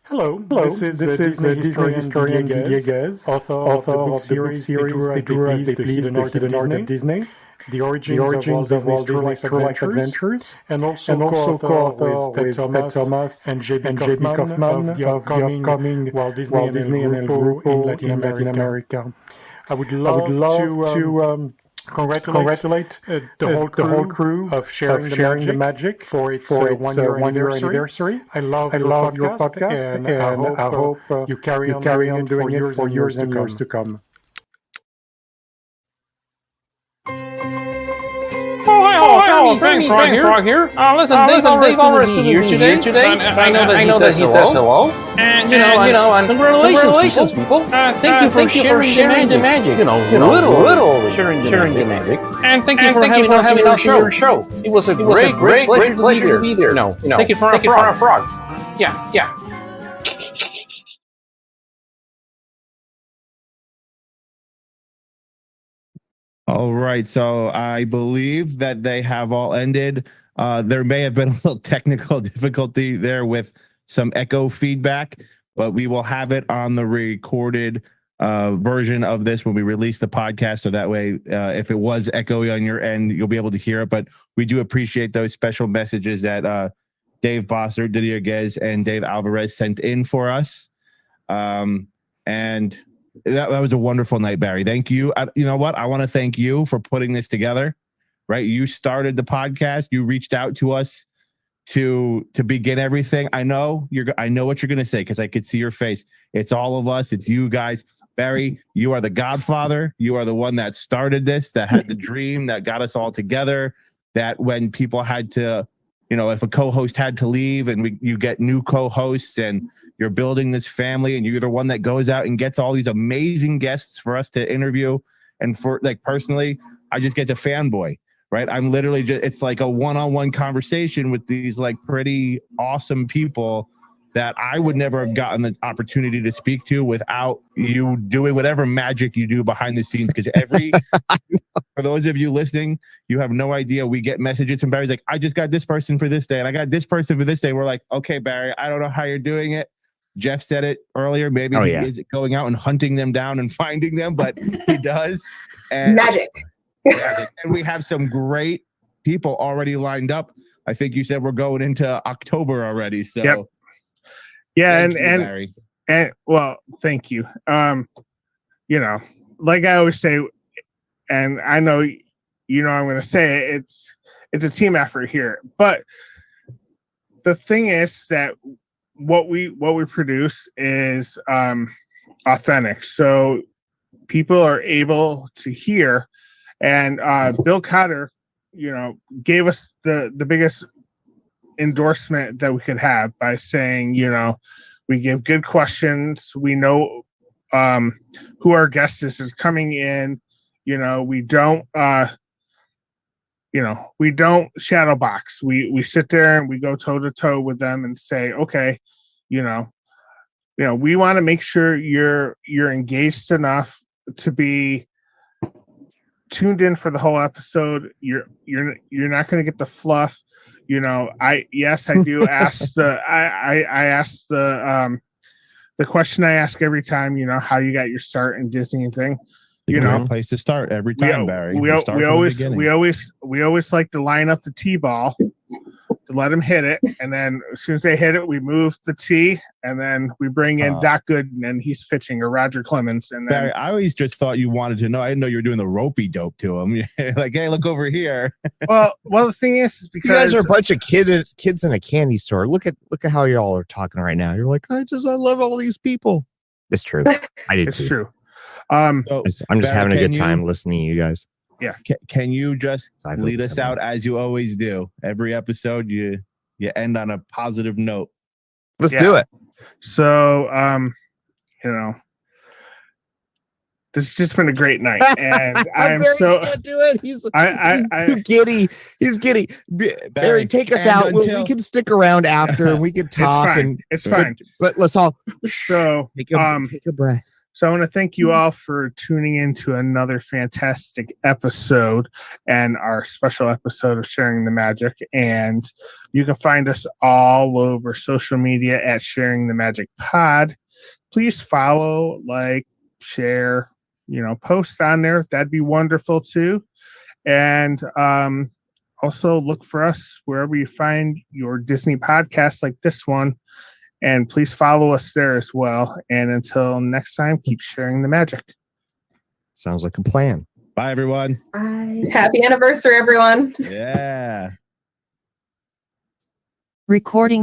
Hello, this is Disney historian Dieguez, author of the book series They Do As They Please, The Hidden Art of Disney, The Origins of Walt Disney's True Life Adventures, and also co-author with Ted Thomas and J.B. Kaufman of the upcoming Walt Disney and El Grupo in Latin America. I would love to congratulate the whole crew of sharing the magic for its 1 year anniversary. I love your podcast, and I hope you carry on doing it for years and years to come. Oh, Bernie Frog here. Listen, Dave already be here today. I know that he says hello. And, you know, congratulations, people. Thank you for sharing the magic. Literally sharing the magic. And thank you for having us on your show. It was a great pleasure to be there. No, thank you for a frog. Yeah. All right. So I believe that they have all ended. There may have been a little technical difficulty there with some echo feedback, but we will have it on the recorded version of this when we release the podcast. So that way, if it was echoey on your end, you'll be able to hear it. But we do appreciate those special messages that Dave Bossert, Didier Guez, and Dave Alvarez sent in for us. And that was a wonderful night, Barry. Thank you. You know what? I want to thank you for putting this together, right? You started the podcast. You reached out to us to begin everything. I know what you're going to say, because I could see your face. It's all of us. It's you guys. Barry, you are the godfather. You are the one that started this, that had the dream, that got us all together, that when people had to, if a co-host had to leave and you get new co-hosts, and you're building this family, and you're the one that goes out and gets all these amazing guests for us to interview. And for personally, I just get to fanboy, right? I'm literally it's like a one-on-one conversation with these pretty awesome people that I would never have gotten the opportunity to speak to without you doing whatever magic you do behind the scenes. Because for those of you listening, you have no idea. We get messages from Barry's like, I just got this person for this day, and I got this person for this day. We're like, okay, Barry, I don't know how you're doing it. Jeff said it earlier. Maybe he isn't going out and hunting them down and finding them, but he does. And Magic. And we have some great people already lined up. I think you said we're going into October already. So yep. Yeah, Barry. And well, thank you. Like I always say, and I know I'm going to say it, it's a team effort here. But the thing is that what we produce is authentic, so people are able to hear. And Bill Cotter, gave us the biggest endorsement that we could have by saying, we give good questions. We know who our guest is coming in. We don't shadow box. We sit there and we go toe to toe with them and say, okay, we want to make sure you're engaged enough to be tuned in for the whole episode. You're not going to get the fluff. I do ask I ask the question I ask every time, how you got your start in Disney and thing. Great place to start every time, Barry. We always like to line up the tee ball to let them hit it, and then as soon as they hit it, we move the tee, and then we bring in Doc Gooden, and he's pitching, or Roger Clemens. And then, Barry, I always just thought you wanted to know. I didn't know you were doing the ropey dope to him. Like, hey, look over here. well, the thing is because you guys are a bunch of kids in a candy store. Look at how y'all are talking right now. You're like, I love all these people. It's true. I do. It's true. I'm just Barry, having a good time listening to you guys. Yeah. Can you just lead us out as you always do? Every episode, you end on a positive note. Let's do it. So, this has just been a great night, and I'm so can't do it. He's giddy. He's giddy. Barry, take us out. We can stick around after, and we can talk. It's fine. But let's all take a breath. So I want to thank you all for tuning in to another fantastic episode and our special episode of Sharing the Magic. And you can find us all over social media at Sharing the Magic Pod. Please follow, share, post on there. That'd be wonderful too. And also look for us wherever you find your Disney podcasts like this one. And please follow us there as well. And until next time, keep sharing the magic. Sounds like a plan. Bye, everyone. Bye. Happy anniversary, everyone. Yeah. Recording